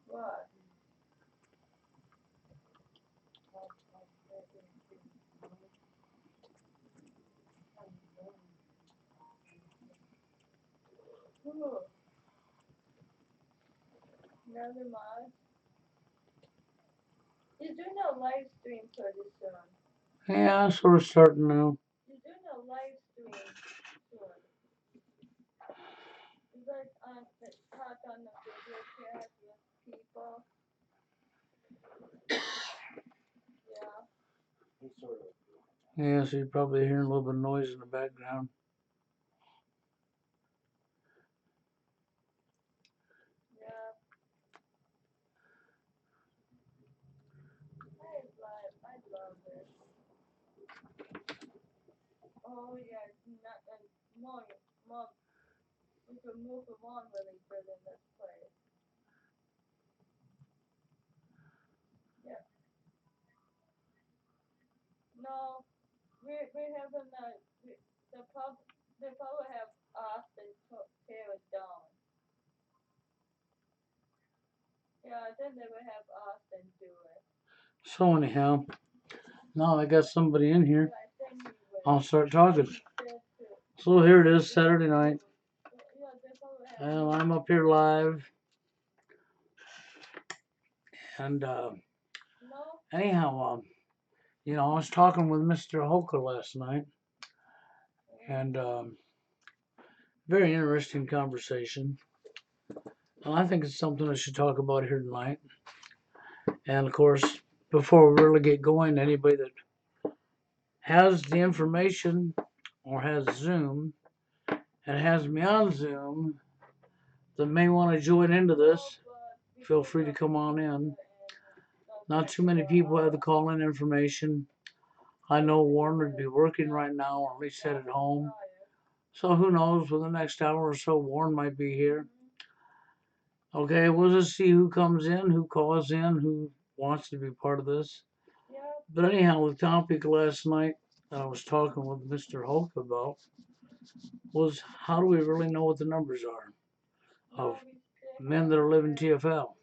What? Ooh, never mind. You're doing a live stream pretty soon. Yeah, I'm sort of starting now. You're doing a live stream soon. You guys talk on the video chat with people. Yeah. Yeah, so you're probably hearing a little bit of noise in the background. Yeah. I love it. Oh yeah, and mom, mom, we could move along really good in this place. Yeah. No, we're having the pub. They probably have Austin tear it down. Yeah, then they would have Austin do it. So anyhow, now I got somebody in here. Yeah, then we would. I'll start talking. That too. So here it is, Saturday night, Yeah, they probably have. and I'm up here live. And No. anyhow, you know, I was talking with Mr. Holker last night, and very interesting conversation. And I think it's something I should talk about here tonight. And of course, before we really get going, anybody that has the information or has Zoom and has me on Zoom that may want to join into this, feel free to come on in. Not too many people have the call-in information. I know Warren would be working right now, or at least headed home. So who knows, within the next hour or so, Warren might be here. Okay, we'll just see who comes in, who calls in, who wants to be part of this. But anyhow, the topic last night that I was talking with Mr. Hulk about was how do we really know what the numbers are of men that are living TFL?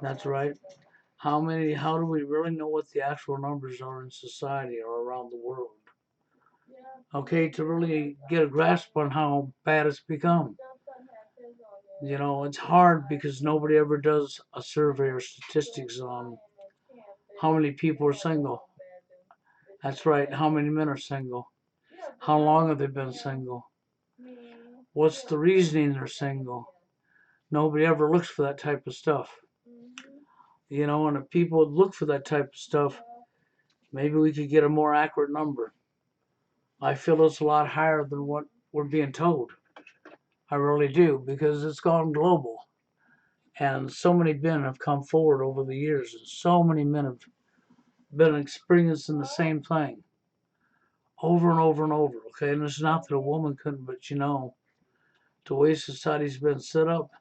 That's right. How do we really know what the actual numbers are in society or around the world? Okay, to really get a grasp on how bad it's become. You know, it's hard because nobody ever does a survey or statistics on how many people are single. That's right, how many men are single? How long have they been single? What's the reasoning they're single? Nobody ever looks for that type of stuff. You know, and if people would look for that type of stuff, maybe we could get a more accurate number. I feel it's a lot higher than what we're being told. I really do, because it's gone global. And so many men have come forward over the years, and so many men have been experiencing the same thing over and over and over. Okay, and it's not that a woman couldn't, but you know, the way society's been set up,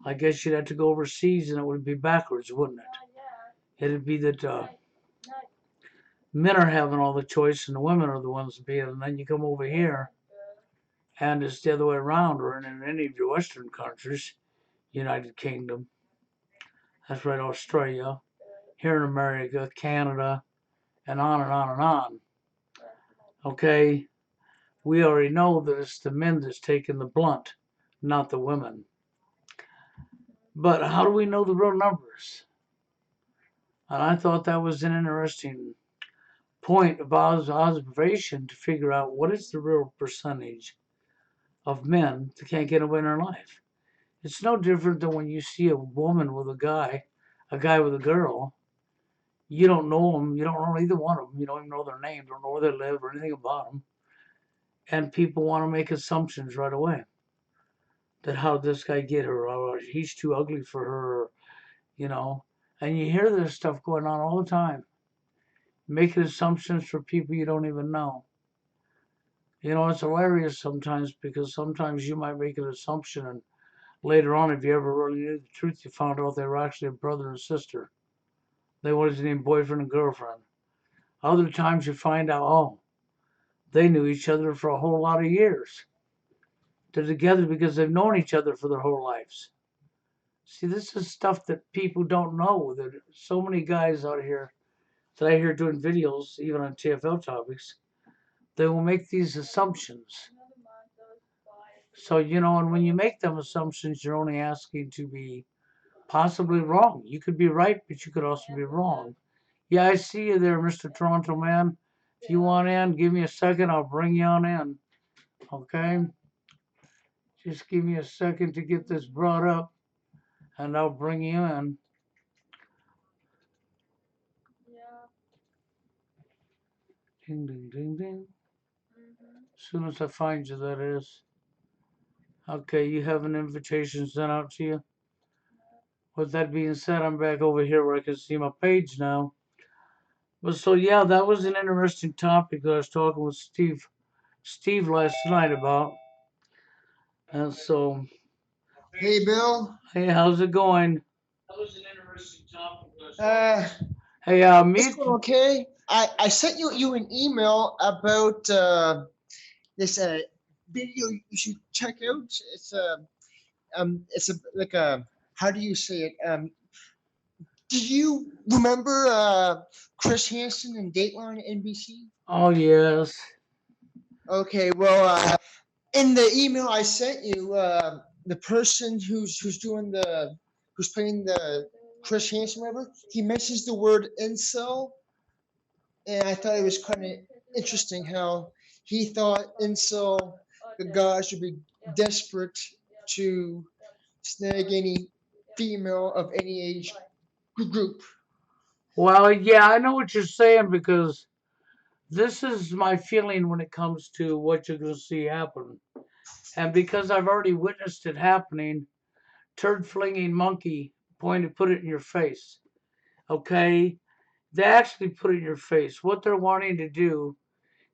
I guess you'd have to go overseas and it would be backwards, wouldn't it? It'd be that men are having all the choice and the women are the ones being, and then you come over here and it's the other way around, or in any of your Western countries, United Kingdom, that's right, Australia, here in America, Canada, and on and on and on. Okay, we already know that it's the men that's taking the blunt, not the women. But how do we know the real numbers? And I thought that was an interesting point of observation to figure out what is the real percentage of men that can't get away in their life. It's no different than when you see a woman with a guy with a girl. You don't know them. You don't know either one of them. You don't even know their name. Don't know where they live or anything about them. And people want to make assumptions right away. That how did this guy get her? Or he's too ugly for her. You know. And you hear this stuff going on all the time. Making assumptions for people you don't even know. You know, it's hilarious sometimes because sometimes you might make an assumption and later on, if you ever really knew the truth, you found out they were actually a brother and sister. They wasn't even boyfriend and girlfriend. Other times you find out, oh, they knew each other for a whole lot of years. They're together because they've known each other for their whole lives. See, this is stuff that people don't know. That so many guys out here that I hear doing videos, even on TFL topics, they will make these assumptions. So, and when you make them assumptions, you're only asking to be possibly wrong. You could be right, but you could also be wrong. Yeah, I see you there, Mr. Toronto man. If you want in, give me a second. I'll bring you on in. Okay? Just give me a second to get this brought up, and I'll bring you in. Yeah. Ding, ding, ding, ding. Mhm. As soon as I find you, that is. Okay, you have an invitation sent out to you. With that being said, I'm back over here where I can see my page now. But so yeah, that was an interesting topic that I was talking with Steve last night about. And so, Hey, Bill. hey, how's it going? Uh, Hey, it's meet. going okay. I sent you an email about this video you should check out. It's a like a how do you say it? Do you remember Chris Hansen and Dateline NBC? Oh yes. Okay, well, in the email I sent you, the person who's doing who's playing the Chris Hansen, whatever, he mentions the word incel, and I thought it was kind of interesting how he thought incel the guys should be desperate to snag any female of any age group. Well, yeah, I know what you're saying because this is my feeling when it comes to what you're going to see happen. And because I've already witnessed it happening, turd flinging monkey put it in your face. Okay? They actually put it in your face. What they're wanting to do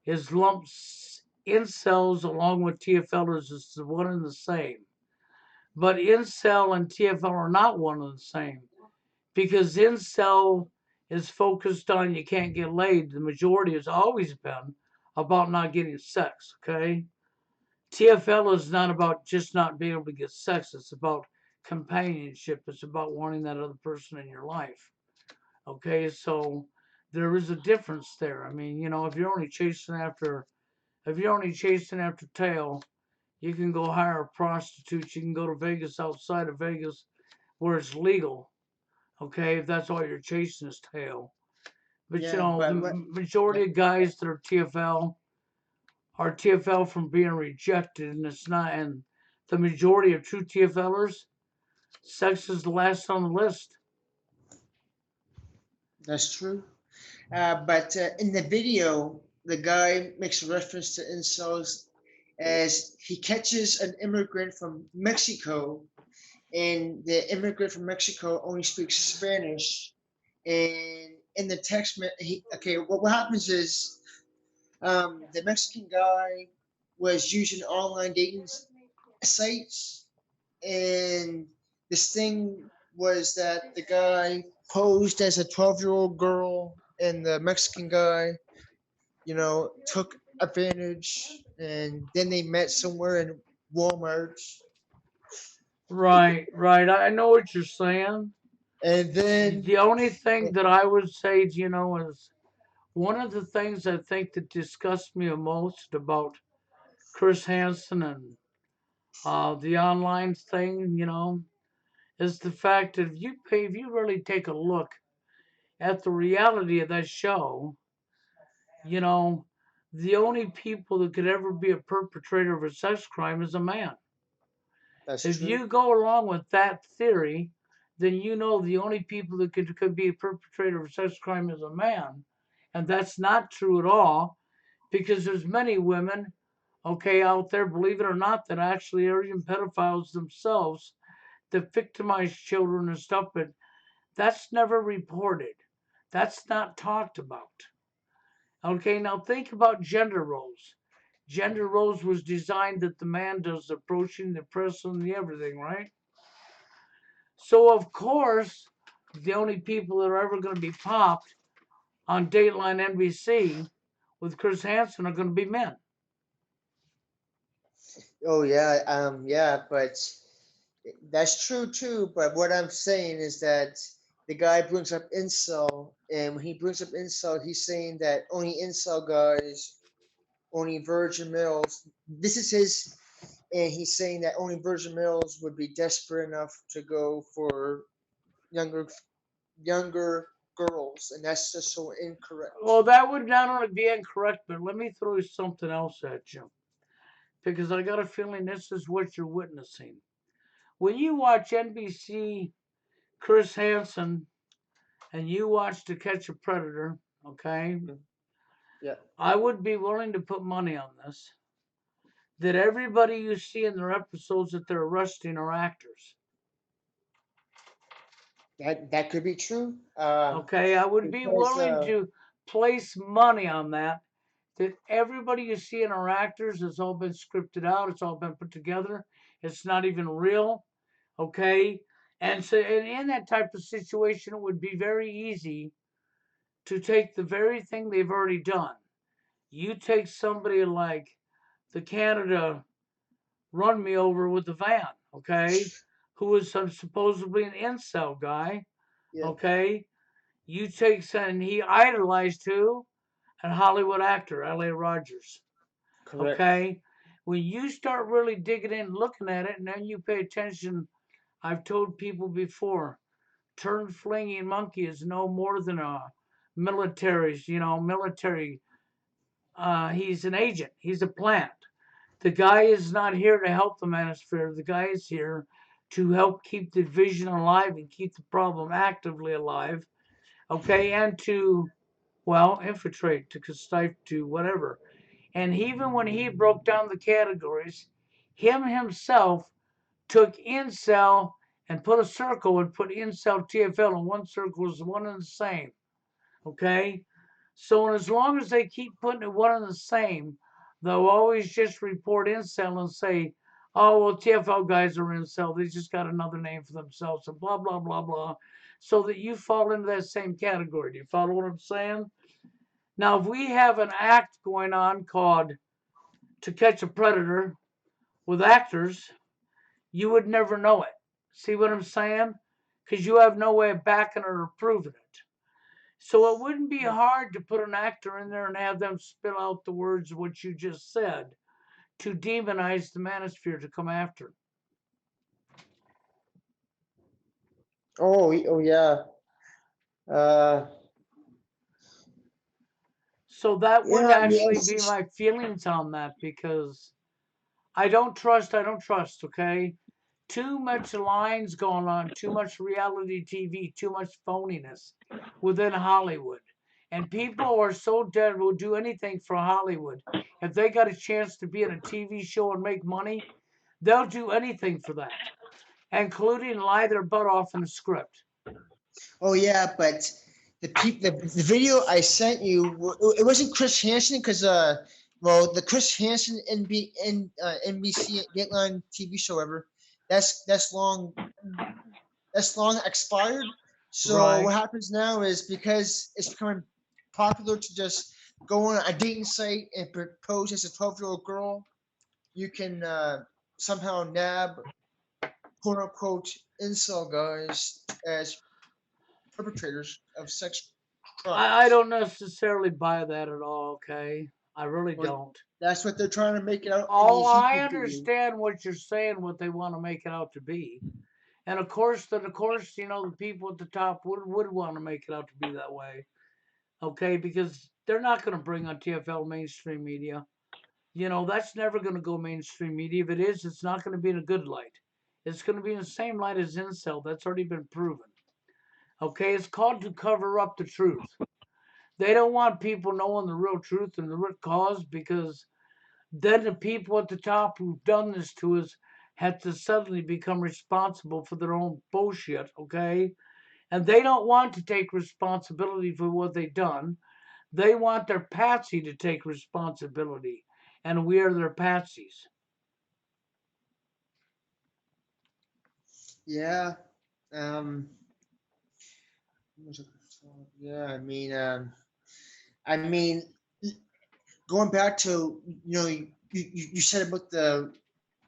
is lump incels along with TFLers as one and the same. But incel and TFL are not one and the same because incel is focused on you can't get laid. The majority has always been about not getting sex, okay? TFL is not about just not being able to get sex. It's about companionship. It's about wanting that other person in your life. Okay, so there is a difference there. I mean, if you're only chasing after tail, you can go hire a prostitute. You can go to Vegas outside of Vegas where it's legal. Okay, if that's all you're chasing is tail. But Yeah, the but what? majority Yeah, of guys that are TFL from being rejected, and it's not. And the majority of true TFLers, sex is the last on the list. that's true. But in the video, the guy makes a reference to incels as he catches an immigrant from Mexico, and the immigrant from Mexico only speaks Spanish. And in the text, okay, what happens is the Mexican guy was using online dating sites, and this thing was that the guy posed as a 12-year-old girl, and the Mexican guy took advantage, and then they met somewhere in Walmart, Right, right. I know what you're saying. and then The only thing that I would say, is one of the things I think that disgusts me most about Chris Hansen and the online thing, is the fact that if you really take a look at the reality of that show, you know, the only people that could ever be a perpetrator of a sex crime is a man. that's If true. you go along with that theory, then the only people that could be a perpetrator of a sex crime is a man. And that's not true at all because there's many women, okay, out there, believe it or not, that actually are even pedophiles themselves that victimize children and stuff, but that's never reported. That's not talked about. Okay, now think about gender roles. Gender roles was designed that the man does the approaching, the pressing, the everything, right? So of course, the only people that are ever going to be popped on Dateline NBC with Chris Hansen are going to be men. Oh yeah, yeah, but That's true too, but what I'm saying is that the guy brings up incel, and when he brings up incel, he's saying that only incel guys, only virgin males. This is his, and he's saying that only virgin males would be desperate enough to go for younger younger girls, and that's just so incorrect. Well, that would not only be incorrect, but let me throw something else at you because I got a feeling this is what you're witnessing. When you watch NBC Chris Hansen and you watch To Catch a Predator, okay, Yeah, I would be willing to put money on this that everybody you see in their episodes that they're arresting are actors. that could be true. Okay, I would be Because willing to place money on that. That everybody you see in our actors has all been scripted out. It's all been put together. It's not even real. Okay, and so and in that type of situation, it would be very easy to take the very thing they've already done. You take somebody like the Canada run me over with the van, okay, who was supposedly an incel guy, yeah, okay. You take and he idolized who? An Hollywood actor, L.A. Rogers. correct. Okay? When you start really digging in, looking at it, and then you pay attention, I've told people before, turn flinging monkey is no more than a military. He's an agent. He's a plant. The guy is not here to help the manosphere. The guy is here to help keep the vision alive and keep the problem actively alive. Okay, and to infiltrate, to stifle, to whatever. And even when he broke down the categories, him himself took incel and put a circle and put incel TFL, and one circle is one and the same. Okay? So as long as they keep putting it one and the same, they'll always just report incel and say, oh, well, TFL guys are incel. They just got another name for themselves and blah, blah, blah, blah. So that you fall into that same category. Do you follow what I'm saying? Now, if we have an act going on called To Catch a Predator with actors, you would never know it. See what I'm saying? Because you have no way of backing it or proving it. So it wouldn't be hard to put an actor in there and have them spill out the words what you just said to demonize the manosphere to come after. Oh, yeah. Uh, So that would yeah. I mean, actually it's be just, my feelings on that because I don't trust, okay? Too much lines going on, too much reality TV, too much phoniness within Hollywood. And people are so dead will do anything for Hollywood. If they got a chance to be in a TV show and make money, they'll do anything for that, including lie their butt off in a script. oh yeah, but the video I sent you, it wasn't Chris Hansen because well, the Chris Hansen NBC Dateline TV show ever, that's that's long that's long expired. So what Right. happens now is because it's becoming popular to just go on a dating site and propose as a 12-year-old girl, you can somehow nab quote unquote incel guys as perpetrators of sex I crimes. don't necessarily buy that at all, okay? I really Well, don't. that's what they're trying to make it out in Oh, these I YouTube videos. understand what you're saying, what they want to make it out to be. And of course, the people at the top would want to make it out to be that way. Okay, because they're not going to bring on TFL mainstream media. That's never going to go mainstream media. If it is, it's not going to be in a good light. It's going to be in the same light as incel. That's already been proven. Okay, it's called to cover up the truth. They don't want people knowing the real truth and the root cause because then the people at the top who've done this to us have to suddenly become responsible for their own bullshit, okay? And they don't want to take responsibility for what they've done. They want their patsy to take responsibility, and we are their patsies. Yeah. Um, yeah, I mean, going back to you said about the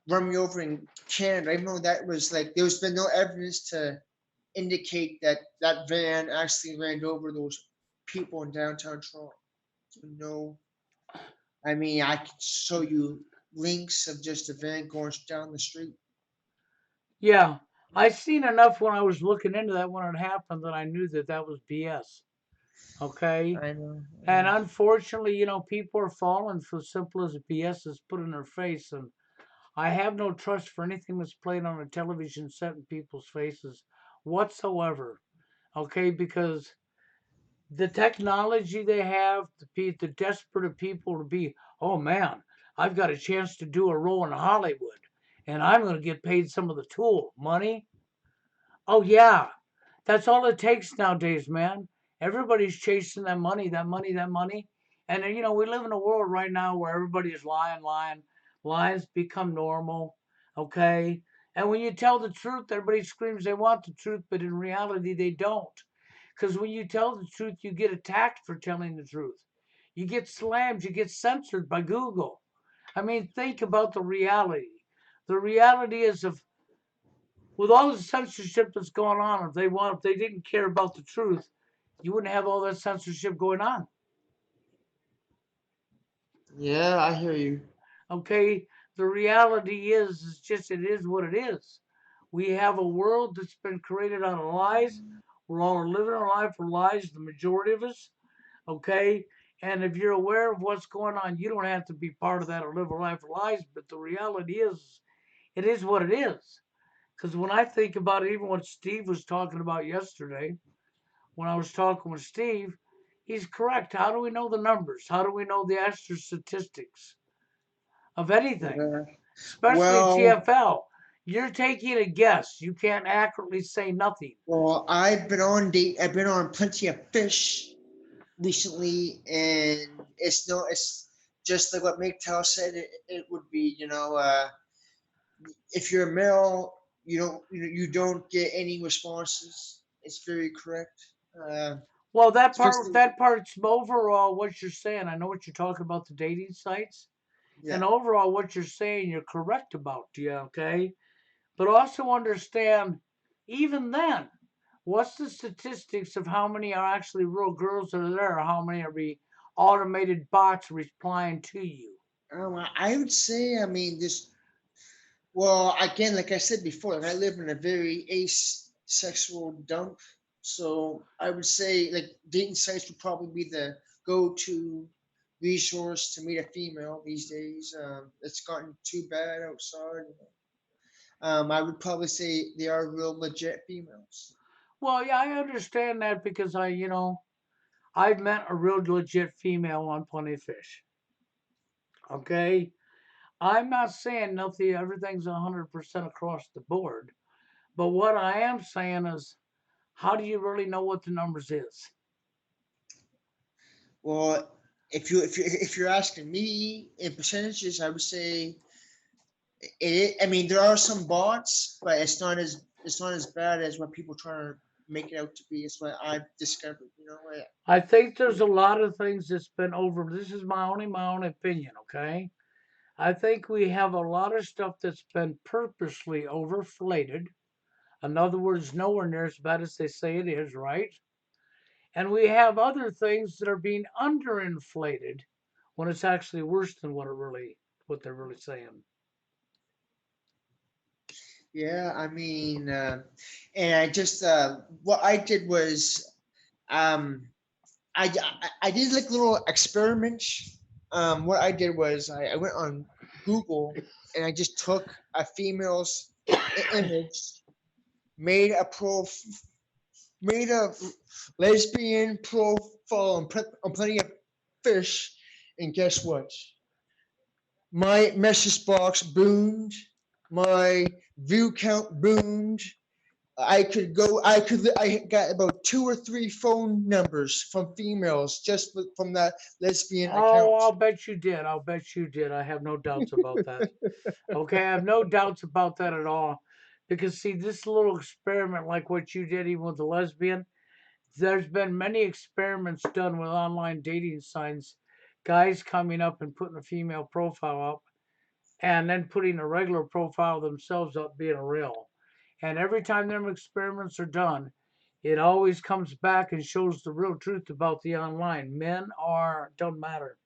run me over in Canada, even though that was like there's been no evidence to indicate that that van actually ran over those people in downtown Toronto. No, I mean I could show you links of just a van going down the street. Yeah, I seen enough when I was looking into that when it happened that I knew that that was BS. Okay, I know. and unfortunately, people are falling for simple as BS is put in their face, and I have no trust for anything that's played on a television set in people's faces whatsoever. Okay, because the technology they have, the desperate of people to be, oh man, I've got a chance to do a role in Hollywood, and I'm going to get paid some of the tool money. Oh yeah, that's all it takes nowadays, man. Everybody's chasing that money, that money, that money. And we live in a world right now where everybody's lying, lying. Lies become normal, okay? And when you tell the truth, everybody screams they want the truth, but in reality, they don't. Because when you tell the truth, you get attacked for telling the truth. You get slammed, you get censored by Google. I mean, think about the reality. The reality is, with all the censorship that's going on, if they didn't care about the truth, you wouldn't have all that censorship going on. Yeah, I hear you. Okay, the reality is just it is what it is. We have a world that's been created out of lies. We're all living our life for lies, the majority of us. Okay, and if you're aware of what's going on, you don't have to be part of that or live a life of lies. But the reality is, it is what it is. Because when I think about it, even what Steve was talking about yesterday, when I was talking with Steve, he's correct. How do we know the numbers? How do we know the actual statistics of anything, Yeah. especially Well, TFL? You're taking a guess. You can't accurately say nothing. well, I've been on plenty of fish recently, and it's no, it's just like what MGTOW said it would be. If you're a male, you don't get any responses. It's very correct. Uh, Well, especially, that part's overall what you're saying. I know what you're talking about the dating sites, yeah. and overall what you're saying, you're correct about. Yeah, okay. But also understand, even then, what's the statistics of how many are actually real girls that are there, or how many are automated bots replying to you? I would say, I mean, this. Well, again, like I said before, like I live in a very asexual dump, so I would say like dating sites would probably be the go-to resource to meet a female these days. It's gotten too bad outside. I would probably say they are real legit females. Well, yeah, I understand that because I've met a real legit female on Plenty of Fish. Okay, I'm not saying nothing, everything's 100% across the board, but what I am saying is, how do you really know what the numbers is? Well, if you're asking me in percentages, I would say I mean, there are some bots, but it's not as bad as what people try to make it out to be. It's what I've discovered. I think there's a lot of things that's been over. This is my own opinion, okay? I think we have a lot of stuff that's been purposely overflated. In other words, nowhere near as bad as they say it is, right? And we have other things that are being underinflated when it's actually worse than what they're really saying. Yeah, I mean, and I just what I did was um, I did like little experiments. What I did was I went on Google and I just took a female's image, made a pro made a lesbian profile on Plenty of Fish, and guess what? My message box boomed. My view count boomed. I got about two or three phone numbers from females just from that lesbian Oh, account. I'll bet you did. I'll bet you did. I have no doubts about that. Okay, I have no doubts about that at all. Because, see, this little experiment, like what you did, even with the lesbian, there's been many experiments done with online dating sites, guys coming up and putting a female profile up, and then putting a regular profile themselves up being a real. And every time them experiments are done, it always comes back and shows the real truth about the online. Men are, don't matter.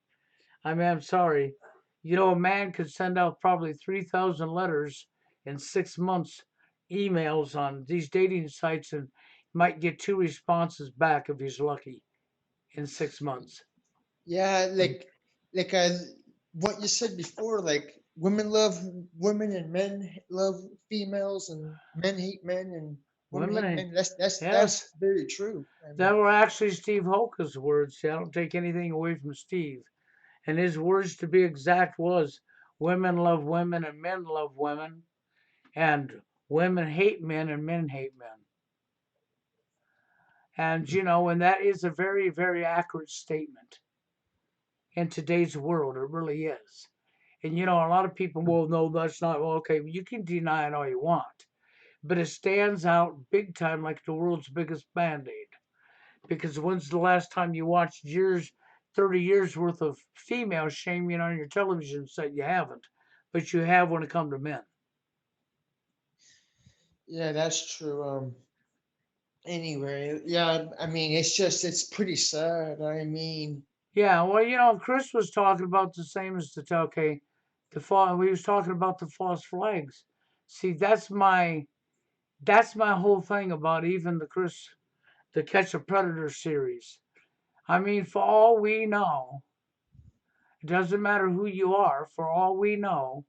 I mean, I'm sorry. You know, a man could send out probably 3,000 letters in 6 months, emails on these dating sites, and might get 2 responses back if he's lucky in 6 months. Yeah, Um, like what you said before, like women love women and men love females and men hate men and women hate Women, men. That's yes, very true. I that mean, were actually Steve Hoka's words. See, I don't take anything away from Steve. And his words, to be exact, was women love women and men love women, and women hate men and men hate men. And, you know, and that is a very, very accurate statement in today's world. It really is. And, you know, a lot of people, well, no, that's not, well, okay, you can deny it all you want. But it stands out big time like the world's biggest band aid. Because when's the last time you watched 30 years worth of female shaming on your television set? You haven't. But you have when it comes to men. yeah, that's true. Anyway, yeah, I mean, it's pretty sad. I mean, Yeah, well, you know, Chris was talking about the same as the okay, the fall. We was talking about the false flags. See, that's my whole thing about even the Catch a Predator series. I mean, for all we know, it doesn't matter who you are. For all we know,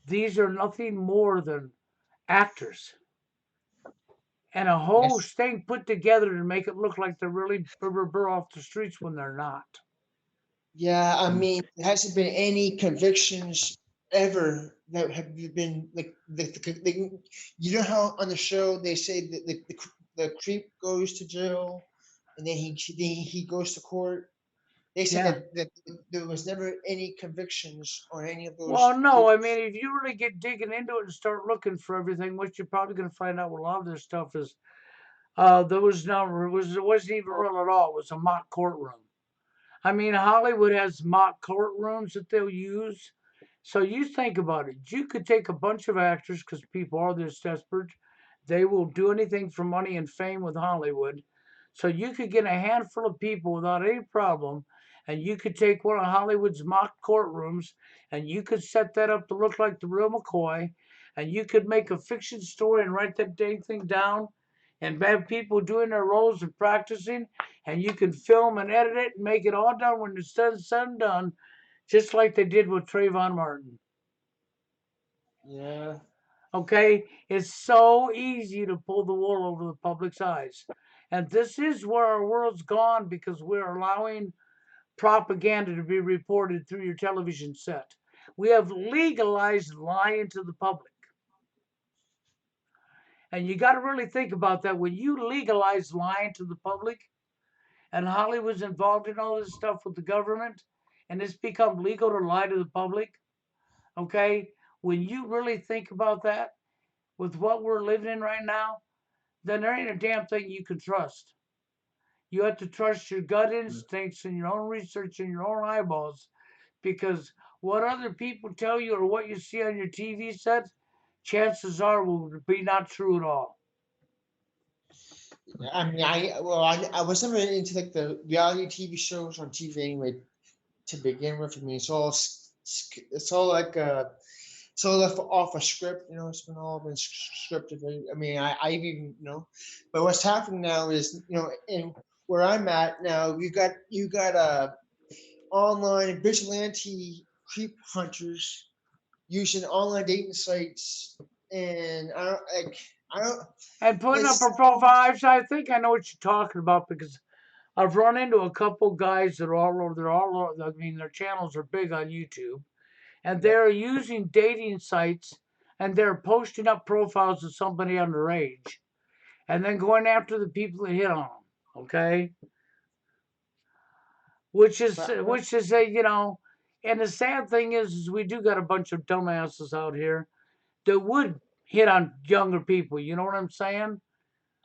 these are nothing more than actors and a whole yes, thing put together to make it look like they're really burr off the streets when they're not. yeah, I mean, there hasn't been any convictions ever that have been like you know how on the show they say that the creep goes to jail and then he goes to court. They said Yeah. that there was never any convictions on any of Well, those no, I mean, cases. if you really get digging into it and start looking for everything, what you're probably going to find out with a lot of this stuff is there was no, it wasn't even real at all. It was a mock courtroom. I mean, Hollywood has mock courtrooms that they'll use. So you think about it. You could take a bunch of actors because people are this desperate. They will do anything for money and fame with Hollywood. So you could get a handful of people without any problem, and you could take one of Hollywood's mock courtrooms, and you could set that up to look like the real McCoy, and you could make a fiction story and write that dang thing down, and have people doing their roles and practicing, and you can film and edit it and make it all done when it's said and done, just like they did with Trayvon Martin. Yeah, Okay? It's so easy to pull the wool over the public's eyes. And this is where our world's gone because we're allowing propaganda to be reported through your television set. We have legalized lying to the public. And you got to really think about that. When you legalize lying to the public, and Hollywood's involved in all this stuff with the government, and it's become legal to lie to the public, okay? When you really think about that, with what we're living in right now, then there ain't a damn thing you can trust. You have to trust your gut instincts and your own research and your own eyeballs because what other people tell you or what you see on your TV set, chances are will be not true at all. I mean, I was never into like the reality TV shows on TV anyway to begin with. I mean, it's all like it's all off a script. You know, it's been all been scripted. I mean, I even but what's happening now is in where I'm at now, you got online vigilante creep hunters using online dating sites, and I don't. And putting up It's a profile, I think I know what you're talking about because I've run into a couple guys that are all over. They're all over. I mean, their channels are big on YouTube, and yeah. they're using dating sites and they're posting up profiles of somebody underage and then going after the people that hit on them. Okay, But which is a you know, and the sad thing is we do got a bunch of dumbasses out here that would hit on younger people. You know what I'm saying?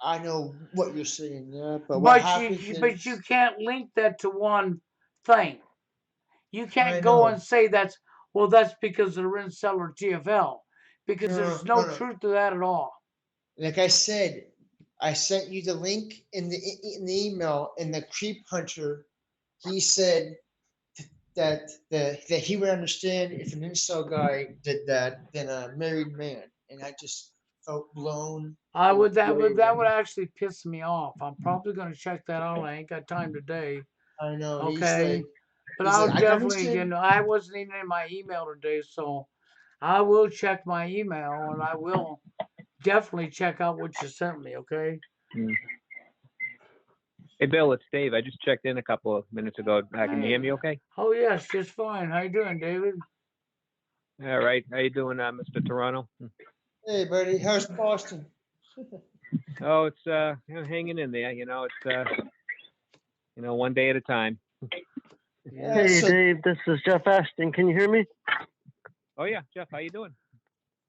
I know what you're saying, yeah. But what But happens but you is, can't link that to one thing. You I can't go and know, say that's Well, that's because they're incel or TFL. Because there's No, no no, no. truth to that at all. Like I said, I sent you the link in the email, and the creep hunter, he said that he would understand if an incel guy did that than a married man, and I just felt blown away. That would actually piss me off. I'm probably gonna check that out. I ain't got time today. I know Okay. But he's I'll like I can definitely, understand. I wasn't even in my email today, so I will check my email and I will definitely check out what you sent me, okay? Mm. Hey, Bill, it's Dave. I just checked in a couple of minutes ago. Can you hear me okay? Oh yes, just fine. How you doing, David? All right. How you doing, Mr. Toronto? Hey, buddy, how's Boston? Oh, it's hanging in there. It's one day at a time. Hey, Dave, this is Jeff Ashton. Can you hear me? Oh yeah, Jeff, how you doing?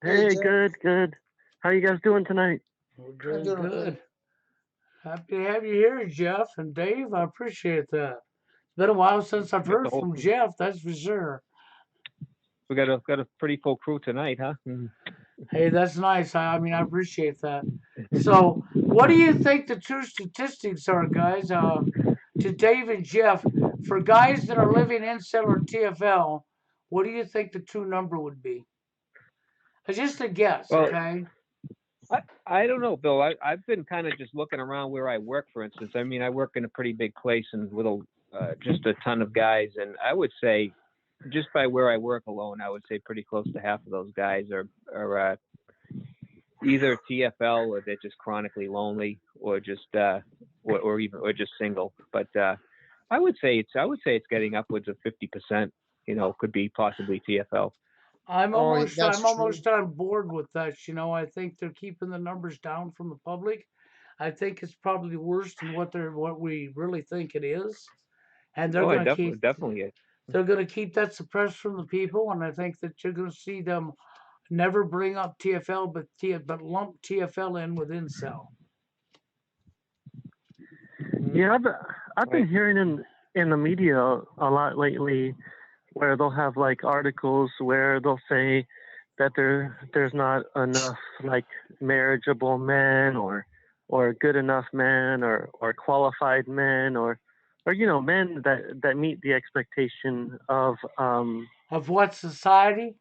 Hey, Jeff. good. How you guys doing tonight? We're I'm doing doing good. okay. Happy to have you here, Jeff and Dave. I appreciate that. It's been a while since I've We got heard the whole from crew. Jeff, that's for sure. We got a pretty full crew tonight, huh? Hey, that's nice. I mean, I appreciate that. So, what do you think the true statistics are, guys? To Dave and Jeff, for guys that are living in or TFL, what do you think the true number would be? Just a guess, Well, okay? I don't know, Bill. I've been kind of just looking around where I work, for instance. I mean, I work in a pretty big place and with just a ton of guys, and I would say, just by where I work alone, I would say pretty close to half of those guys are either TFL or they're just chronically lonely, or just or just single. But I would say it's getting upwards of 50%. Could be possibly TFL. I'm That's true. almost on board with that. I think they're keeping the numbers down from the public. I think it's probably worse than what we really think it is, and Oh, I definitely is. they're gonna keep that suppressed from the people. And I think that you're gonna see them never bring up TFL, but lump TFL in with incel. Yeah, I've been Right. hearing in the media a lot lately where they'll have like articles where they'll say that there's not enough like marriageable men or good enough men or qualified men or men that meet the expectation of Of what society?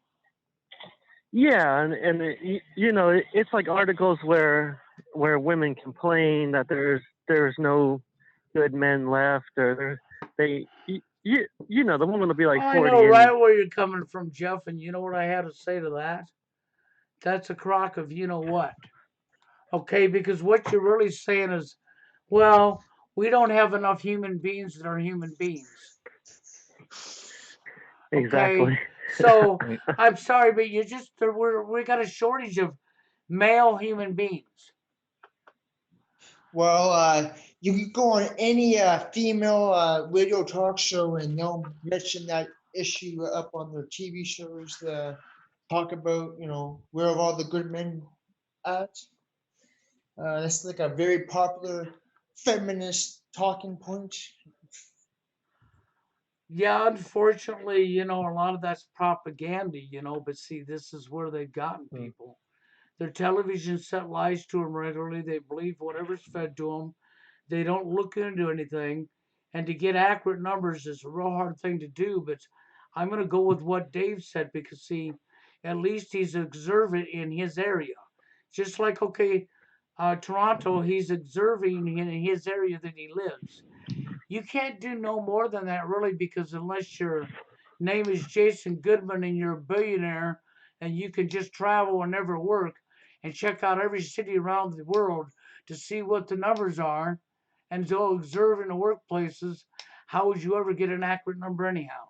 yeah, and it's like articles where women complain that there's no good men left, or the woman will be like I 40 know and right where you're coming from, Jeff, and you know what I had to say to that? That's a crock of you know what. Okay, because what you're really saying is, well, we don't have enough human beings that are human beings. Okay, exactly. so Right. I'm sorry, but we got a shortage of male human beings. Well, you can go on any female radio talk show, and they'll mention that issue up on their TV shows. Talk about where have all the good men at. That's like a very popular feminist talking point. Yeah, unfortunately, a lot of that's propaganda, but see, this is where they've gotten Mm. people. Their television set lies to them regularly. They believe whatever's fed to them. They don't look into anything. And to get accurate numbers is a real hard thing to do, but I'm going to go with what Dave said because, see, at least he's observant in his area. Just like, okay, Toronto, he's observing in his area that he lives. You can't do no more than that, really, because unless your name is Jason Goodman and you're a billionaire and you can just travel and never work and check out every city around the world to see what the numbers are and to observe in the workplaces, how would you ever get an accurate number anyhow?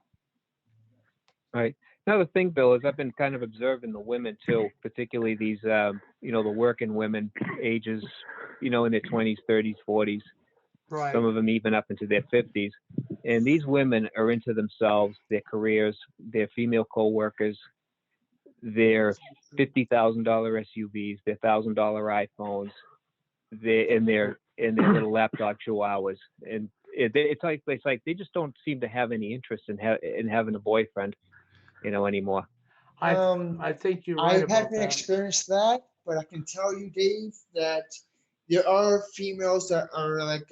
Right. Now the thing, Bill, is I've been kind of observing the women too, particularly these, the working women, ages, in their 20s, 30s, 40s. Right. Some of them even up into their 50s. And these women are into themselves, their careers, their female co-workers, their $50,000 SUVs, their $1,000 iPhones, their little laptop chihuahuas, and it's like they just don't seem to have any interest in having a boyfriend. anymore. I think you're I right about haven't that. experienced that, but I can tell you, Dave, that there are females that are like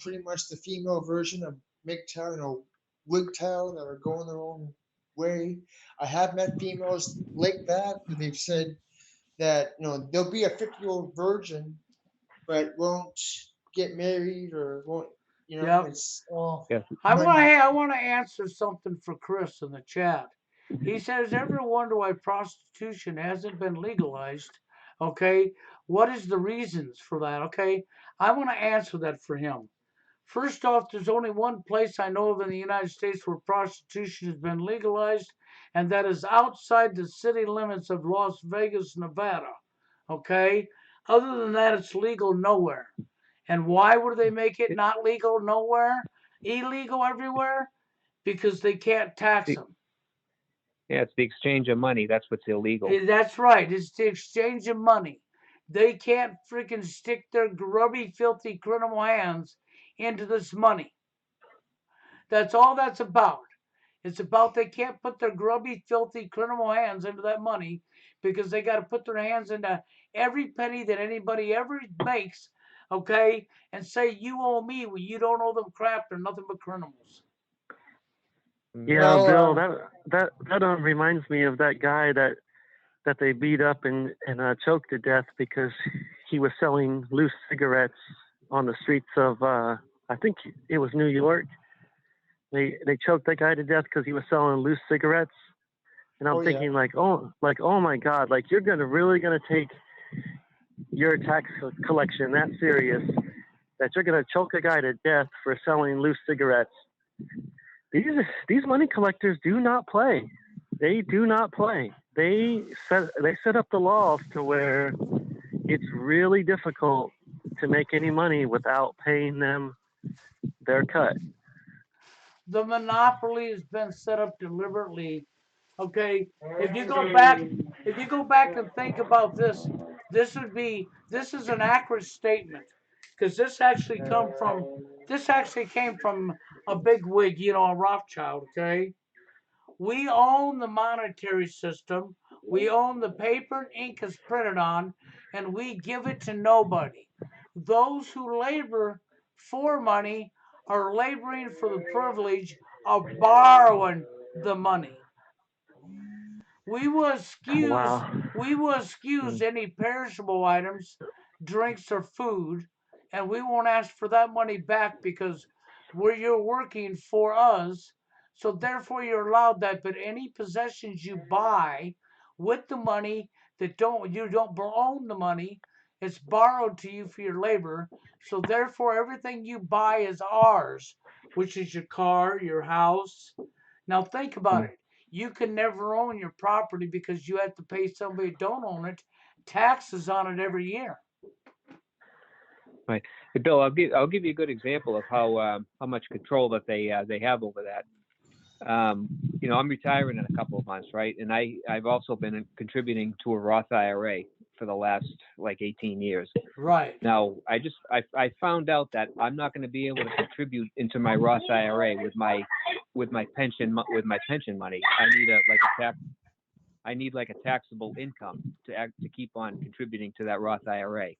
pretty much the female version of MGTOW, WGTOW, that are going their own way. I have met females like that, but they've said that they'll be a 50-year-old virgin, but won't get married or won't. Yep. It's all Yeah. money. I want to answer something for Chris in the chat. He says, "Ever wonder why prostitution hasn't been legalized?" Okay, what is the reasons for that? Okay, I want to answer that for him. First off, there's only one place I know of in the United States where prostitution has been legalized, and that is outside the city limits of Las Vegas, Nevada. Okay? Other than that, it's legal nowhere. And why would they make it not legal nowhere? Illegal everywhere? Because they can't tax them. Yeah, it's the exchange of money. That's what's illegal. That's right. It's the exchange of money. They can't freaking stick their grubby, filthy, criminal hands into this money. That's all that's about. It's about they can't put their grubby, filthy, criminal hands into that money because they got to put their hands into every penny that anybody ever makes, okay, and say you owe me when you don't owe them crap. They're nothing but criminals. Yeah, Well, Bill, that reminds me of that guy that they beat up and choked to death because he was selling loose cigarettes on the streets of I think it was New York. They choked that guy to death because he was selling loose cigarettes. And I'm thinking oh my God, like you're really gonna take your tax collection that serious that you're gonna choke a guy to death for selling loose cigarettes. These money collectors do not play. They do not play. They set up the laws to where it's really difficult to make any money without paying them their cut. The monopoly has been set up deliberately. Okay, if you go back and think about this, this is an accurate statement because this actually came from a big wig, a Rothschild. Okay, we own the monetary system, we own the paper and ink is printed on, and we give it to nobody. Those who labor for money are laboring for the privilege of borrowing the money. We will excuse Wow. any perishable items, drinks, or food, and we won't ask for that money back because you're working for us. So therefore, you're allowed that. But any possessions you buy with the money you don't own the money, it's borrowed to you for your labor. So therefore, everything you buy is ours, which is your car, your house. Now think about it. You can never own your property because you have to pay somebody who don't own it taxes on it every year. Right, hey, Bill. I'll give you a good example of how much control that they have over that. I'm retiring in a couple of months, right? And I've also been contributing to a Roth IRA for the last like 18 years. Right. Now, I found out that I'm not going to be able to contribute into my Roth IRA with my pension money. I need like a taxable income to keep on contributing to that Roth IRA.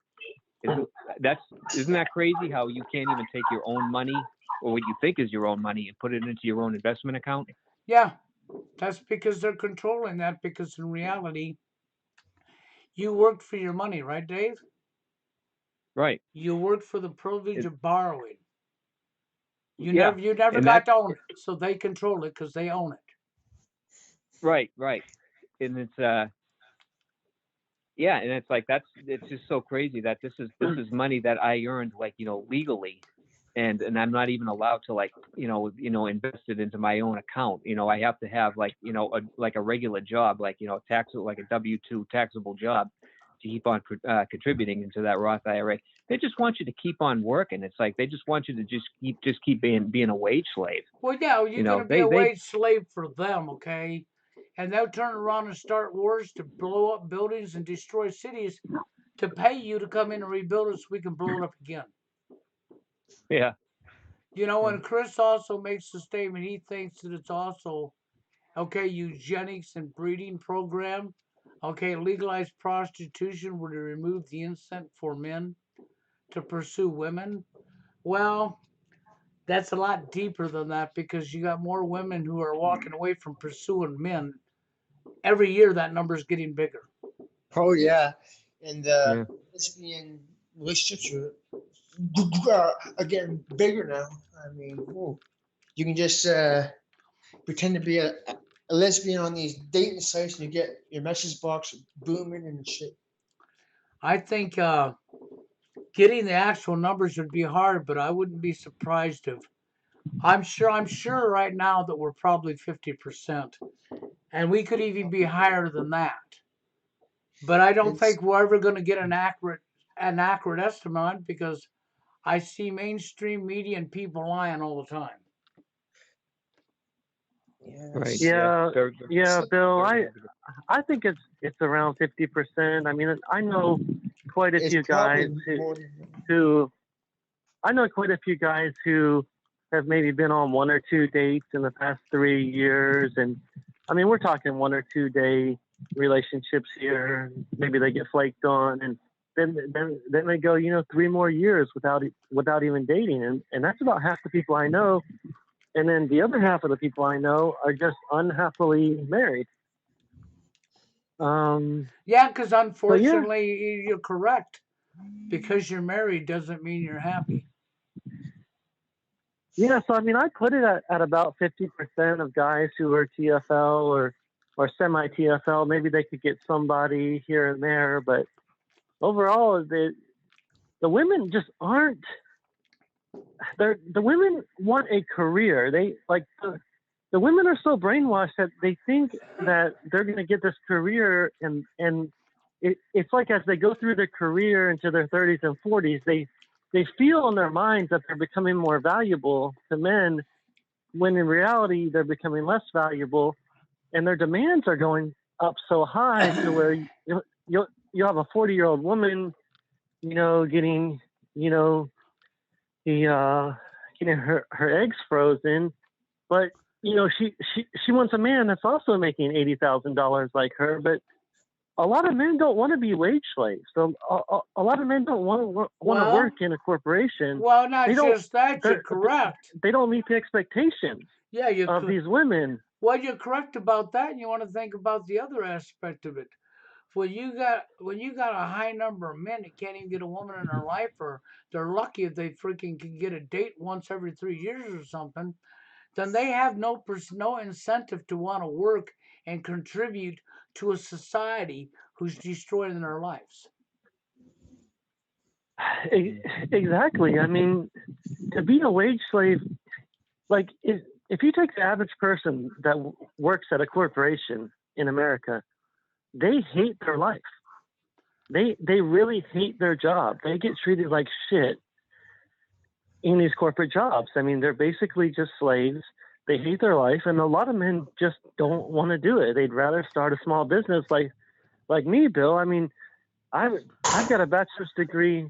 Isn't that crazy how you can't even take your own money or what you think is your own money and put it into your own investment account? Yeah, that's because they're controlling that because in reality, you worked for your money, right, Dave? Right. You worked for the privilege of borrowing. You Yeah. never And got to own it, so they control it because they own it. Right. And it's yeah, and it's like it's just so crazy that this is money that I earned like legally, and I'm not even allowed to like invest it into my own account. I have to have like a regular job, like like a W-2 taxable job to keep on contributing into that Roth IRA. They just want you to keep on working. It's like they just want you to just keep being a wage slave. Well, yeah, you're going to be a wage slave for them, okay? And they'll turn around and start wars to blow up buildings and destroy cities to pay you to come in and rebuild it so we can blow it up again. Yeah. And Chris also makes the statement, he thinks that it's also Okay, eugenics and breeding program. Okay, legalized prostitution would remove the incentive for men to pursue women. Well, that's a lot deeper than that because you got more women who are walking away from pursuing men. Every year, that number is getting bigger. Oh yeah, and Yeah. lesbian relationships are getting bigger now. I mean, whoa. You can just pretend to be a lesbian on these dating sites, and you get your message box booming and shit. I think getting the actual numbers would be hard, but I wouldn't be surprised if I'm sure right now that we're probably 50%, and we could even be higher than that. But I don't It's think we're ever going to get an accurate estimate on it because I see mainstream media and people lying all the time. yeah, Right. it's, Yeah. Yeah, Very, yeah, Bill. very I negative. I think it's around 50%. I mean, I know quite a it's few guys probably more than who I know quite a few guys who have maybe been on one or two dates in the past 3 years, and I mean, we're talking 1 or 2 day relationships here. Maybe they get flaked on, and then they go, 3 more years without even dating, and that's about half the people I know. And then the other half of the people I know are just unhappily married. Um, Yeah, because so yeah, unfortunately, you're correct. Because you're married doesn't mean you're happy. yeah. So I mean, I put it at about 50% of guys who are TFL or semi TFL. Maybe they could get somebody here and there, but overall, the women just aren't. The women want a career. They like the women are so brainwashed that they think that they're going to get this career, and it's like as they go through their career into their 30s and 40s, they feel in their minds that they're becoming more valuable to men, when in reality they're becoming less valuable, and their demands are going up so high to where you have a 40-year-old woman, getting you know the getting her eggs frozen, but she wants a man that's also making $80,000 like her. But a lot of men don't want to be wage slaves. So a lot of men don't want to work Well, in a corporation. well, not They don't. just that. You're they're- correct. They don't meet the expectations Yeah, of these women. well, you're correct about that. And you want to think about the other aspect of it. When you got a high number of men that can't even get a woman in their life, or they're lucky if they freaking can get a date once every 3 years or something, then they have no incentive to want to work and contribute to a society who's destroying their lives. Exactly. I mean, to be a wage slave, like if you take the average person that works at a corporation in America, they hate their life. They really hate their job. They get treated like shit in these corporate jobs. I mean, they're basically just slaves. They hate their life, and a lot of men just don't want to do it. They'd rather start a small business, like me, Bill. I mean, I've got a bachelor's degree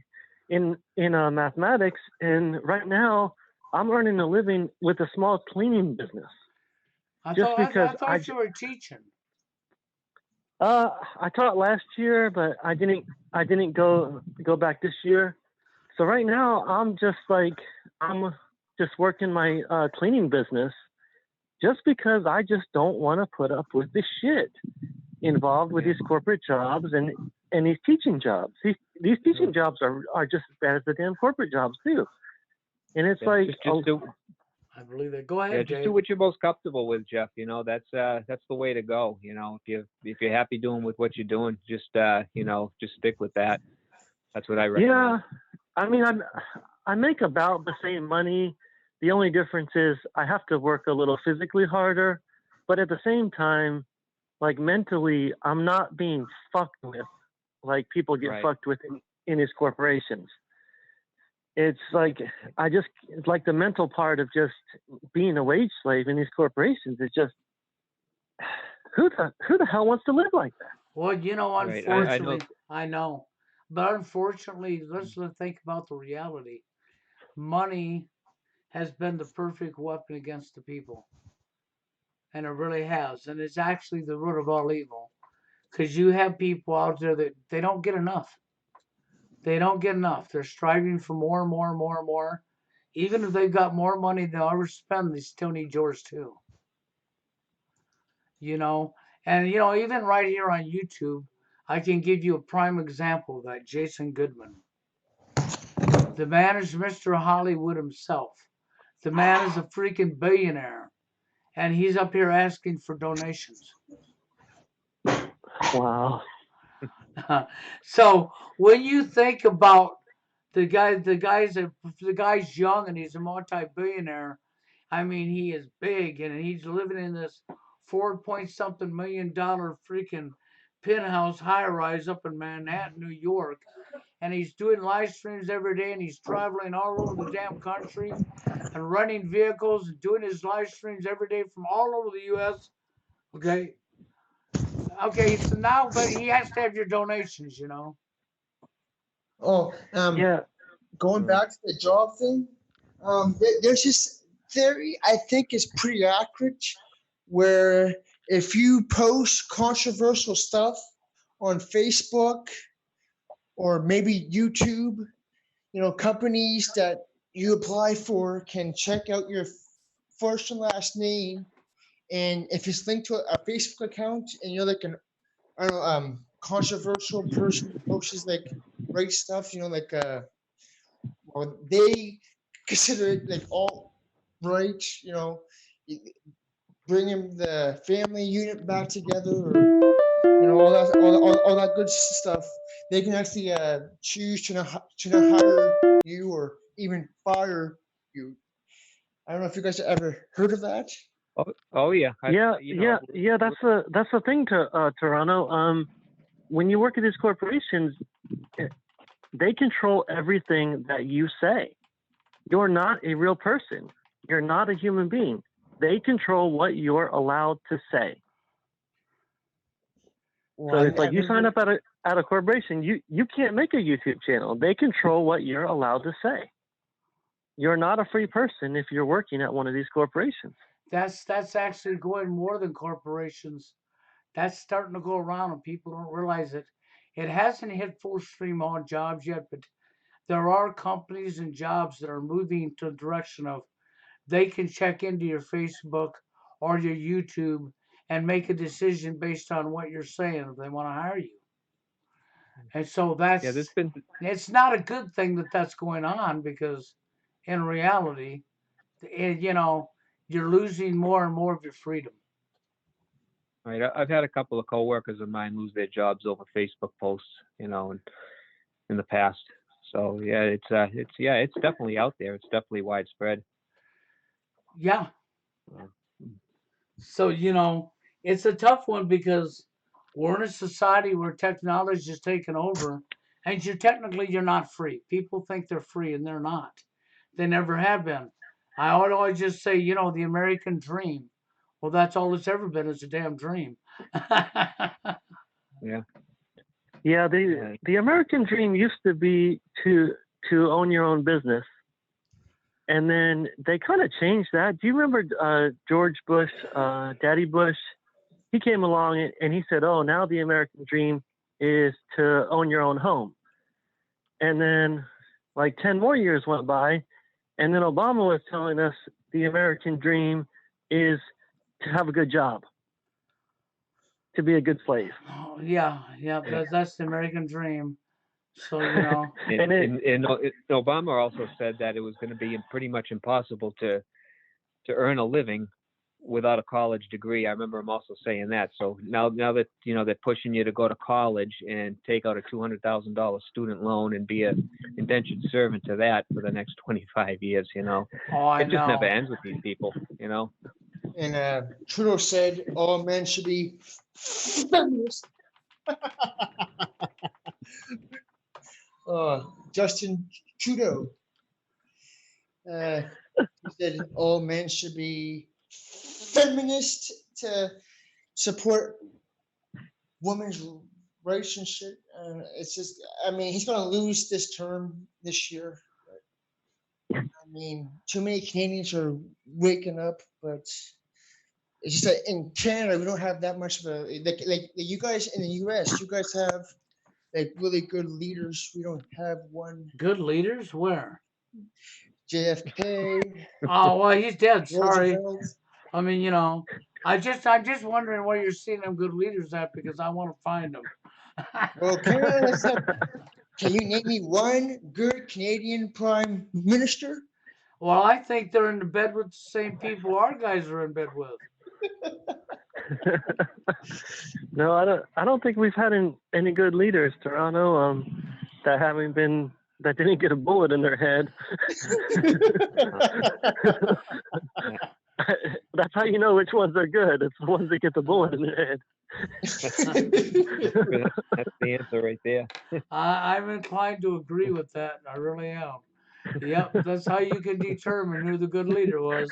in mathematics, and right now I'm earning a living with a small cleaning business. I Just thought I, because I thought you were teaching. I taught last year, but I didn't go back this year. So right now I'm just working my cleaning business, just because I just don't want to put up with the shit involved with Yeah. these corporate jobs and these teaching jobs. These teaching jobs are just as bad as the damn corporate jobs too. And it's Yeah. like, Just do. I believe that. Go Yeah. ahead, Just do Dave. what you're most comfortable with, Jeff. That's the way to go. If you're happy doing with what you're doing, just stick with that. That's what I recommend. yeah, I mean, I make about the same money. The only difference is I have to work a little physically harder, but at the same time, like mentally, I'm not being fucked with like people get Right. fucked with in these corporations. It's like it's like the mental part of just being a wage slave in these corporations is just who the hell wants to live like that? Well, Right. I know. unfortunately, I know, but unfortunately, let's think about the reality. Money has been the perfect weapon against the people. and it really has, and it's actually the root of all evil. Because you have people out there that they don't get enough. They don't get enough. They're striving for more and more and more and more. Even if they've got more money than they'll ever spend, they still need yours too. You know, and even right here on YouTube, I can give you a prime example of that. Jason Goodman. The man is Mr. Hollywood himself. The man is a freaking billionaire, and he's up here asking for donations. Wow. So when you think about the guy's young and he's a multi-billionaire. I mean, he is big and he's living in this 4 point something million dollar freaking penthouse high rise up in Manhattan, New York. And he's doing live streams every day and he's traveling all over the damn country and renting vehicles and doing his live streams every day from all over the US. Okay. Okay, so now but he has to have your donations. Oh, Yeah. going back to the job thing, there's this theory I think is pretty accurate, where if you post controversial stuff on Facebook or maybe YouTube, companies that you apply for can check out your first and last name, and if it's linked to a Facebook account and you're like an I don't know, controversial person who posts like right stuff, like well, they consider it like all right, bringing the family unit back together, or all that good stuff. They can actually choose to not hire you or even fire you. I don't know if you guys have ever heard of that. Oh yeah. Yeah. That's the thing, to Toronto. When you work at these corporations, they control everything that you say. You're not a real person. You're not a human being. They control what you're allowed to say. Well, So it's like you sign up at a corporation, you can't make a YouTube channel. They control what you're allowed to say. You're not a free person if you're working at one of these corporations. That's actually going more than corporations. That's starting to go around, and people don't realize it. It hasn't hit full stream on jobs yet, but there are companies and jobs that are moving to the direction of they can check into your Facebook or your YouTube and make a decision based on what you're saying if they want to hire you. And so Yeah, there's been it's not a good thing that that's going on, because in reality, you're losing more and more of your freedom. right. I've had a couple of coworkers of mine lose their jobs over Facebook posts, in the past. So yeah, it's definitely out there. It's definitely widespread. Yeah. Uh, So, it's a tough one because we're in a society where technology is taking over, and you're not free. People think they're free and they're not. They never have been. I would always just say, the American dream. Well, that's all it's ever been, is a damn dream. Yeah. Yeah, Yeah. the American dream used to be to own your own business. And then they kind of changed that. Do you remember George Bush, Daddy Bush? He came along and he said, "Oh, now the American dream is to own your own home." And then like 10 more years went by, and then Obama was telling us the American dream is to have a good job, to be a good slave. Oh, yeah, that's the American dream. So, And Obama also said that it was going to be pretty much impossible to earn a living without a college degree. I remember him also saying that. So now that they're pushing you to go to college and take out a $200,000 student loan and be a indentured servant to that for the next 25 years. oh, I It just never know. ends with these people. And Trudeau said all men should be feminists. Justin Trudeau. He said all men should be feminist to support women's rights and shit. It's just, I mean, he's going to lose this term this year. But, I mean, too many Canadians are waking up, but It's just that in Canada we don't have that much of a like you guys in the U.S. You guys have like really good leaders. We don't have one. Good leaders? Where? JFK, Oh well, he's dead. Sorry. Roosevelt. I mean, you know, I'm just wondering where you're seeing them good leaders at because I want to find them. Well, Canada has have. Can you name me one good Canadian prime minister? Well, I think they're in bed with the same people our guys are in bed with. No, I don't think we've had any good leaders, Toronto. That didn't get a bullet in their head. That's how you know which ones are good. It's the ones that get the bullet in their head. That's the answer right there. I'm inclined to agree with that. I really am. Yep, that's how you can determine who the good leader was.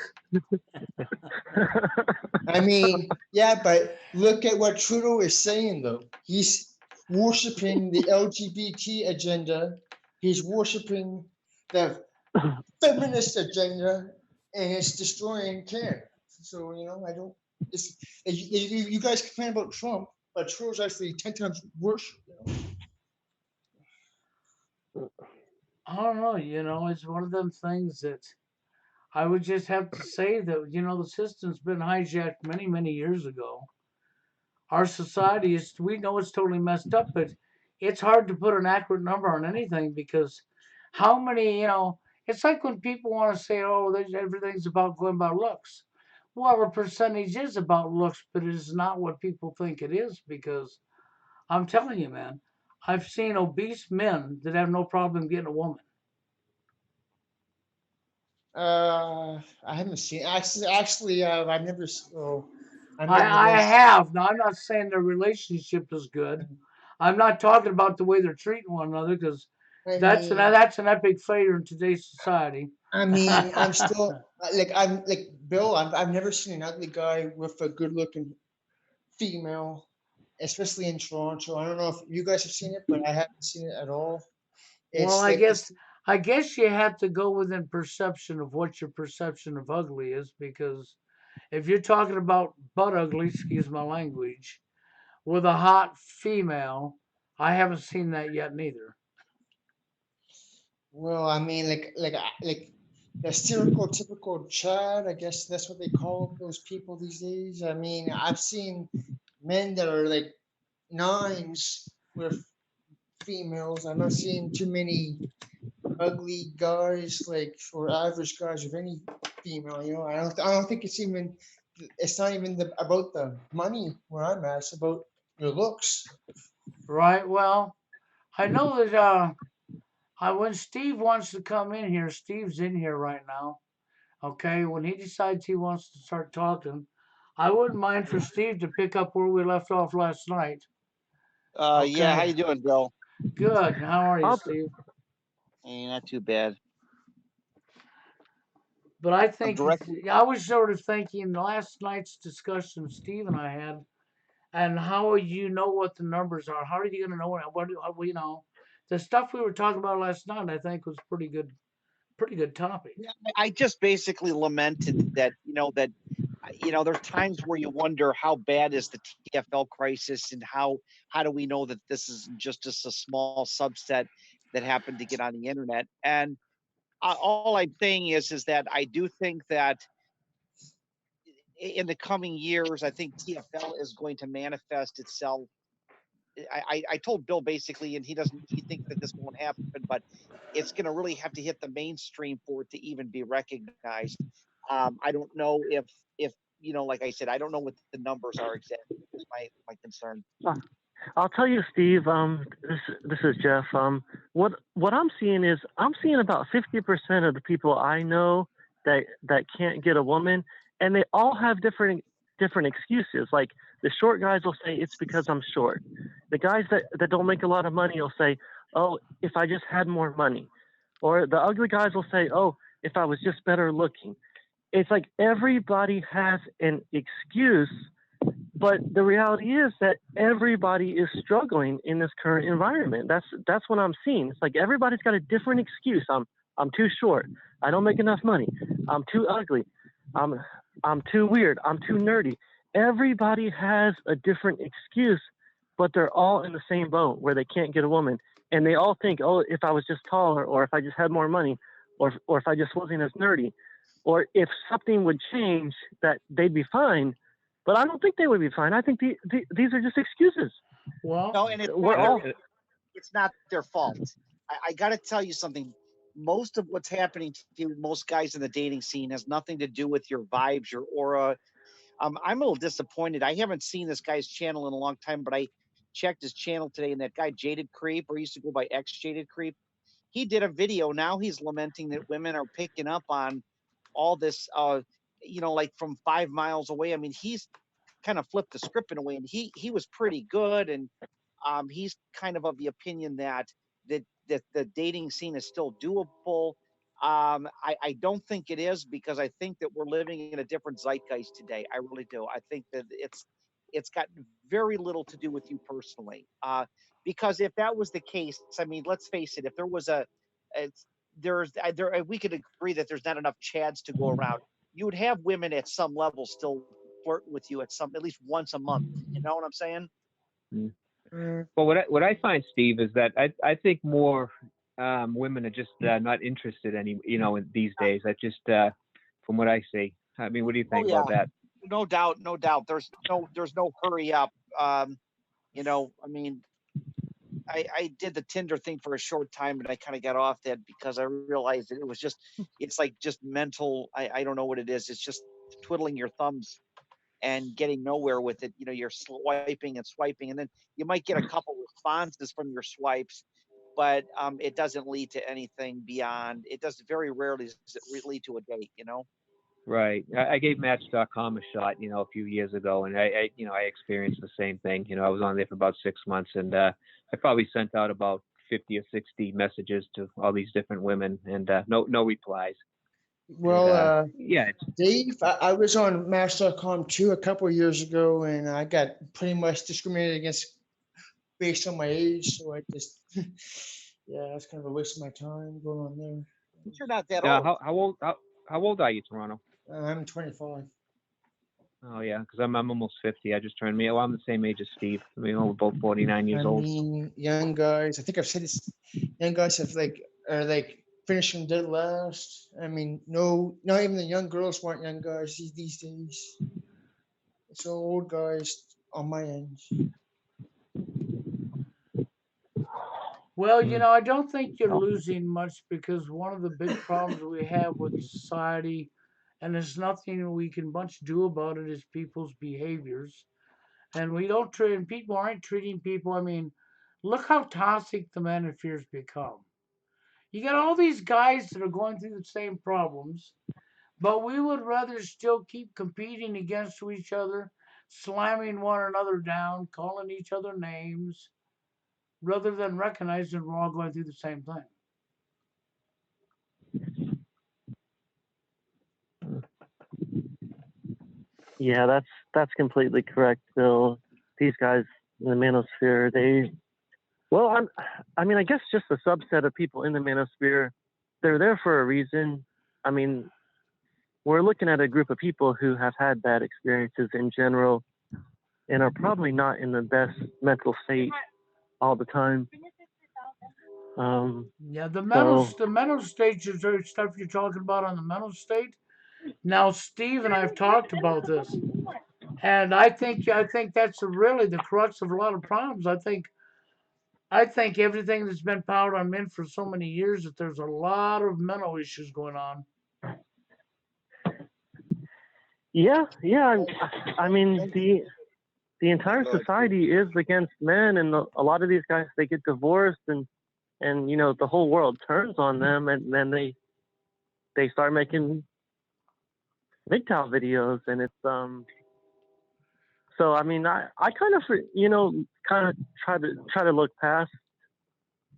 I mean, yeah, but look at what Trudeau is saying, though. He's worshiping the LGBT agenda. He's worshiping the feminist agenda, and it's destroying Canada. So, I don't. It's you guys complain about Trump, but Trudeau's actually 10 times worse. I don't know, it's one of them things that I would just have to say that, the system's been hijacked many, many years ago. Our society we know it's totally messed up, but it's hard to put an accurate number on anything because how many, it's like when people want to say, oh, everything's going about looks. Well, a percentage is about looks, but it is not what people think it is because I'm telling you, man, I've seen obese men that have no problem getting a woman. I haven't seen actually. I've never. Oh, I'm getting the I most. have. Now, I'm not saying their relationship is good. I'm not talking about the way they're treating one another because I that's mean, that's an epic failure in today's society. I'm still I'm like Bill. I've never seen an ugly guy with a good-looking female, especially in Toronto. I don't know if you guys have seen it, but I haven't seen it at all. Well, It's like it's I guess you have to go within perception of what your perception of ugly is because if you're talking about butt ugly, excuse my language, with a hot female, I haven't seen that yet neither. well, I mean, like the stereotypical Chad. I guess that's what they call those people these days. I mean, I've seen men that are like nines with females. I'm not seeing too many ugly guys or average guys with any female. I don't think it's not even about the money where I'm at. It's about your looks. Right? Well, I know that when Steve wants to come in here, Steve's in here right now. Okay, when he decides he wants to start talking, I wouldn't mind for Steve to pick up where we left off last night. Yeah, how Okay, you doing, Bill? good. How are you, I'll, Steve? Not too bad. But I I'm think direct. I was sort of thinking last night's discussion Steve and I had, and how would you know what the numbers are? How are you going to know the stuff we were talking about last night? I think was pretty good topic. Yeah, I just basically lamented that there's times where you wonder how bad is the TFL crisis and how do we know that this is just a small subset that happened to get on the internet. And all I'm saying is that I do think that in the coming years, I think TFL is going to manifest itself. I told Bill basically, and he thinks that this won't happen, but it's going to really have to hit the mainstream for it to even be recognized. I don't know if like I said, I don't know what the numbers are exactly. That's my concern. I'll tell you, Steve. This is Jeff. What I'm seeing is I'm seeing about 50% of the people I know that can't get a woman, and they all have different excuses. Like the short guys will say it's because I'm short. The guys that don't make a lot of money will say, oh, if I just had more money. Or the ugly guys will say, oh, if I was just better looking. It's like everybody has an excuse, but the reality is that everybody is struggling in this current environment. That's what I'm seeing. It's like everybody's got a different excuse. I'm too short. I don't make enough money. I'm too ugly. I'm too weird, I'm too nerdy. Everybody has a different excuse, but they're all in the same boat where they can't get a woman. And they all think, oh, if I was just taller, or if I just had more money, or if I just wasn't as nerdy, or if something would change, that they'd be fine. But I don't think they would be fine. I think these are just excuses. Well, No, and We're all it's not their fault. I got to tell you something. Most of what's happening to most guys in the dating scene has nothing to do with your vibes, your aura. I'm a little disappointed. I haven't seen this guy's channel in a long time, but I checked his channel today, and that guy Jaded Creep, or he used to go by X Jaded Creep, he did a video. Now he's lamenting that women are picking up on all this, like from 5 miles away. I mean, he's kind of flipped the script in a way, and he was pretty good, and he's kind of the opinion that the dating scene is still doable. I don't think it is, because I think that we're living in a different zeitgeist today. I really do. I think that it's got very little to do with you personally. Because if that was the case, I mean, let's face it, if there was it's, we could agree that there's not enough Chads to go around. You would have women at some level still flirting with you at least once a month. You know what I'm saying? Mm. Mm, Well, what I find, Steve, is that I think more women are just not interested in these days. I just from what I see. I mean, what do you Oh think yeah, about that? no doubt, no doubt. There's no hurry up. I mean, I did the Tinder thing for a short time, and I kind of got off that because I realized that it's like just mental. I don't know what it is. It's just twiddling your thumbs and getting nowhere with it. You're swiping and swiping, and then you might get a couple responses from your swipes, but it doesn't lead to anything beyond. It does very rarely does it lead to a date. Right. I gave Match.com a shot, a few years ago, and I experienced the same thing. I was on there for about 6 months, and I probably sent out about 50 or 60 messages to all these different women, and no replies. And well, yeah, it's Dave, I was on Match.com too a couple of years ago, and I got pretty much discriminated against based on my age. So I just, yeah, it's kind of a waste of my time going on there. But you're not that old. how old are you, Toronto? I'm 25. Oh yeah, because I'm almost 50. I just turned me. Well, I'm the same age as Steve. I mean, we're both 49 years I old. mean, young guys. I think I've said this. Young guys are like finishing dead last. I mean, no, not even the young girls want young guys these days. It's all old guys on my end. well, Mm. I don't think you're losing much, because one of the big problems we have with society, and there's nothing we can much do about it, is people's behaviors. And we don't treat, and people aren't treating people. I mean, look how toxic the manosphere's become. You got all these guys that are going through the same problems, but we would rather still keep competing against each other, slamming one another down, calling each other names, rather than recognizing we're all going through the same thing. Yeah, that's completely correct, Bill. These guys in the manosphere, well, I mean, I guess just a subset of people in the manosphere, they're there for a reason. I mean, we're looking at a group of people who have had bad experiences in general and are probably not in the best mental state all the time. Yeah, So the mental state is the stuff you're talking about on the mental state. Now, Steve and I have talked about this, and I think that's really the crux of a lot of problems. I think everything that's been piled on men for so many years, that there's a lot of mental issues going on. yeah, I mean And the entire society is against men, and a lot of these guys, they get divorced, and the whole world turns on them, and then they start making MGTOW videos, and it's so I mean I kind of kind of try to look past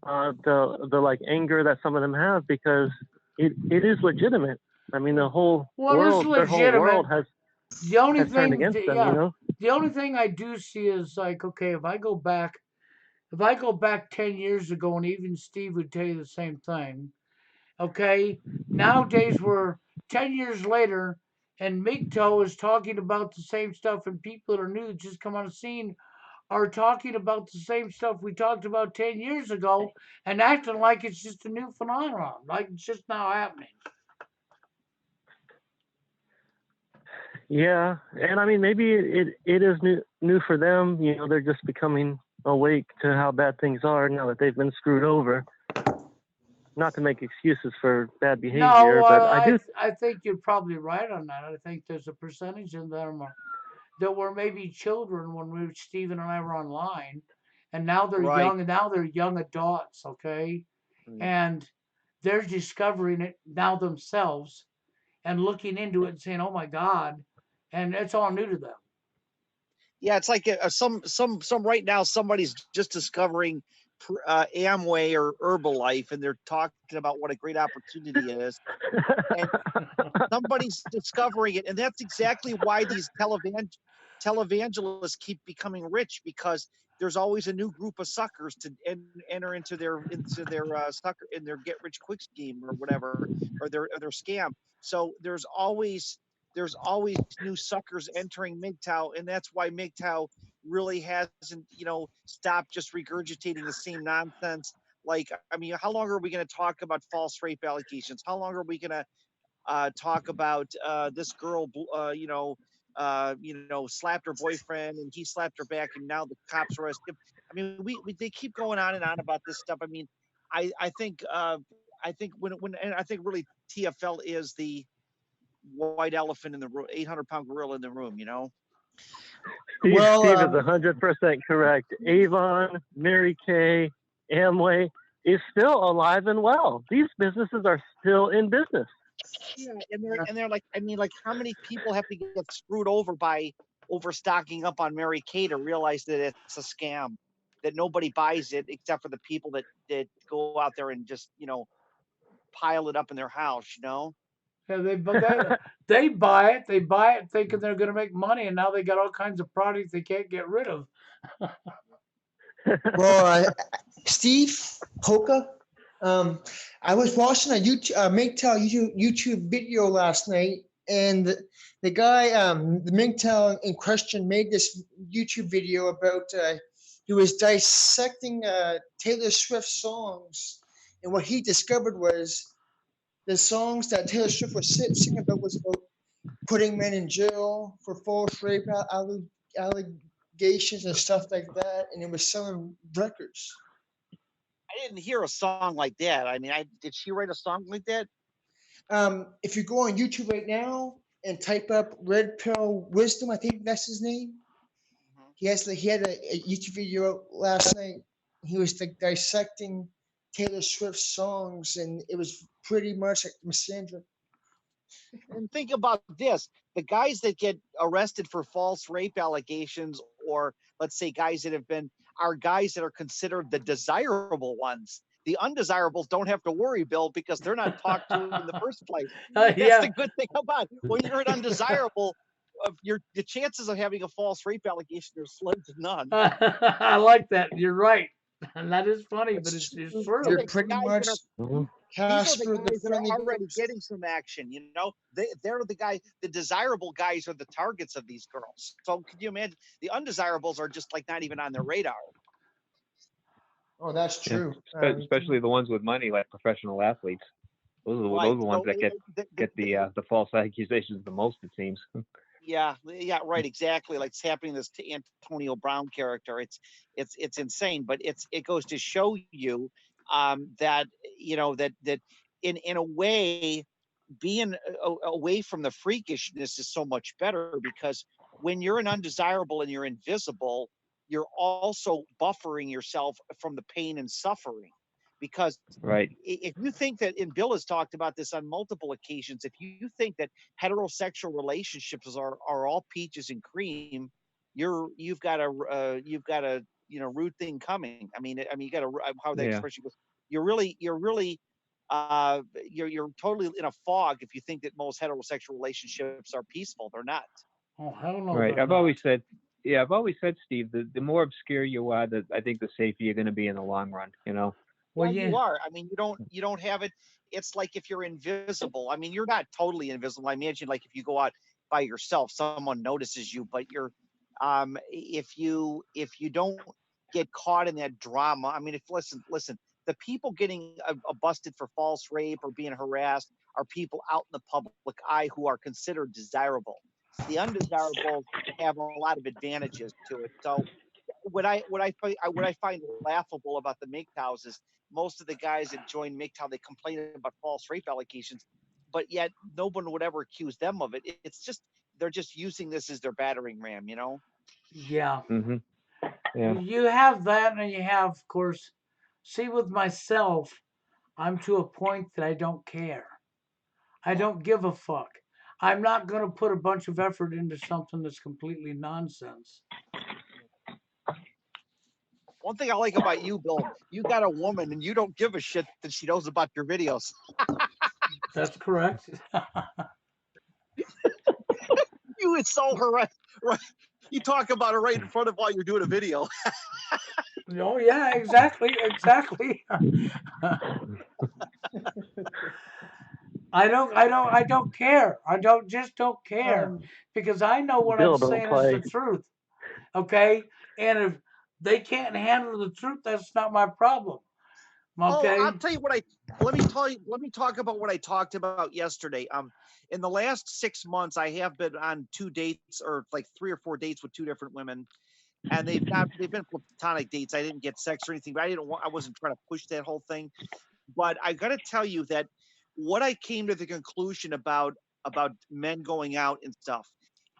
the like anger that some of them have, because it is legitimate. I mean, Well, it's their whole legitimate. world The only has turned thing, against them, yeah, the only thing I do see is, like, okay, if I go back 10 years ago, and even Steve would tell you the same thing. Okay, nowadays we're 10 years later, And MGTOW is talking about the same stuff, and people that are new that just come on the scene are talking about the same stuff we talked about 10 years ago and acting like it's just a new phenomenon, like it's just now happening. Yeah, and I mean maybe it is new for them. You know, they're just becoming awake to how bad things are now that they've been screwed over. Not to make excuses for bad behavior, No, but I do. I think you're probably right on that. I think there's a percentage in there that were maybe children when Stephen and I were online, and now they're Right. young, and now they're young adults, okay, and they're discovering it now themselves and looking into it and saying, "Oh my God," and it's all new to them. Yeah, it's like some right now somebody's just discovering Amway or Herbalife, and they're talking about what a great opportunity it is, and somebody's discovering it, and that's exactly why these televangelists keep becoming rich, because there's always a new group of suckers to enter into their sucker in their get rich quick scheme or whatever, or their scam. So there's always new suckers entering MGTOW, and that's why MGTOW really hasn't stopped just regurgitating the same nonsense. Like, I mean, how long are we going to talk about false rape allegations? How long are we going to talk about this girl, slapped her boyfriend and he slapped her back, and now the cops arrest him? I mean, we they keep going on and on about this stuff. I mean, I think when and I think really TFL is the white elephant in the room, 800-pound gorilla in the room. Steve Well, is 100% correct. Avon, Mary Kay, Amway is still alive and well. These businesses are still in business. Yeah, and they're like, I mean, like, how many people have to get screwed over by overstocking up on Mary Kay to realize that it's a scam, that nobody buys it except for the people that go out there and just pile it up in their house. Yeah, they buy it. They buy it thinking they're going to make money, and now they got all kinds of products they can't get rid of. well, Steve Hoka, I was watching a YouTube video last night, and the guy, the MGTOW in question, made this YouTube video about he was dissecting Taylor Swift songs, and what he discovered was the songs that Taylor Swift was singing about was about putting men in jail for false rape allegations and stuff like that, and it was selling records. I didn't hear a song like that. I mean, did she write a song like that? If you go on YouTube right now and type up Red Pill Wisdom, I think that's his name. He had a YouTube video last night. He was like dissecting Taylor Swift songs, and it was pretty much like misandry. And think about this: the guys that get arrested for false rape allegations, or let's say guys that are guys that are considered the desirable ones. The undesirables don't have to worry, Bill, because they're not talked to in the first place. That's Yeah. the good thing about it. When you're an undesirable, the chances of having a false rape allegation are slim to none. I like that. You're right. And that is funny, but It's it's These true. are You're the pretty guys much that are Mhm. these are the Casper the guys that Friendly are already Ghost. getting some action. They're the desirable guys are the targets of these girls. So could you imagine, the undesirables are just like not even on their radar? Oh, that's Yeah, true. especially the ones with money, like professional athletes. Those are Right. the ones So that get the false accusations the most, it seems. yeah, right, exactly. Like it's happening to this Antonio Brown character. It's insane, but it goes to show you that that in a way, being away from the freakishness is so much better, because when you're an undesirable and you're invisible, you're also buffering yourself from the pain and suffering. Because Right. if you think that, and Bill has talked about this on multiple occasions, if you think that heterosexual relationships are all peaches and cream, you've got a rude thing coming. I mean, you got a, how that Yeah. expression goes. You're totally in a fog if you think that most heterosexual relationships are peaceful. They're not. Oh, hell no, Right. they're not. I've always said, Steve, the more obscure you are, I think the safer you're going to be in the long run. Well, you yeah, are. I mean, you don't have it. It's like if you're invisible. I mean, you're not totally invisible. I imagine like if you go out by yourself, someone notices you, but you're if you don't get caught in that drama. I mean, if listen, the people getting busted for false rape or being harassed are people out in the public eye who are considered desirable. The undesirables have a lot of advantages to it. So what I find laughable about the MGTOWs is most of the guys that join MGTOW, they complain about false rape allegations, but yet no one would ever accuse them of it. It's just they're just using this as their battering ram, you know. yeah. Hmm. Yeah. You have that, and you have, of course. See, with myself, I'm to a point that I don't care. I don't give a fuck. I'm not going to put a bunch of effort into something that's completely nonsense. One thing I like about you, Bill, you got a woman and you don't give a shit that she knows about your videos. That's correct. You insult her right. You talk about her right in front of while you're doing a video. Oh yeah, exactly, exactly. I don't care. I don't care Um, because I know what I'm Bill don't saying is the play. truth. Okay, and if they can't handle the truth, that's not my problem. Oh, Okay. I'll tell you what I let me talk about what I talked about yesterday. In the last 6 months, I have been on 2 dates or like 3 or 4 dates with 2 different women, and they've been platonic dates. I didn't get sex or anything, but I wasn't trying to push that whole thing. But I got to tell you that what I came to the conclusion about men going out and stuff,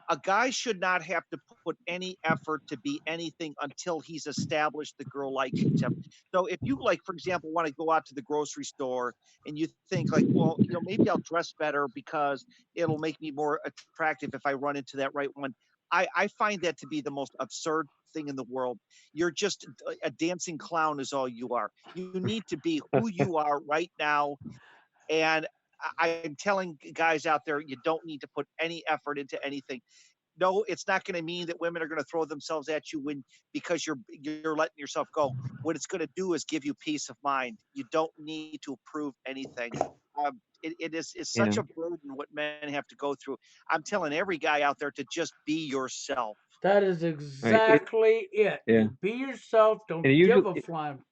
a guy should not have to put any effort to be anything until he's established the girl likes him. So if you like, for example, want to go out to the grocery store and you think like, well, you know, maybe I'll dress better because it'll make me more attractive if I run into that right one. I find that to be the most absurd thing in the world. You're just a dancing clown is all you are. You need to be who you are right now. And I'm telling guys out there, you don't need to put any effort into anything. No, it's not going to mean that women are going to throw themselves at you when because you're letting yourself go. What it's going to do is give you peace of mind. You don't need to prove anything. It is such Yeah. a burden what men have to go through. I'm telling every guy out there to just be yourself. That is Right. exactly it. Yeah. You be yourself. And Don't it give usually, a flying.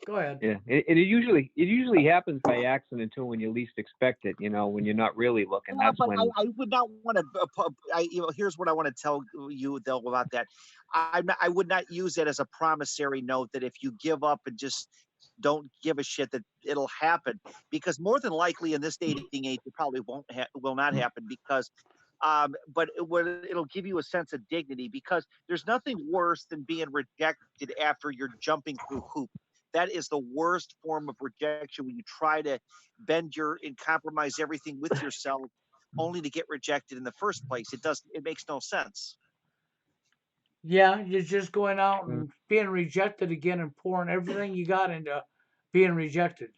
Go ahead. yeah, it usually happens by accident too when you least expect it. You know, when you're not really looking. Yeah, That's but when. I would not want to. Here's what I want to tell you though about that. I would not use it as a promissory note that if you give up and just don't give a shit that it'll happen, because more than likely in this dating age it probably will not happen because but it'll give you a sense of dignity because there's nothing worse than being rejected after you're jumping through hoops. That is the worst form of rejection when you try to bend your and compromise everything with yourself only to get rejected in the first place. It makes no sense. Yeah, you're just going out Mm. and being rejected again and pouring everything you got into being rejected.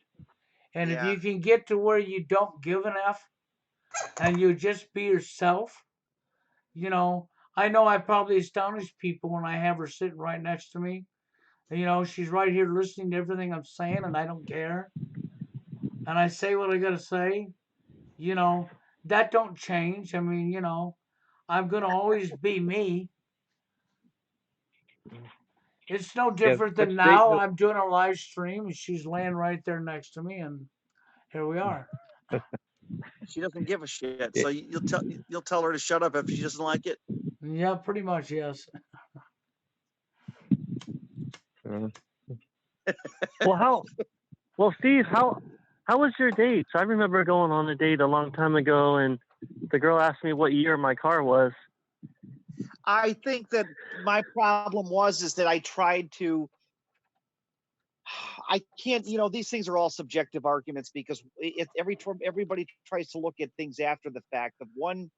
And if Yeah. you can get to where you don't give an F and you just be yourself, you know, I know I probably astonish people when I have her sitting right next to me. She's right here listening to everything I'm saying and I don't care. And I say what I gotta say. You know, that don't change. I mean, I'm gonna always be me. It's no Yeah, different but than they. now. I'm doing a live stream and she's laying right there next to me, and here we are. She doesn't give a shit. Yeah, So you'll tell her to shut up if she doesn't like it. Yeah, pretty much, yes. uh, Well, Steve, how was your dates? I remember going on a date a long time ago, and the girl asked me what year my car was. I think that my problem was is that I tried to. I can't, you know, these things are all subjective arguments because everybody tries to look at things after the fact. The one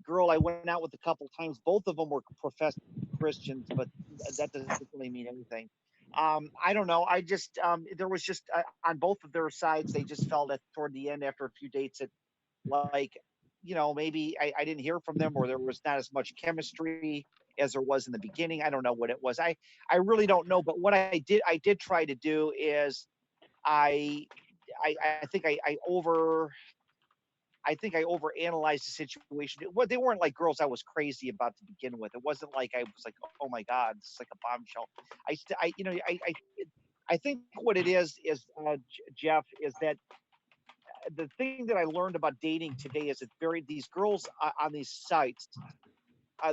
girl I went out with a couple times, both of them were professed Christians, but that doesn't really mean anything. I don't know. I just there was just on both of their sides, they just felt that toward the end after a few dates that like, you know, maybe I didn't hear from them or there was not as much chemistry. as there was in the beginning. I don't know what it was. I really don't know. But what I did try to do is I I think I think I overanalyzed the situation. Well, they weren't like girls I was crazy about to begin with. It wasn't like I was like, oh my god, this is like a bombshell. I think what it is Jeff, is that the thing that I learned about dating today is it's very these girls on these sites,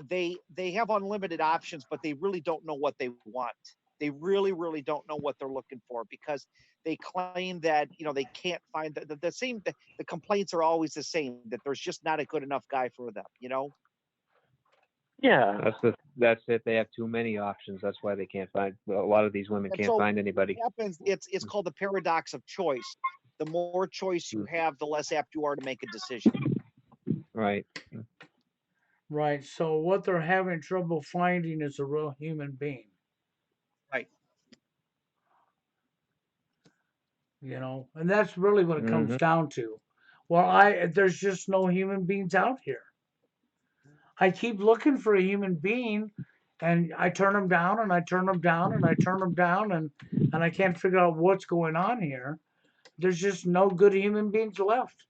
they have unlimited options, but they really don't know what they want. They really don't know what they're looking for, because they claim that they can't find the same. The complaints are always the same, that there's just not a good enough guy for them. Yeah. That's it. They have too many options. That's why they can't find. Well, a lot of these women And can't so find anybody. what happens, it's called the paradox of choice. The more choice you have, the less apt you are to make a decision. Right. Right. So what they're having trouble finding is a real human being. Right. And that's really what it comes Hmm. down to. Well, there's just no human beings out here. I keep looking for a human being, and I turn them down, and I turn them down, and I turn them down, and I can't figure out what's going on here. There's just no good human beings left.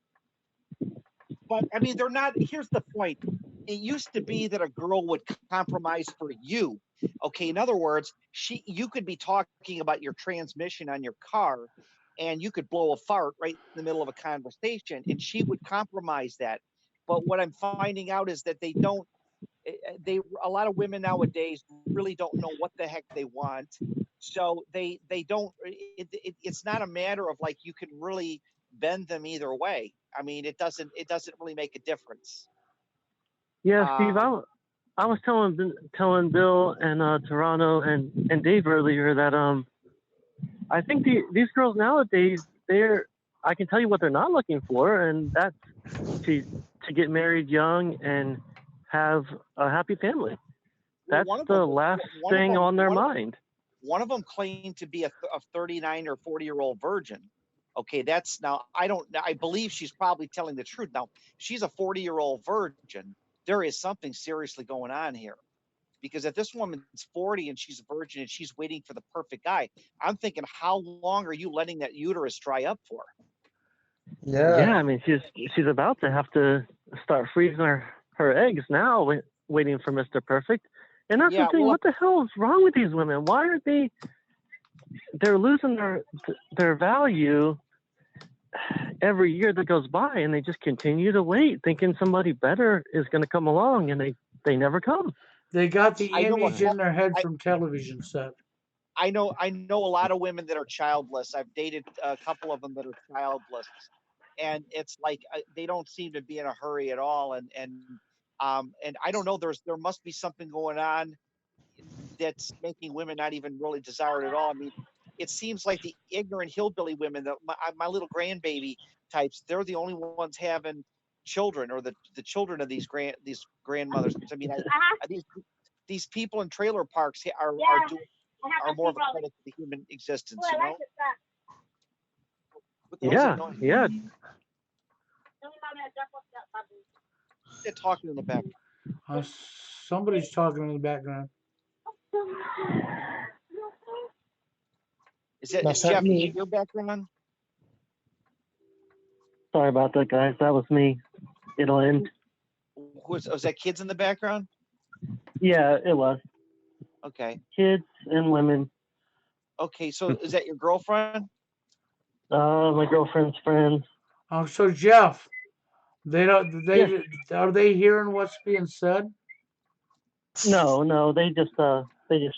But I mean, they're not. Here's the point. It used to be that a girl would compromise for you. Okay, in other words, you could be talking about your transmission on your car, and you could blow a fart right in the middle of a conversation, and she would compromise that. But what I'm finding out is that they don't. A lot of women nowadays really don't know what the heck they want, so they don't. It's not a matter of like you can really bend them either way. I mean, it doesn't really make a difference. Yeah, Steve, Um, I was telling Bill and Toronto and Dave earlier that I think these girls nowadays, I can tell you what they're not looking for, and that's to get married young and have a happy family. That's one of the them, last one of thing them, on their mind. one of them claimed to be a 39 or 40-year-old virgin. Okay, that's now I believe she's probably telling the truth. Now she's a 40-year-old virgin. There is something seriously going on here. Because if this woman's 40 and she's a virgin and she's waiting for the perfect guy, I'm thinking, how long are you letting that uterus dry up for? Yeah, I mean, she's about to have to start freezing her eggs now, waiting for Mr. Perfect. And that's Yeah, the thing. well, What the hell is wrong with these women? Why are they're losing their value every year that goes by, and they just continue to wait, thinking somebody better is going to come along, and they never come. They got the I know image in their head from television set. I know a lot of women that are childless. I've dated a couple of them that are childless, and it's like they don't seem to be in a hurry at all. And I don't know. There must be something going on that's making women not even really desire it at all. I mean, it seems like the ignorant hillbilly women, that my little grandbaby types, they're the only ones having children, or the children of these grandmothers. I mean, these people in trailer parks are more of a credit to the human existence. What the hell's that noise? Yeah. They're talking in the back. Somebody's talking in the background. Is that That's Jeff? not Is me. it your background? Sorry about that, guys. That was me. It'll end. Was that kids in the background? Yeah, it was. Okay. Kids and women. Okay, so is that your girlfriend? My girlfriend's friends. Oh, so Jeff, they don't. Yes. Are they hearing what's being said? No, they just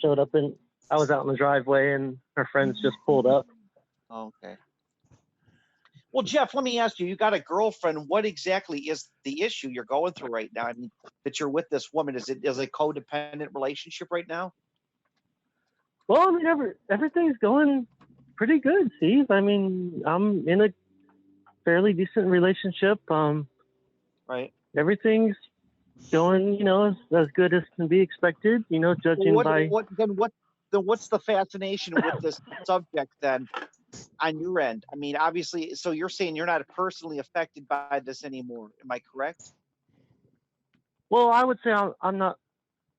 showed up, and I was out in the driveway, and her friends just pulled up. Okay. Well, Jeff, let me ask you. You got a girlfriend. What exactly is the issue you're going through right now? I mean, that you're with this woman. Is a codependent relationship right now? Well, I mean, everything's going pretty good, Steve. I mean, I'm in a fairly decent relationship. Right. Everything's going, as good as can be expected. Judging by. What's the fascination with this subject then on your end? I mean, obviously, so you're saying you're not personally affected by this anymore. Am I correct? Well, I would say I'm not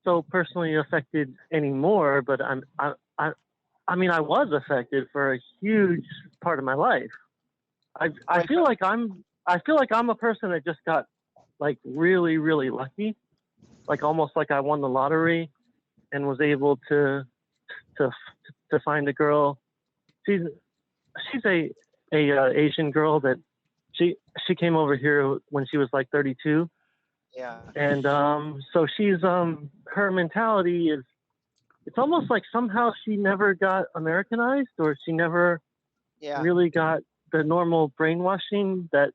so personally affected anymore, but I mean, I was affected for a huge part of my life. I Right. feel like I'm a person that just got like really, really lucky, like almost like I won the lottery and was able to to find a girl. She's she's a Asian girl that she came over here when she was like 32, Yeah. and so she's her mentality is, it's almost like somehow she never got Americanized, or she never Yeah. really got the normal brainwashing that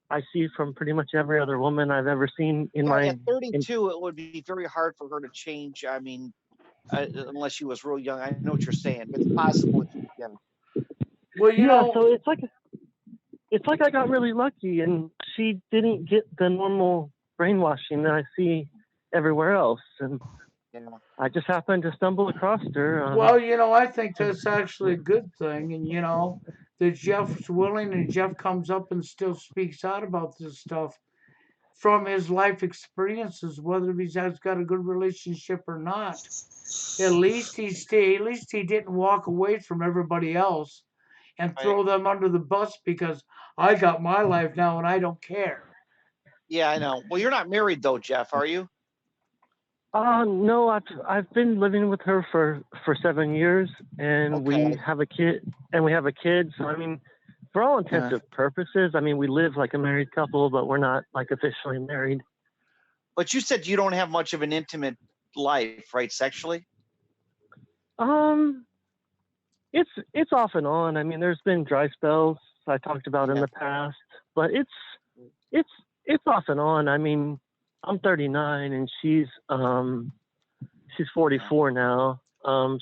I see from pretty much every other woman I've ever seen in Yeah, my. at 32, it would be very hard for her to change. I mean, unless she was real young. I know what you're saying. It's possible that she can. Well, Yeah, so it's like I got really lucky, and she didn't get the normal brainwashing that I see everywhere else, and You know. I just happened to stumble across her. well, I think that's actually a good thing, and that Jeff's willing and Jeff comes up and still speaks out about this stuff from his life experiences, whether he's has got a good relationship or not. At least he didn't walk away from everybody else and Right. throw them under the bus because I got my life now and I don't care. Yeah, I know. Well, you're not married though, Jeff, are you? No, I've been living with her for 7 years, and Okay. we have a kid. So I mean, for all intents and purposes, I mean, we live like a married couple, but we're not like officially married. But you said you don't have much of an intimate life, right? Sexually? Um, it's off and on. I mean, there's been dry spells I talked about in Yeah. the past, but it's off and on. I mean, I'm 39 and she's 44 now.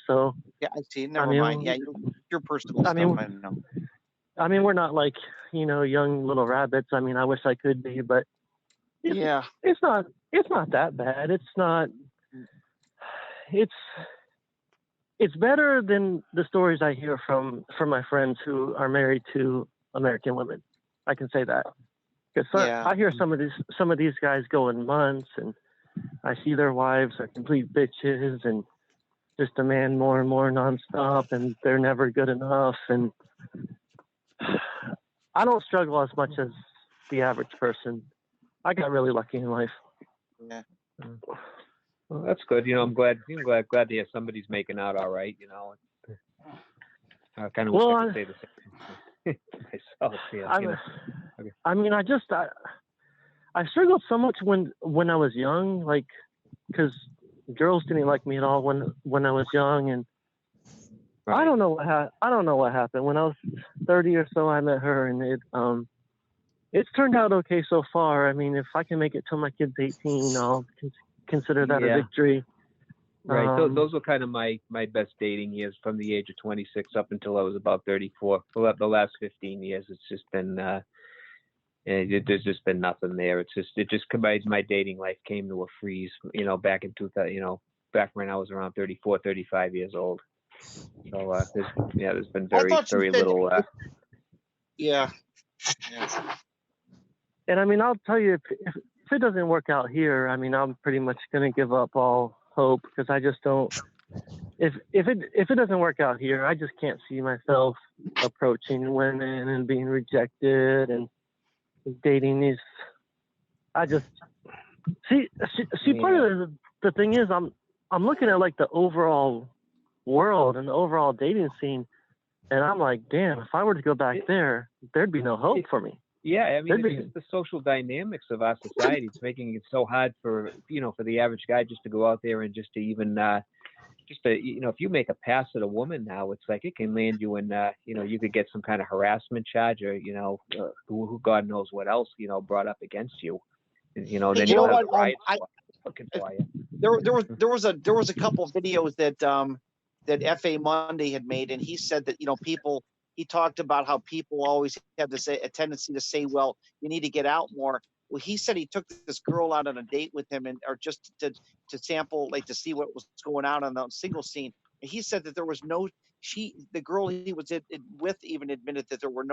So Yeah, I see. I Never mind. Yeah, mean, your personal I stuff. mean, I know. we're not like, young little rabbits. I mean, I wish I could be, but it's Yeah. it's not that bad. It's it's better than the stories I hear from my friends who are married to American women. I can say that, because Yeah. I hear some of these guys go in months, and I see their wives are complete bitches and just demand more and more nonstop, and they're never good enough. And I don't struggle as much as the average person. I got really lucky in life. Yeah. Well, that's good. I'm glad to hear somebody's making out all right. I kind of wish Well, I could say the same myself. Yeah. Okay. I mean, I struggled so much when I was young, like, because girls didn't like me at all when I was young, and Right. I don't know what happened. When I was 30 or so, I met her, and it's turned out okay so far. I mean, if I can make it till my kid's 18, I'll consider that a Yeah. victory. Right. Those were kind of my best dating years, from the age of 26 up until I was about 34. Well, the last 15 years, it's just been there's just been nothing there. It just my dating life came to a freeze. Back in 2000. Back when I was around 34, 35 years old. So there's been I very thought you very said. little. Yeah. And I mean, I'll tell you, if it doesn't work out here, I mean, I'm pretty much gonna give up all hope, because I just don't. If it doesn't work out here, I just can't see myself approaching women and being rejected and dating these. I just see. Part of the thing is, I'm looking at like the overall world and the overall dating scene, and I'm like, damn, if I were to go back there, there'd be no hope for me. Yeah, I mean, it's just the social dynamics of our society. It's making it so hard for the average guy just to go out there and just to even if you make a pass at a woman now, it's like it can land you in you could get some kind of harassment charge, or who God knows what else brought up against you. Then you know what? looking for you. There was a couple of videos that FA Monday had made, and he said that people. He talked about how people always have a tendency to say, "Well, you need to get out more." Well, he said he took this girl out on a date with him, or just to sample, like to see what was going on the single scene. And he said that there was the girl he was with even admitted that there were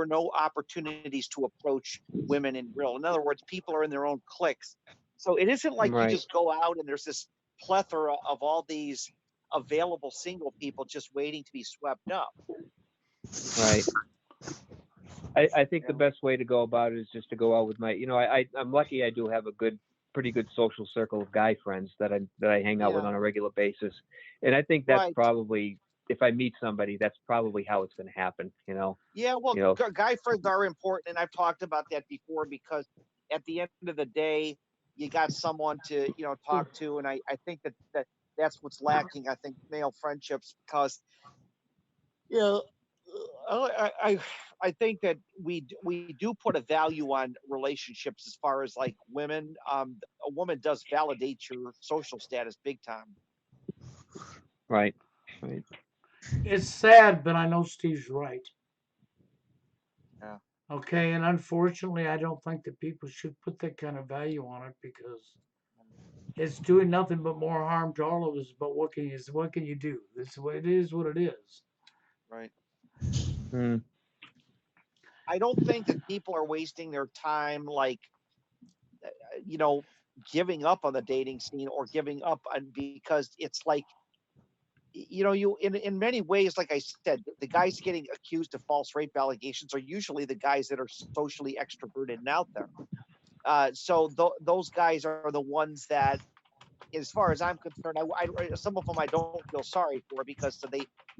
no opportunities to approach women in real. In other words, people are in their own cliques. So it isn't like you Right. just go out and there's this plethora of all these available single people just waiting to be swept up. Right. I think the Yeah. best way to go about it is just to go out with my, I'm lucky I do have a pretty good social circle of guy friends that I hang out with Yeah. on a regular basis. And I think that's Right. probably, if I meet somebody, that's probably how it's going to happen, Yeah. Well, you know, guy friends are important, and I've talked about that before because at the end of the day, you got someone to talk to, and I think that's what's lacking. I think male friendships because you know I think that we do put a value on relationships as far as like women. A woman does validate your social status big time. right. Right. It's sad, but I know Steve's right. Yeah. Okay, and unfortunately, I don't think that people should put that kind of value on it because it's doing nothing but more harm to all of us. But what can you do? It's what it is. What it is. Right. Mm, I don't think that people are wasting their time like you know giving up on the dating scene or giving up on because it's like you in many ways like I said the guys getting accused of false rape allegations are usually the guys that are socially extroverted and out there so those guys are the ones that as far as I'm concerned some of them I don't feel sorry for because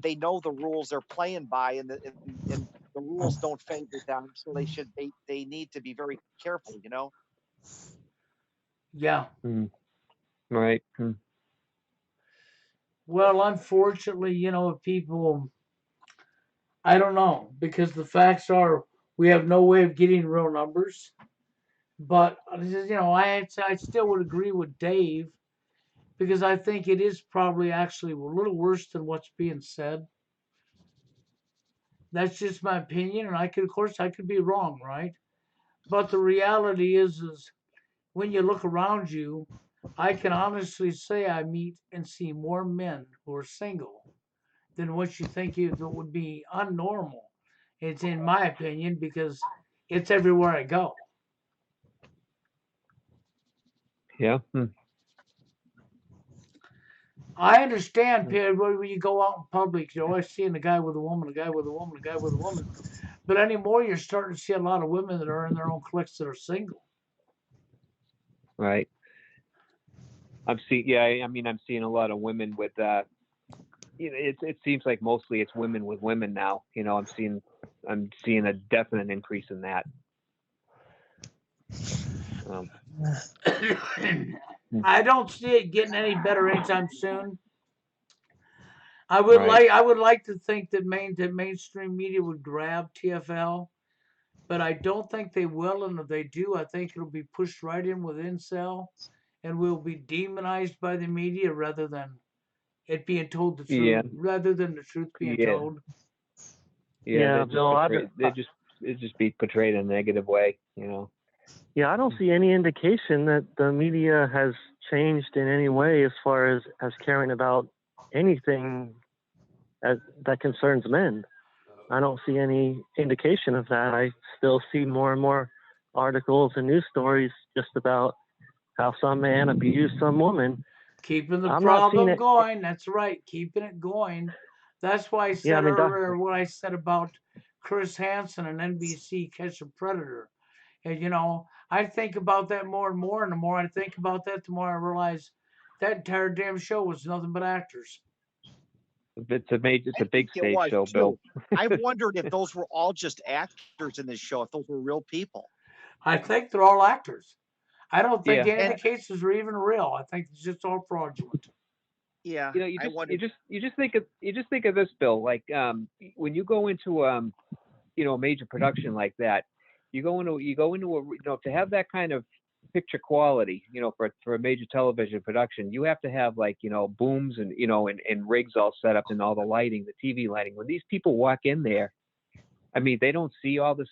they know the rules they're playing by and the rules don't favor them so they need to be very careful. Yeah. mm, right. Well, unfortunately, people. I don't know because the facts are we have no way of getting real numbers. But I still would agree with Dave because I think it is probably actually a little worse than what's being said. That's just my opinion, and of course, I could be wrong, right? But the reality is when you look around you, I can honestly say I meet and see more men who are single than what you think it would be unnormal. It's in my opinion because it's everywhere I go. Yeah. I understand, Pierre, when you go out in public, you're always seeing a guy with a woman, a guy with a woman, a guy with a woman. But anymore, you're starting to see a lot of women that are in their own cliques that are single. Right. I mean, I'm seeing a lot of women with, it seems like mostly it's women with women now. I'm seeing a definite increase in that. Um, I don't see it getting any better anytime soon. right. I would like to think that mainstream media would grab TFL, but I don't think they will. And if they do, I think it'll be pushed right in with incel, and will be demonized by the media Yeah. rather than the truth being Yeah. told. Yeah. Yeah, Bill. They just be portrayed in a negative way. Yeah, I don't see any indication that the media has changed in any way as far as caring about anything that concerns men. I don't see any indication of that. I still see more and more articles and news stories just about how some man abused some woman. Keeping the I'm not seeing problem it. going. That's right. Keeping it going. That's why I Yeah, I said mean, earlier what I said about Chris Hansen and NBC Catch a Predator. And I think about that more and more, and the more I think about that, the more I realize that entire damn show was nothing but actors. It's I a think big it stage was show, too. Bill. I've wondered if those were all just actors in this show, if those were real people. I think they're all actors. I don't think Yeah. any of And the cases are even real. I think it's just all fraudulent. yeah, You know, you I just wondered. you just think of this, Bill. Like when you go into a major production like that, you go into a to have that kind of picture quality, for a major television production, you have to have like booms and and rigs all set up and all the lighting, the TV lighting. When these people walk in there, I mean, they don't see all this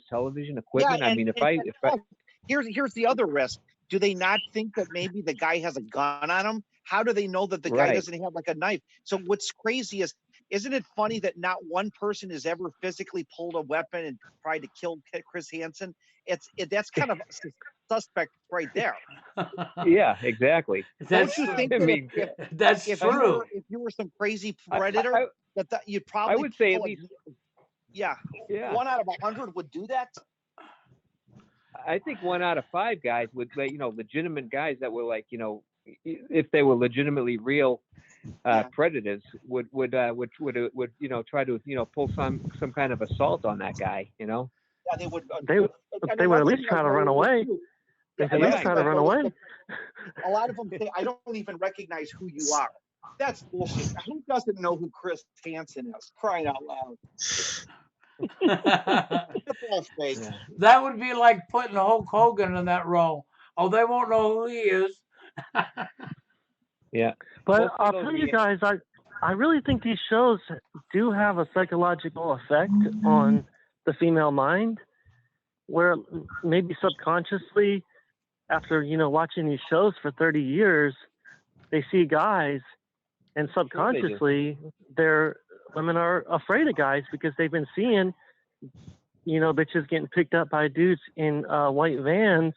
television Yeah, equipment. I mean, and look, here's the other risk. Do they not think that maybe the guy has a gun on him? How do they know that the guy right, doesn't have like a knife? So what's crazy is, isn't it funny that not one person has ever physically pulled a weapon and tried to kill Chris Hansen? That's kind of suspect right there. Yeah, exactly. Don't That's you think I that mean, that's if true. you were some crazy I, predator, I, that you'd I probably would say at pull a, least, yeah, yeah. 1 out of 100 would do that. I think 1 out of 5 guys would, legitimate guys that were like, if they were legitimately real Yeah. predators, would try to pull some kind of assault on that guy. Yeah, they would. They And they would at another least thing I try to run noticed away. too, They yeah, at least Yeah, try to run noticed away. that a lot of them say, "I don't even recognize who you are." That's bullshit. Who doesn't know who Chris Hansen is? Crying out loud. That's all fake. yeah, That would be like putting Hulk Hogan in that role. Oh, they won't know who he is. yeah. But Most I'll of those, tell you guys, I really think these shows do have a psychological effect on the female mind, where maybe subconsciously, after watching these shows for 30 years, they see guys, and sure they do. subconsciously, their women are afraid of guys because they've been seeing bitches getting picked up by dudes in white vans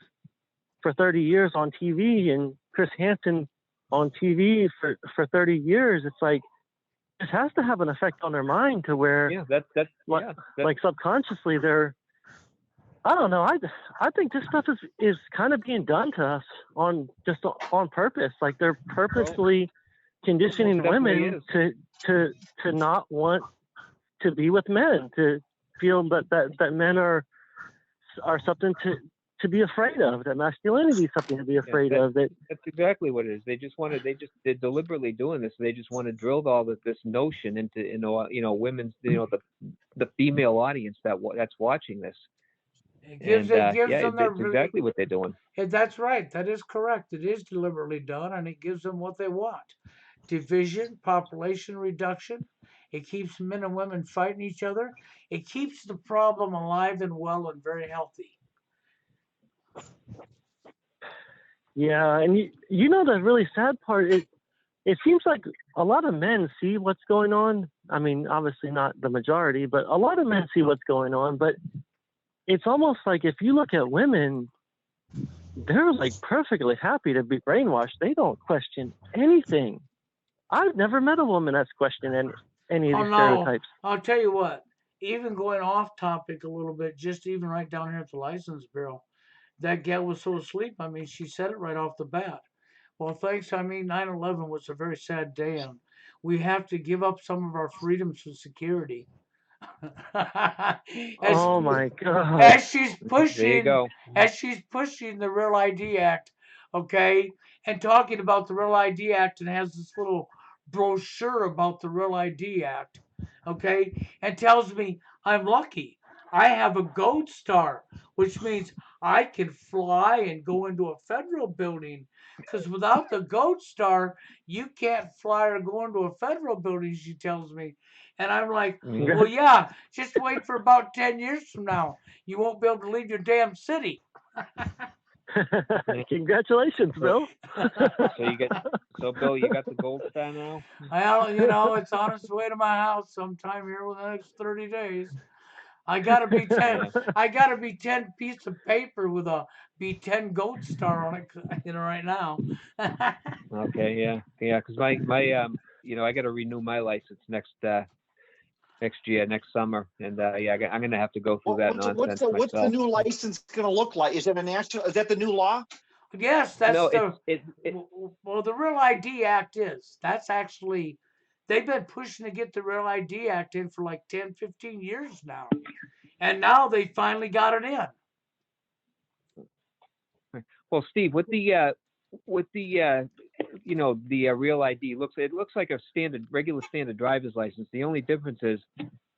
for 30 years on TV, and Chris Hansen on TV for 30 years. It's like, this has to have an effect on their mind to where, Yeah, that's like, yeah. That's, like subconsciously they're, I don't know. I think this stuff is kind of being done to us on purpose. Like, they're purposely conditioning Most definitely women is. to not want to be with men, to feel that men are something to be afraid of, that masculinity is something to be Yeah, afraid of. That that's exactly what it is. They're deliberately doing this. They just want to drill all this notion into women's the female audience that's watching this. It And gives yeah, them that's their. exactly what they're doing. That's right. That is correct. It is deliberately done, and it gives them what they want: division, population reduction. It keeps men and women fighting each other. It keeps the problem alive and well and very healthy. Yeah, and the really sad part is, it seems like a lot of men see what's going on. I mean, obviously not the majority, but a lot of men see what's going on. But it's almost like, if you look at women, they're like perfectly happy to be brainwashed. They don't question anything. I've never met a woman that's questioned any of Oh these no, stereotypes. I'll tell you what. Even going off topic a little bit, just even right down here at the license bureau, that gal was so asleep. I mean, she said it right off the bat. Well, thanks. I mean, 9/11 was a very sad day, and we have to give up some of our freedoms for security. as Oh my God. as she's There you pushing go. the Real ID Act, okay, and talking about the Real ID Act, and has this little brochure about the Real ID Act, okay, and tells me I'm lucky. I have a gold star, which means I can fly and go into a federal building. Because without the gold star, you can't fly or go into a federal building, she tells me. And I'm like, well, yeah, just wait for about 10 years from now. You won't be able to leave your damn city. Congratulations, So, Bill. so Bill, you got the gold star now. Well, it's on its way to my house sometime here within the next 30 days. I gotta be 10. Yeah. I gotta be 10 piece of paper with a B10 gold star on it, right now. Okay. Yeah. Yeah. Because my I got to renew my license next year, next summer, and yeah, I'm gonna have to go through that nonsense What's the myself. new license going to look like? Is it a national? Is that the new law? Yes, No, that's it well, the Real ID Act is. That's actually, they've been pushing to get the Real ID Act in for like 10, 15 years now. And now they finally got it in. well, Steve, with the real ID, looks like a regular standard driver's license. The only difference is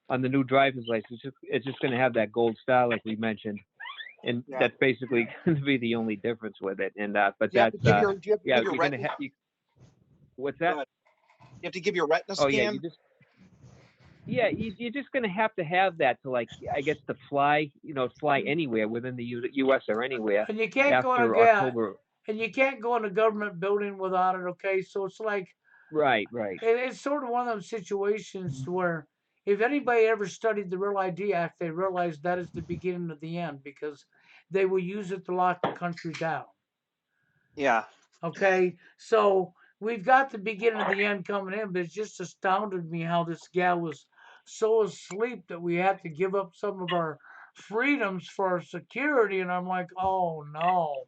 on the new driver's license, it's just going to have that gold star like we mentioned, and Yeah. that's basically going to be the only difference with it. And but Do you have to that's give your, do you have to yeah, give your you're going to retina? have what's Go that? ahead. You have to give your retina Oh yeah, scan. you're just going to have that to, like, I guess, to fly anywhere within the U.S. or anywhere And you can't go in after October. and you can't go in a government building without it, okay? So it's like, Right. it's sort of one of those situations where if anybody ever studied the Real ID Act, they realize that is the beginning of the end because they will use it to lock the country down. Yeah. Okay, so we've got the beginning of the end coming in, but it just astounded me how this gal was so asleep that we had to give up some of our freedoms for our security. And I'm like, oh no.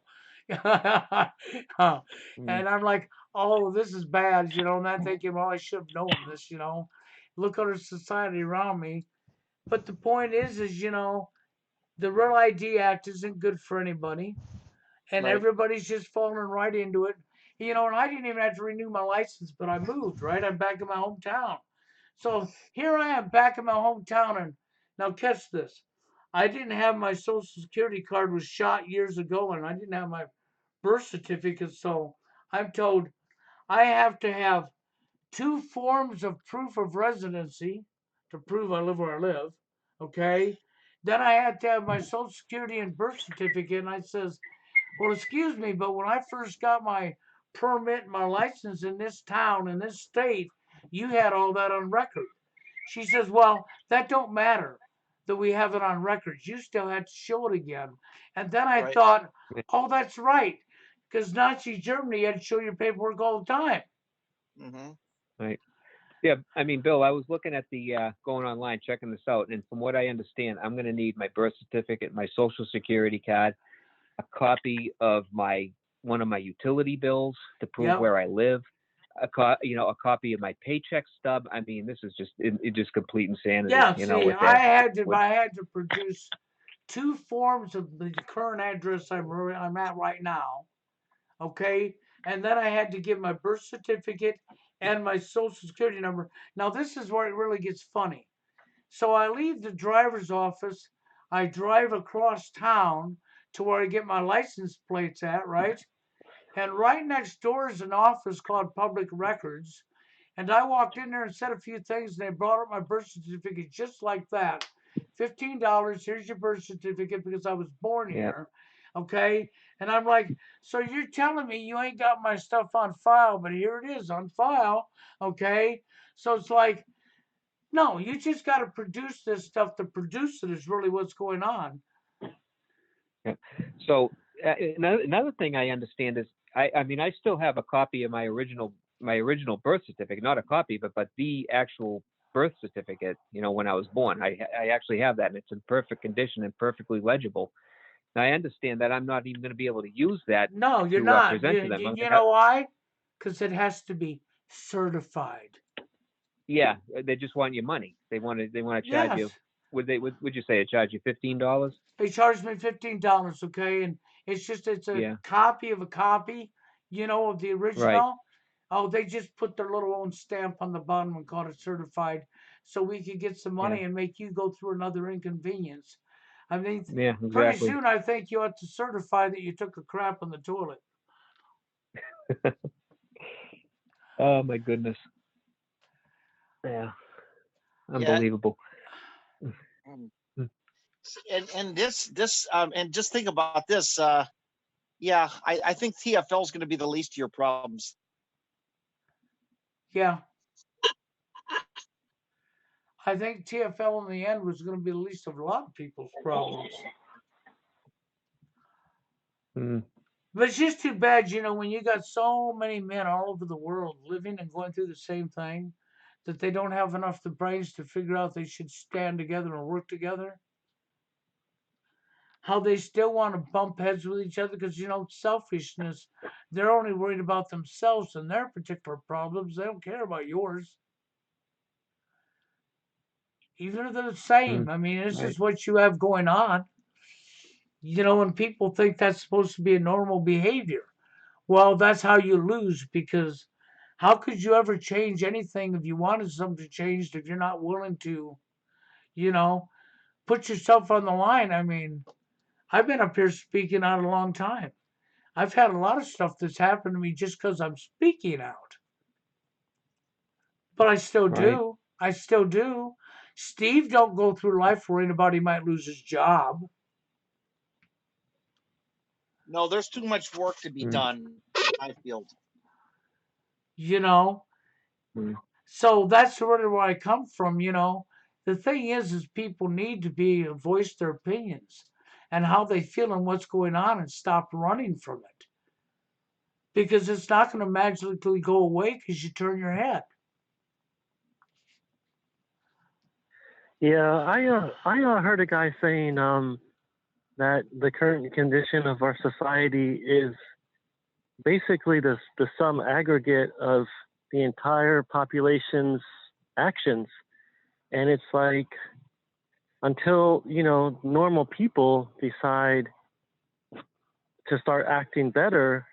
Mm, And I'm like, oh, this is bad, and I'm thinking, well, I should have known this, Look at our society around me. But the point is, the Real ID Act isn't good for anybody and Right. everybody's just falling right into it. And I didn't even have to renew my license, but I moved, right? I'm back in my hometown. So here I am back in my hometown. And now catch this. I didn't have my social security card was shot years ago and I didn't have my birth certificate. So I'm told I have to have two forms of proof of residency to prove I live where I live. Okay. Then I had to have my social security and birth certificate. And I says, well, excuse me, but when I first got my permit and my license in this town, in this state, you had all that on record. She says, well, that don't matter that we have it on records. You still had to show it again. And then I Right. thought, oh, that's right. Because Nazi Germany had to show your paperwork all the time. Mm-hmm. right. Yeah, I mean, Bill, I was looking at the going online, checking this out, and from what I understand, I'm going to need my birth certificate, my social security card, a copy of my one of my utility bills to prove Yep. where I live, a copy of my paycheck stub. I mean, this is just it just complete insanity, Yeah, see, with that. I had to produce two forms of the current address I'm at right now. Okay, and then I had to give my birth certificate and my social security number. Now this is where it really gets funny. So I leave the driver's office, I drive across town to where I get my license plates at, right? And right next door is an office called Public Records. And I walked in there and said a few things, and they brought up my birth certificate just like that. $15, here's your birth certificate because I was born Yeah, here. Okay. And I'm like, so you're telling me you ain't got my stuff on file, but here it is on file. Okay. So it's like, no, you just got to produce this stuff. To produce it is really what's going on. yeah. So another thing I understand is I mean I still have a copy of my original birth certificate, not a copy, but the actual birth certificate. When I was born, I actually have that, and it's in perfect condition and perfectly legible. And I understand that I'm not even going to be able to use that No, you're to not. present to them. You know why? Because it has to be certified. Yeah, they just want your money. They want to charge you. Yes. Would you say they charge you $15? They charged me $15, okay? And it's a Yeah, copy of a copy, of the right. original. Oh, they just put their little own stamp on the bottom and called it certified so we could get some Yeah, money and make you go through another inconvenience. I mean, yeah, pretty exactly. soon I think you ought to certify that you took a crap on the toilet. Oh my goodness. Yeah, Yeah. unbelievable. Um, Mm, and this and just think about this. Yeah, I think TFL is going to be the least of your problems. Yeah, I think TFL in the end was going to be the least of a lot of people's problems. mm, But it's just too bad, when you got so many men all over the world living and going through the same thing, that they don't have enough the brains to figure out they should stand together and work together. How they still want to bump heads with each other because, selfishness. They're only worried about themselves and their particular problems. They don't care about yours. Even if they're the same. mm, I mean, this right. is what you have going on. And people think that's supposed to be a normal behavior. Well, that's how you lose because how could you ever change anything if you wanted something changed if you're not willing to, you know, put yourself on the line? I mean, I've been up here speaking out a long time. I've had a lot of stuff that's happened to me just because I'm speaking out. But I still Right. do. I still do. Steve don't go through life worrying about he might lose his job. No, there's too much work to be Mm, done. I feel. You know, mm, so that's really where I come from. The thing is people need to be voice their opinions and how they feel and what's going on and stop running from it because it's not going to magically go away because you turn your head. Yeah, I heard a guy saying that the current condition of our society is basically the sum aggregate of the entire population's actions, and it's like until normal people decide to start acting better.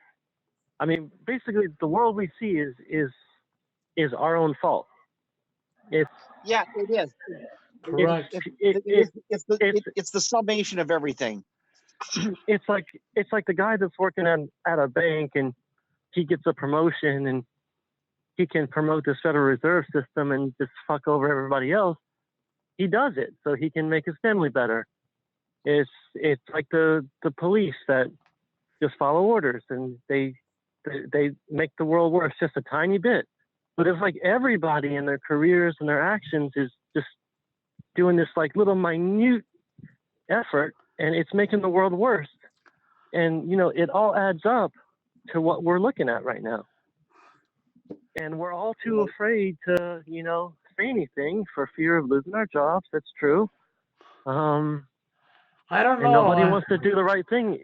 I mean, basically, the world we see is our own fault. It's Yeah, it is. Correct. It's the summation of everything. it's like the guy that's working at a bank and he gets a promotion and he can promote this Federal Reserve System and just fuck over everybody else. He does it so he can make his family better. It's like the police that just follow orders and they make the world worse just a tiny bit. But it's like everybody in their careers and their actions is just doing this like little minute effort, and it's making the world worse. And it all adds up to what we're looking at right now. And we're all too afraid to, say anything for fear of losing our jobs. That's true. I don't And know. nobody wants to do the right thing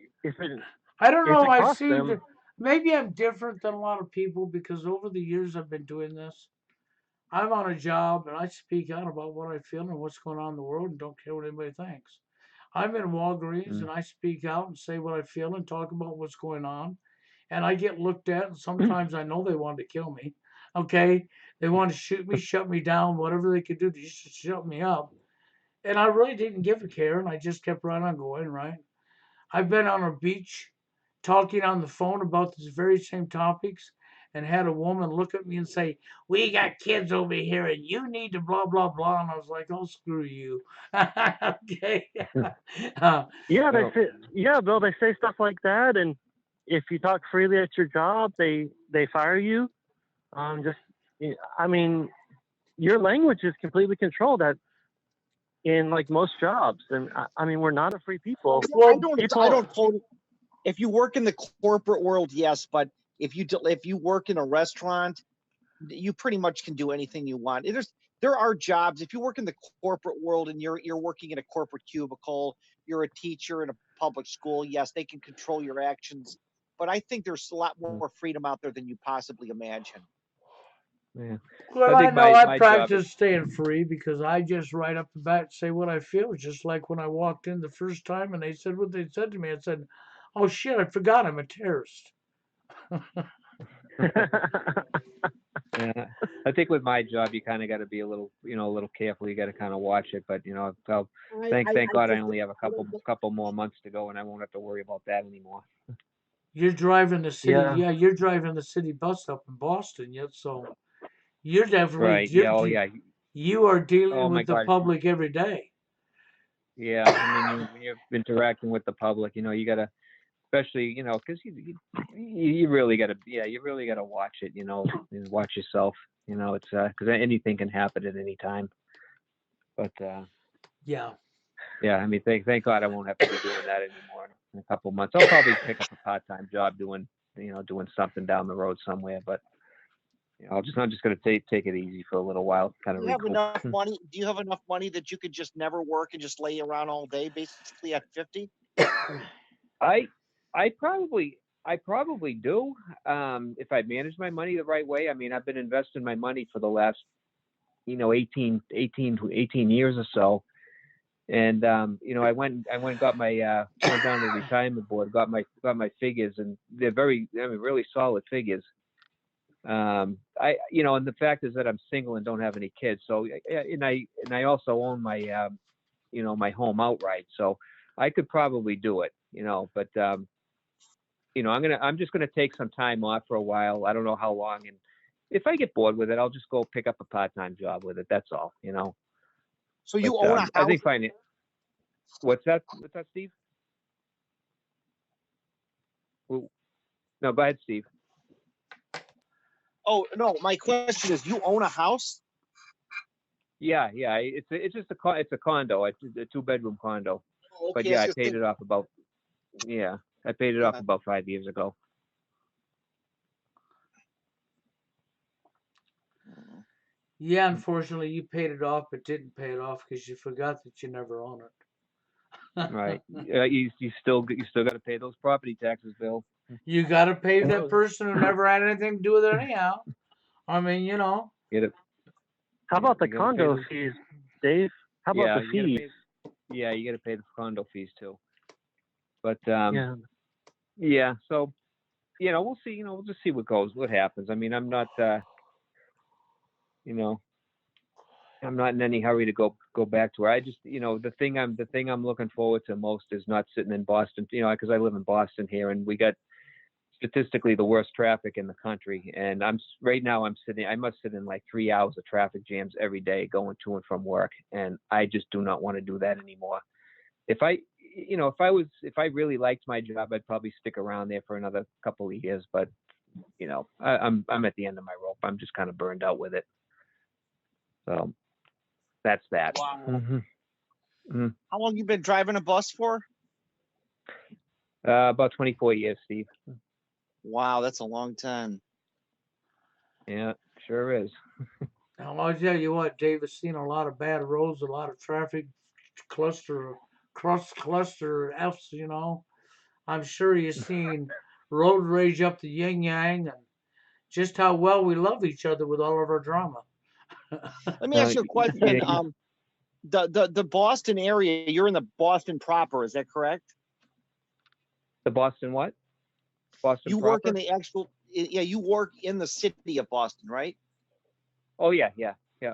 I don't if know. it I costs seem them. to. Maybe I'm different than a lot of people because over the years I've been doing this. I'm on a job and I speak out about what I feel and what's going on in the world and don't care what anybody thinks. I'm in Walgreens and I speak out and say what I feel and talk about what's going on. And I get looked at, and sometimes I know they want to kill me. Okay? They want to shoot me, shut me down, whatever they could do to just shut me up. And I really didn't give a care, and I just kept right on going, right? I've been on a beach talking on the phone about these very same topics and had a woman look at me and say, "We got kids over here and you need to blah, blah, blah." And I was like, "Oh, screw you." Okay. uh, Yeah, Well, Bill, they say stuff like that, and if you talk freely at your job, they fire you. Just, I mean, your language is completely controlled in like most jobs, and I mean, we're not a free people. I well, don't totally. If you work in the corporate world, yes, but if you work in a restaurant, you pretty much can do anything you want. There are jobs. If you work in the corporate world and you're working in a corporate cubicle, you're a teacher in a public school, yes, they can control your actions. But I think there's a lot more freedom out there than you possibly imagine. yeah. well, I I think know I my job is practice staying free because I just right up the bat say what I feel. Just like when I walked in the first time and they said what they said to me, I said, "Oh shit, I forgot I'm a terrorist." yeah. I think with my job, you kind of got to be a little careful. You got to kind of watch it. But thank God I only have a couple more months to go, and I won't have to worry about that anymore. You're driving the city, Yeah, yeah. You're driving the city bus up in Boston, yet. So you're definitely Right? Yeah. Oh yeah. you are dealing Oh my with the God. public every day. Yeah. I mean, when you're interacting with the public, you gotta, especially, because you really gotta, yeah, you really gotta watch it. And watch yourself. It's because anything can happen at any time. But Yeah, yeah, I mean, thank God I won't have to be doing that anymore in a couple months. I'll probably pick up a part-time job doing something down the road somewhere. But I'm just gonna take it easy for a little while, kind Do of you have recoup. enough money? Do you have enough money that you could just never work and just lay around all day, basically at 50? I I probably do, if I manage my money the right way. I mean, I've been investing my money for the last 18 years or so. And I went and got my went down to the retirement board, got my figures, and they're really solid figures. And the fact is that I'm single and don't have any kids. So, and I also own my home outright. So I could probably do it, but I'm just gonna take some time off for a while. I don't know how long, and if I get bored with it, I'll just go pick up a part-time job with it. That's all. So But you own a I house? think fine. What's that? What's that, Steve? Who- No, go ahead, Steve. Oh no, my question is, you own a house? Yeah, yeah. It's just it's a condo. It's a 2-bedroom condo. Oh, But okay, I yeah, was I gonna paid say, it off about yeah. I paid it off yeah. about 5 years ago. Yeah, unfortunately, you paid it off, but didn't pay it off because you forgot that you never own it. Right. You still got to pay those property taxes, Bill. You got to pay that Well, person who never had anything to do with it anyhow. I mean, You gotta, how yeah, about the you gotta pay condo those. fees, Dave? How about Yeah, the you gotta fees? pay. Yeah, you gotta pay the condo fees too. But Yeah. yeah. So we'll see. We'll just see what happens. I mean, I'm not. You know, I'm not in any hurry to go back to her. I just, the thing I'm looking forward to most is not sitting in Boston. Because I live in Boston here, and we got statistically the worst traffic in the country. And right now I must sit in like 3 hours of traffic jams every day going to and from work, and I just do not want to do that anymore. If I really liked my job, I'd probably stick around there for another couple of years. But I'm at the end of my rope. I'm just kind of burned out with it. So that's that. Wow. Mhm. How long you been driving a bus for? About 24 years, Steve. Wow, that's a long time. Yeah, sure is. Now, I'll tell you what, Dave has seen a lot of bad roads, a lot of traffic, cluster F's, I'm sure you've seen road rage up the yin yang and just how well we love each other with all of our drama. Let me ask you a question. Yeah, The Boston area, you're in the Boston proper, is that correct? the Boston what? Boston You work in proper? the actual, yeah, you work in the city of Boston, right? Oh yeah, yeah, yeah.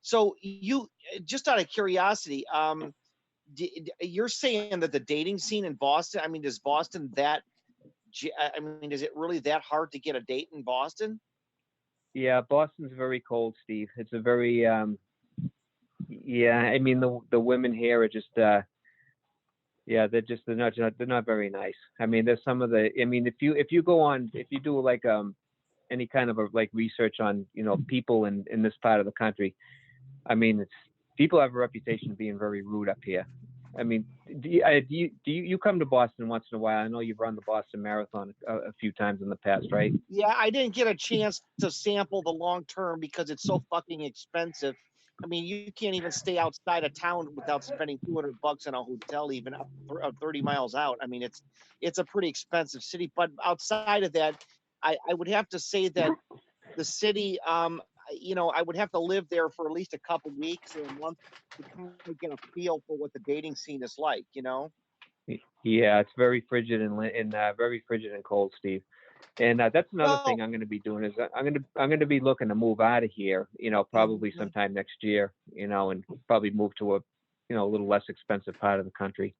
So you, just out of curiosity, you're saying that the dating scene in Boston, I mean, is Boston that, I mean, is it really that hard to get a date in Boston? Yeah, Boston's very cold, Steve. It's a very yeah. I mean, the women here are just yeah, they're not very nice. I mean, there's some of the. I mean, if you go on, if you do like any kind of like research on people in this part of the country, I mean, people have a reputation of being very rude up here. I mean, do you come to Boston once in a while? I know you've run the Boston Marathon a few times in the past, right? Yeah, I didn't get a chance to sample the long term because it's so fucking expensive. I mean, you can't even stay outside of town without spending $200 on a hotel, even up 30 miles out. I mean, it's a pretty expensive city. But outside of that, I would have to say that the city, I would have to live there for at least a couple weeks or a month to kind of get a feel for what the dating scene is like. Yeah, it's very frigid and very frigid and cold, Steve. And that's another Well, thing I'm going to be doing is I'm going to be looking to move out of here. Probably mhm. sometime next year. And probably move to a little less expensive part of the country.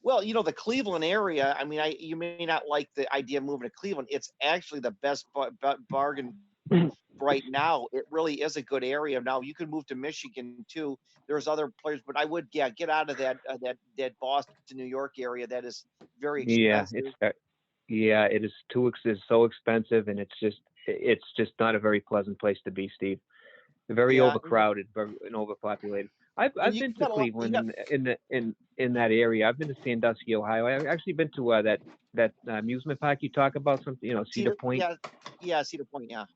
Well, the Cleveland area, I mean, you may not like the idea of moving to Cleveland. It's actually the best bargain right now. It really is a good area. Now you could move to Michigan too. There's other players, but I would, yeah, get out of that Boston, New York area. That is very Yeah, expensive. yeah, it is it's so expensive, and it's just not a very pleasant place to be, Steve. Very Yeah, overcrowded, and overpopulated. and I've you been to got a lot. You Cleveland got in that area. I've been to Sandusky, Ohio. I've actually been to that amusement park you talk about, something, Cedar Cedar, Point. yeah, yeah, Cedar Point, yeah.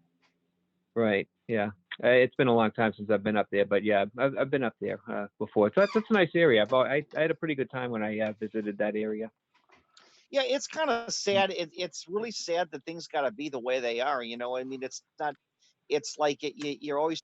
Right. Yeah. It's been a long time since I've been up there, but yeah, I've been up there before. So that's a nice area. I had a pretty good time when I visited that area. Yeah, it's kind of sad. It's really sad that things got to be the way they are. I mean, it's not. It's like you're always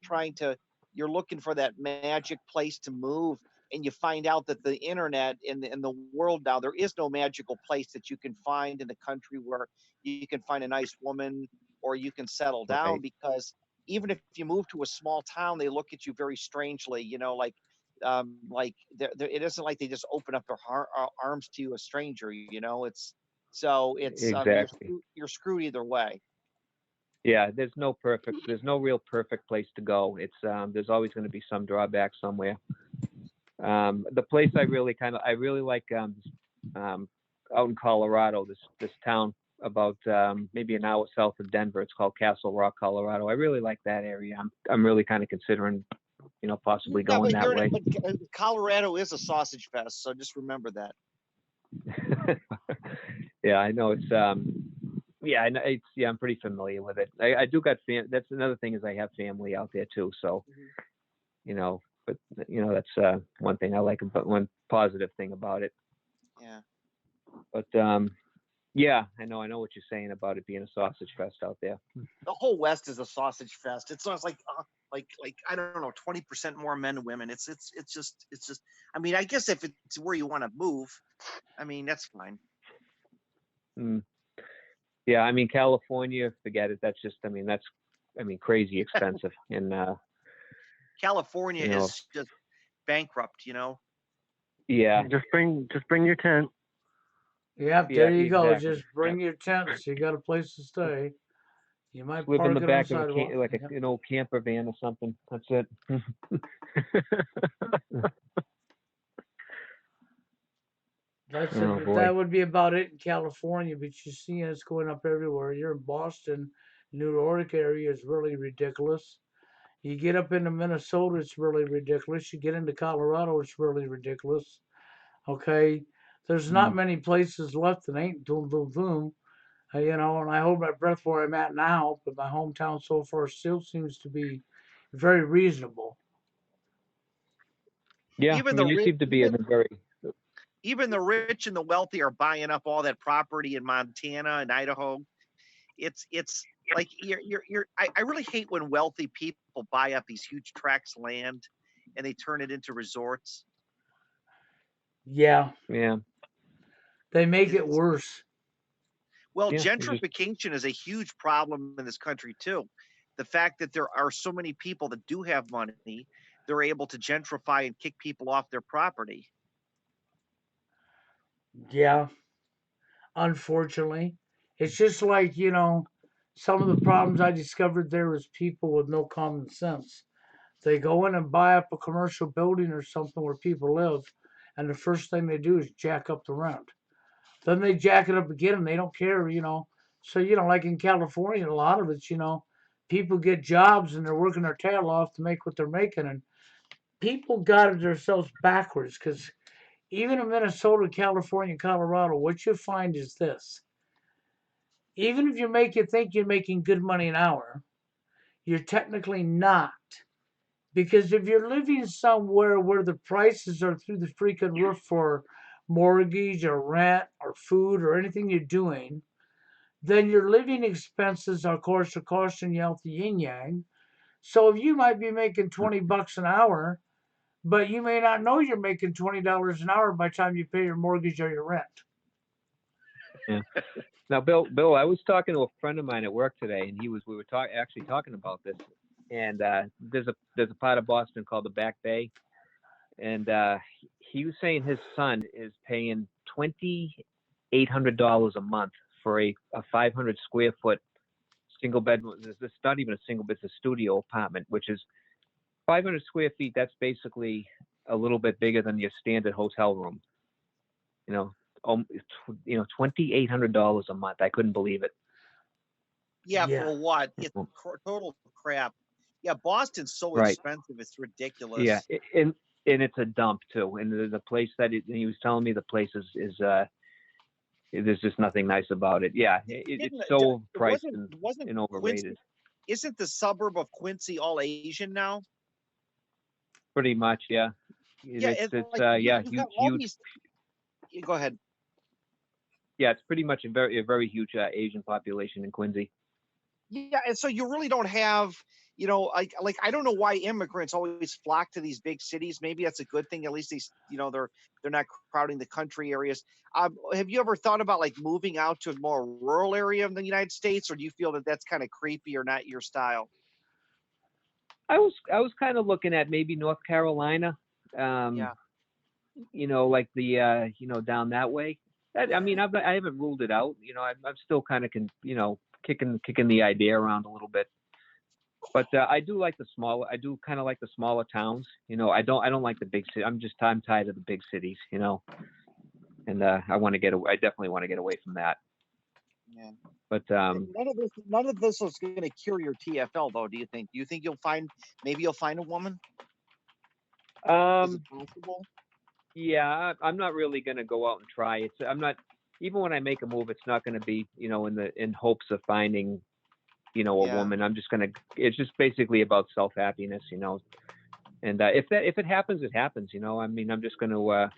you're looking for that magic place to move, and you find out that the internet in the world now, there is no magical place that you can find in the country where you can find a nice woman or you can settle down, Right. because even if you move to a small town, they look at you very strangely. Like it isn't like they just open up their arms to you, a stranger. You're Exactly. you're screwed either way. Yeah. There's no real perfect place to go. There's always going to be some drawback somewhere. The place I really like out in Colorado, this town about maybe an hour south of Denver. It's called Castle Rock, Colorado. I really like that area. I'm really kind of considering possibly Yeah, going but that way. Colorado is a sausage fest, so just remember that. Yeah, I know it's yeah, I know I'm pretty familiar with it. I do got that's another thing is I have family out there too, so but that's one thing I like about one positive thing about it. Yeah. But yeah, I know what you're saying about it being a sausage fest out there. The whole West is a sausage fest. It's almost like I don't know, 20% more men than women. It's just. I mean, I guess if it's where you want to move, I mean that's fine. Mm. Yeah, I mean California, forget it. That's just, that's crazy expensive, and California is just bankrupt. yeah, Just bring your tent. Yep, yeah, there you go. exactly. Just bring your tents. You got a place to stay. You might Live in park the it on the back of sidewalk. like Yep. an old camper van or something. That's it. That's Oh it. boy. That would be about it in California, but you see it's going up everywhere. You're in Boston, New York area is really ridiculous. You get up into Minnesota, it's really ridiculous. You get into Colorado, it's really ridiculous. Okay, there's not many places left that ain't doom doom doom. And I hold my breath where I'm at now, but my hometown so far still seems to be very reasonable. Yeah, Even the you rich, seem to be in a very even the rich and the wealthy are buying up all that property in Montana and Idaho. It's like I really hate when wealthy people buy up these huge tracts of land and they turn it into resorts. Yeah, yeah. they make it It's, worse. well, Yeah, you just gentrification is a huge problem in this country too. The fact that there are so many people that do have money, they're able to gentrify and kick people off their property. Yeah, unfortunately. It's just like, some of the problems I discovered there was people with no common sense. They go in and buy up a commercial building or something where people live, and the first thing they do is jack up the rent. Then they jack it up again and they don't care. So, like in California, a lot of it's, people get jobs and they're working their tail off to make what they're making. And people got it themselves backwards because even in Minnesota, California, Colorado, what you find is this. Even if you think you're making good money an hour, you're technically not. Because if you're living somewhere where the prices are through the freaking roof for mortgage or rent or food or anything you're doing, then your living expenses, of course, are costing you out the yin yang. So if you might be making $20 an hour, but you may not know you're making $20 an hour by the time you pay your mortgage or your rent. yeah. Now, Bill, I was talking to a friend of mine at work today, and we were actually talking about this. And there's a part of Boston called the Back Bay, and he was saying his son is paying $2,800 a month for a 500 square foot single bedroom. It's not even a single, it's a studio apartment, which is 500 square feet. That's basically a little bit bigger than your standard hotel room. $2,800 a month. I couldn't believe it. Yeah, Yeah. for what? It's total crap. Yeah, Boston's so Right. expensive, it's ridiculous. Yeah, and it's a dump too. And the place that he was telling me the place is there's just nothing nice about it. Yeah, it's so priced and overrated. Isn't the suburb of Quincy all Asian now? Pretty much, yeah. Yeah, It's you've got all huge. these. Go ahead. Yeah, it's pretty much a very huge Asian population in Quincy. Yeah, and so you really don't have, like I don't know why immigrants always flock to these big cities. Maybe that's a good thing. At least they're not crowding the country areas. Have you ever thought about like moving out to a more rural area of the United States, or do you feel that that's kind of creepy or not your style? I was kind of looking at maybe North Carolina, Yeah. Like the down that way. I haven't ruled it out. I'm still kind of kicking the idea around a little bit. But I do like the smaller. I do kind of like the smaller towns. I don't like the big city. I'm tired of the big cities. And I want to get away. I definitely want to get away from that. Yeah. But none of this is going to cure your TFL, though. Do you think? Do you think maybe you'll find a woman? Is it Um, possible? yeah, I'm not really gonna go out and try. I'm not, even when I make a move, it's not gonna be, in hopes of finding, a Yeah. woman. It's just basically about self happiness, And if it happens, it happens. I mean, I'm just gonna,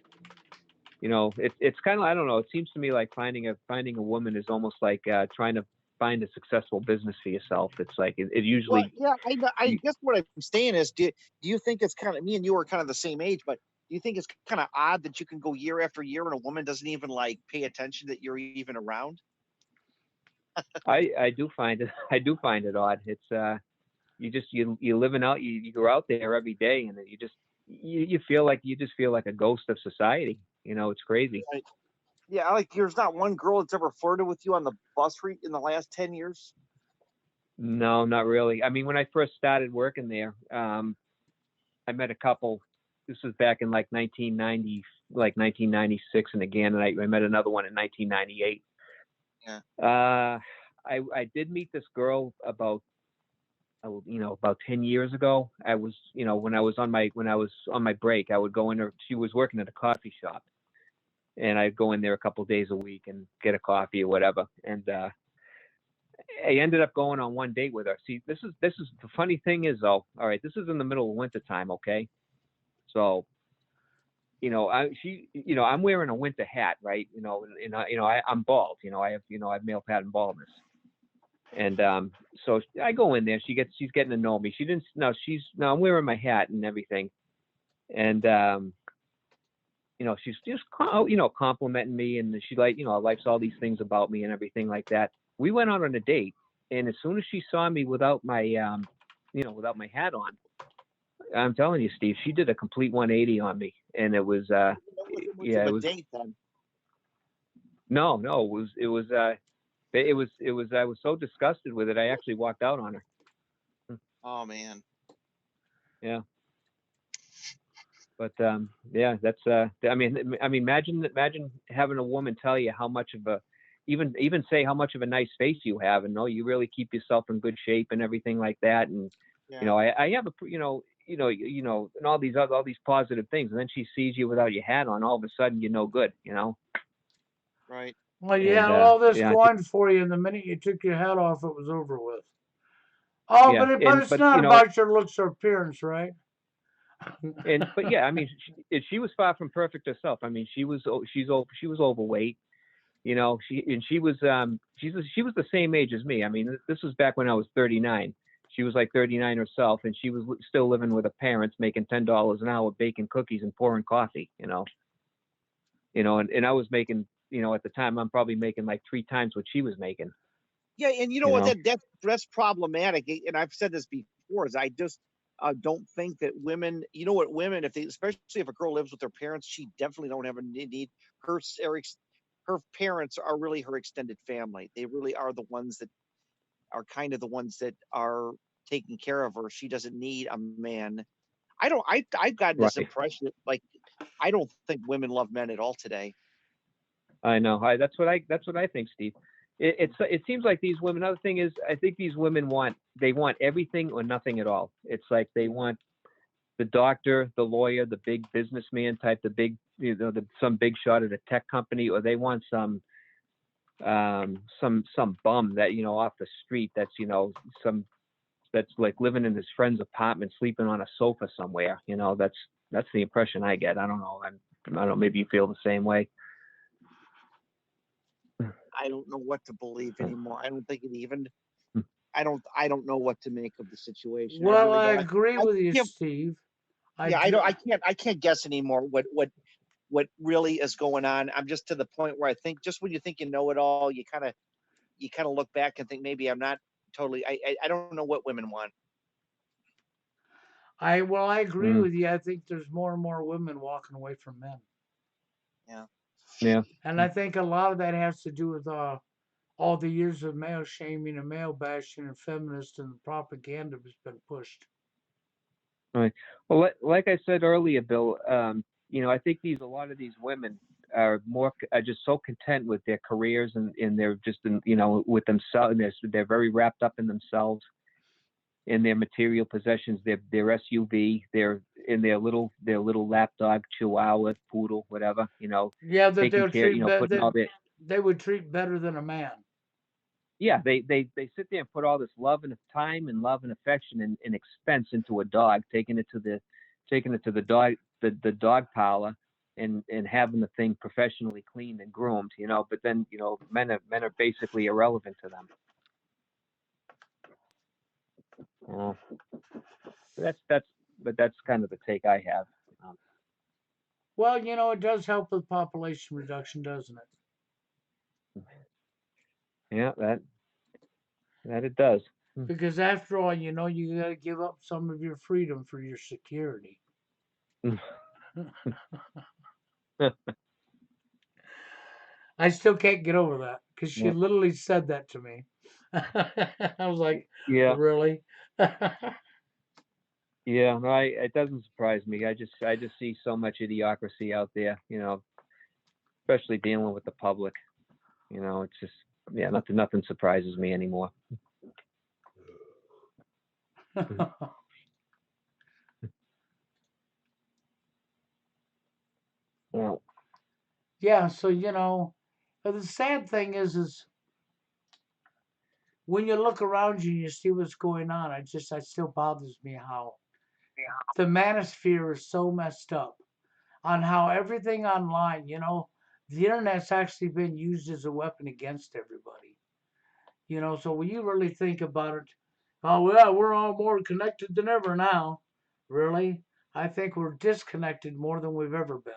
it's kind of, I don't know. It seems to me like finding a woman is almost like trying to find a successful business for yourself. It's like it Well, usually, yeah, I you, guess what I'm saying is, do you think it's kind of, me and you are kind of the same age, but do you think it's kind of odd that you can go year after year and a woman doesn't even like pay attention that you're even around? I do find it I do find it odd. It's you living out, you go out there every day, and then you feel like a ghost of society. It's crazy. Right. Yeah, like there's not one girl that's ever flirted with you on the bus route in the last 10 years. No, not really. I mean, when I first started working there, I met a couple. This was back in like 1990, like 1996, and again, and I met another one in 1998. Yeah. I did meet this girl about 10 years ago. I was, when I was on my break, I would go in her. She was working at a coffee shop, and I'd go in there a couple days a week and get a coffee or whatever. And I ended up going on one date with her. See, this is the funny thing is though. All right, this is in the middle of winter time, okay? So, I'm wearing a winter hat, right? I'm bald. I have male pattern baldness. And so I go in there. She's getting to know me. She didn't. No, I'm wearing my hat and everything. And she's just complimenting me, and she likes all these things about me and everything like that. We went out on a date, and as soon as she saw me without without my hat on, I'm telling you, Steve, she did a complete 180 on me, and it was That wasn't much yeah, of it a was date then. no, it was I was so disgusted with it, I actually walked out on her. Oh man. Yeah. But yeah, that's I mean, imagine having a woman tell you how much of a, even say how much of a nice face you have, and you really keep yourself in good shape and everything like that, and Yeah. I have and all these positive things, and then she sees you without your hat on, all of a sudden you're no good. Right. Well, you And had all this yeah, going for you, and the minute you took your hat off, it was over with. Oh, yeah, but and it's but not about your looks or appearance, right? but yeah, I mean, she was far from perfect herself. I mean, she was overweight. She was she was the same age as me. I mean, this was back when I was 39. She was like 39 herself, and she was still living with her parents, making $10 an hour, baking cookies and pouring coffee. And I was making, at the time, I'm probably making like 3 times what she was making. Yeah, and you know You what? know, That's problematic. And I've said this before. Is I just don't think that women. You know what? Women, if they, especially if a girl lives with her parents, she definitely don't have a need. Her her parents are really her extended family. They really are the ones that are kind of the ones that are taking care of her. She doesn't need a man. I don't. I've gotten this right? impression that like I don't think women love men at all today. I know. That's what I think, Steve. It seems like these women. Another thing is, I think these women want everything or nothing at all. It's like they want the doctor, the lawyer, the big businessman type, the big, some big shot at a tech company, or they want some bum that, off the street, that's, that's like living in his friend's apartment, sleeping on a sofa somewhere. That's the impression I get. I don't know. I don't know. Maybe you feel the same way. I don't know what to believe anymore. I don't think it even. I don't know what to make of the situation. I Well, really I don't. agree I with you, can't, Steve. I yeah, I don't. do. I can't guess anymore. What really is going on? I'm just to the point where I think just when you think you know it all, you kind of look back and think maybe I'm not totally. I don't know what women want. I agree Mm, with you. I think there's more and more women walking away from men, Yeah. yeah. and I think a lot of that has to do with all the years of male shaming and male bashing and feminist and propaganda has been pushed. Right. Well, like I said earlier, Bill, I think a lot of these women are just so content with their careers, and they're just with themselves. They're very wrapped up in themselves. in their material possessions, their SUV, their in their little lapdog, Chihuahua, poodle, whatever, Yeah, that taking they'll care, treat better. putting all their They would treat better than a man. yeah, they sit there and put all this love and time and love and affection and expense into a dog, taking it to the dog parlor and having the thing professionally cleaned and groomed, but then, men are basically irrelevant to them. Uh, that's but that's kind of the take I have. Um, Well, it does help with population reduction, doesn't it? yeah, that it does. Because after all, you got to give up some of your freedom for your security. I still can't get over that because she Yeah, literally said that to me. I was like, yeah, really? yeah. No, it doesn't surprise me. I just see so much idiocracy out there, especially dealing with the public. It's just, yeah, nothing surprises me anymore. Well, Yeah, so but the sad thing is when you look around you and you see what's going on, it still bothers me how the manosphere is so messed up on how everything online, the internet's actually been used as a weapon against everybody. So when you really think about it, oh yeah, we're all more connected than ever now. Really? I think we're disconnected more than we've ever been.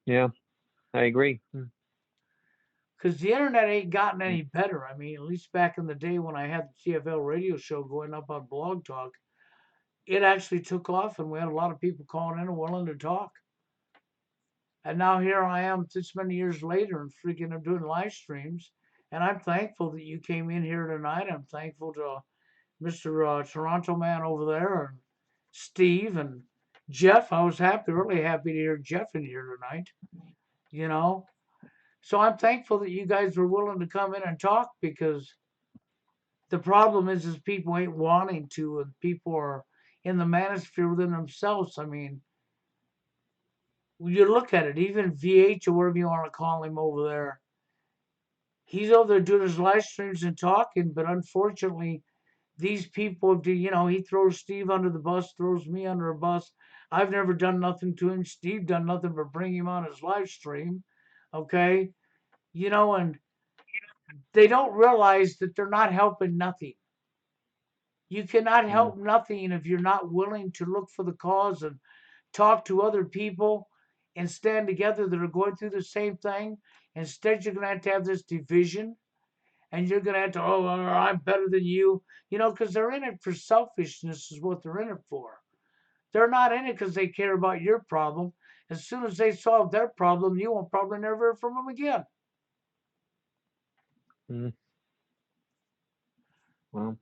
yeah, I agree. Because the internet ain't gotten any better. I mean, at least back in the day when I had the TFL radio show going up on Blog Talk, it actually took off and we had a lot of people calling in and willing to talk. And now here I am this many years later and freaking I'm doing live streams. And I'm thankful that you came in here tonight. I'm thankful to Mr. Toronto man over there and Steve and Jeff. I was really happy to hear Jeff in here tonight. You know, so I'm thankful that you guys were willing to come in and talk because the problem is people ain't wanting to, and people are in the manosphere within themselves. I mean, when you look at it, even VH or whatever you want to call him over there, he's over there doing his live streams and talking, but unfortunately, these people do, he throws Steve under the bus, throws me under a bus. I've never done nothing to him. Steve done nothing but bring him on his live stream. Okay. And they don't realize that they're not helping nothing. You cannot Mm, help nothing if you're not willing to look for the cause and talk to other people and stand together that are going through the same thing. Instead, you're going to have this division and you're going to have to, oh, I'm better than you, because they're in it for selfishness, is what they're in it for. They're not in it because they care about your problem. As soon as they solve their problem, you won't probably never hear from them again. mm, well,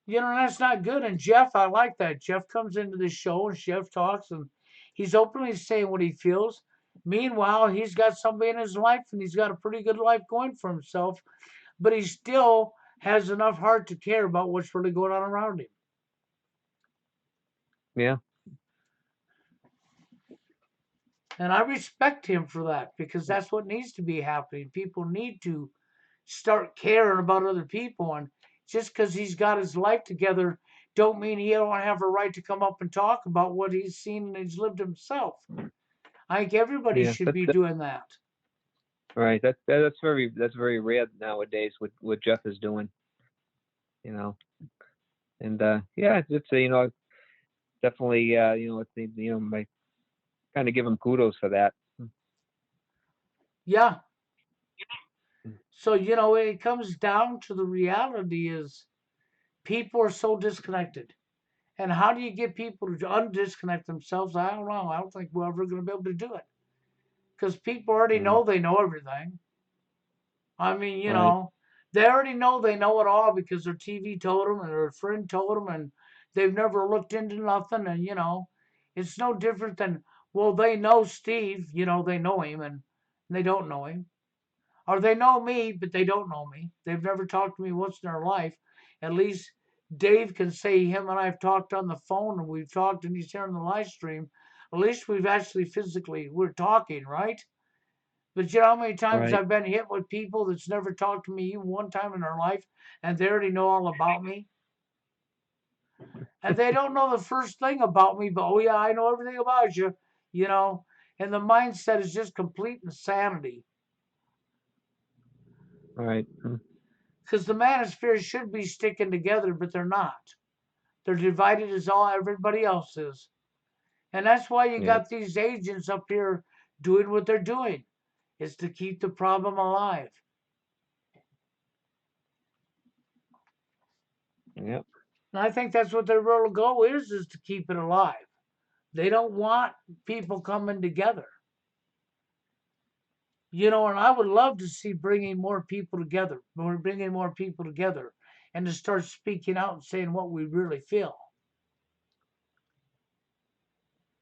That's not good. And Jeff, I like that. Jeff comes into the show and Jeff talks and he's openly saying what he feels. Meanwhile, he's got somebody in his life and he's got a pretty good life going for himself, but he still has enough heart to care about what's really going on around him. yeah, And I respect him for that because that's what needs to be happening. People need to start caring about other people. And just because he's got his life together, don't mean he don't have a right to come up and talk about what he's seen and he's lived himself. I think everybody yeah. should be doing that. Right. That's very rare nowadays. What Jeff is doing, you know, and yeah, it's definitely it's my kind of give him kudos for that. Yeah. Mm, So, it comes down to the reality is people are so disconnected. And how do you get people to undisconnect themselves? I don't know. I don't think we're ever going to be able to do it because people already mm, know they know everything. I mean, right. they already know they know it all because their TV told them and their friend told them, and they've never looked into nothing. And, it's no different than, well, they know Steve, they know him and they don't know him. or they know me, but they don't know me. They've never talked to me once in their life. At least Dave can say him and I've talked on the phone and we've talked and he's here on the live stream. At least we've actually physically, we're talking, right? But you know how many times Right. I've been hit with people that's never talked to me even one time in their life and they already know all about me? And they don't know the first thing about me, but oh yeah, I know everything about you, you know. And the mindset is just complete insanity. Right. Because the manosphere should be sticking together, but they're not. They're divided as all everybody else is. And that's why you Yeah. got these agents up here doing what they're doing, is to keep the problem alive. Yeah. And I think that's what their real goal is to keep it alive. They don't want people coming together. You know, and I would love to see bringing more people together, bringing more people together, and to start speaking out and saying what we really feel.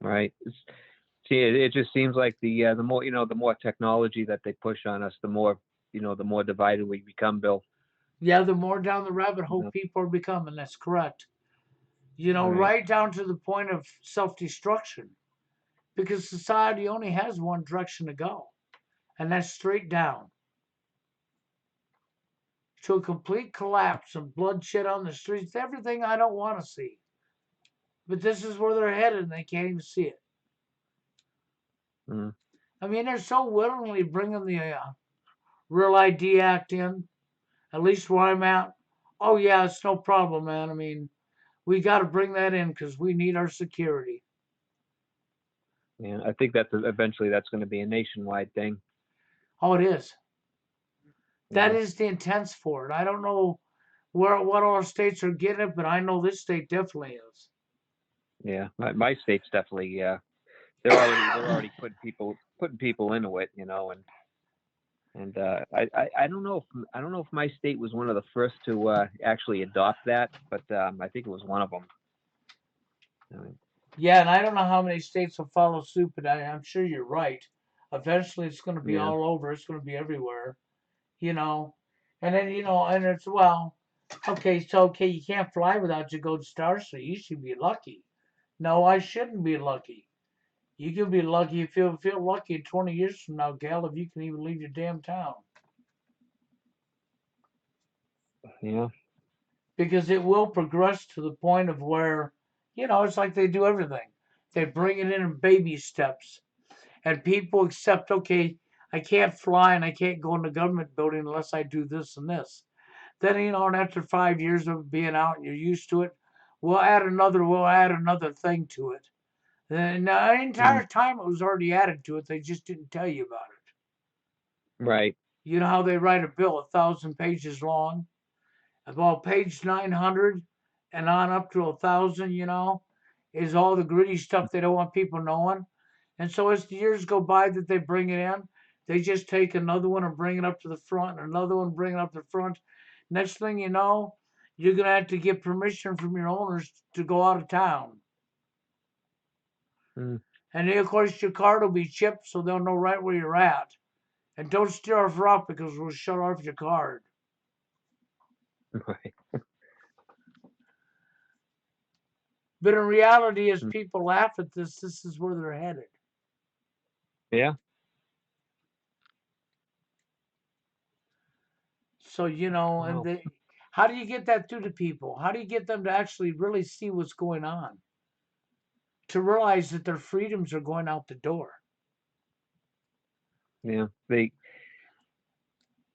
Right. See, it just seems like the more the more technology that they push on us, the more the more divided we become, Bill. Yeah, the more down the rabbit You hole know? people are becoming, that's correct. You know, Right. right down to the point of self destruction. Because society only has one direction to go, and that's straight down to a complete collapse and bloodshed on the streets, everything I don't want to see. But this is where they're headed, and they can't even see it. Mm. I mean, they're so willingly bringing the Real ID Act in, at least where I'm at. Oh, yeah, it's no problem, man. I mean, we got to bring that in because we need our security. Yeah. I think that eventually that's going to be a nationwide thing. Oh, it is. That Yeah. is the intent for it. I don't know what all states are getting it, but I know this state definitely is. Yeah. My state's definitely. They're already putting people into it. And I don't know if my state was one of the first to actually adopt that, but I think it was one of them. I mean, Yeah, and I don't know how many states will follow suit, but I'm sure you're right. Eventually, it's going to be yeah. all over. It's going to be everywhere, you know. And then, and it's, well, okay, you can't fly without your gold star, so you should be lucky. No, I shouldn't be lucky. You can be lucky if you feel lucky 20 years from now, gal, if you can even leave your damn town. Yeah. Because it will progress to the point of where, it's like they do everything. They bring it in baby steps. And people accept, okay, I can't fly and I can't go in the government building unless I do this and this. Then, and after 5 years of being out and you're used to it, we'll add another thing to it. And the Mm. entire time it was already added to it, they just didn't tell you about it. Right. You know how they write a bill 1,000 pages long? About page 900 and on up to 1,000, is all the gritty stuff they don't want people knowing. And so as the years go by that they bring it in, they just take another one and bring it up to the front, and another one, bring it up to the front. Next thing you know, you're going to have to get permission from your owners to go out of town. Mm. And then, of course, your card will be chipped so they'll know right where you're at. And don't steer off route because we'll shut off your card. Right. But in reality, as Mm. people laugh at this is where they're headed. Yeah. So, and Wow. how do you get that through to people? How do you get them to actually really see what's going on? To realize that their freedoms are going out the door. Yeah.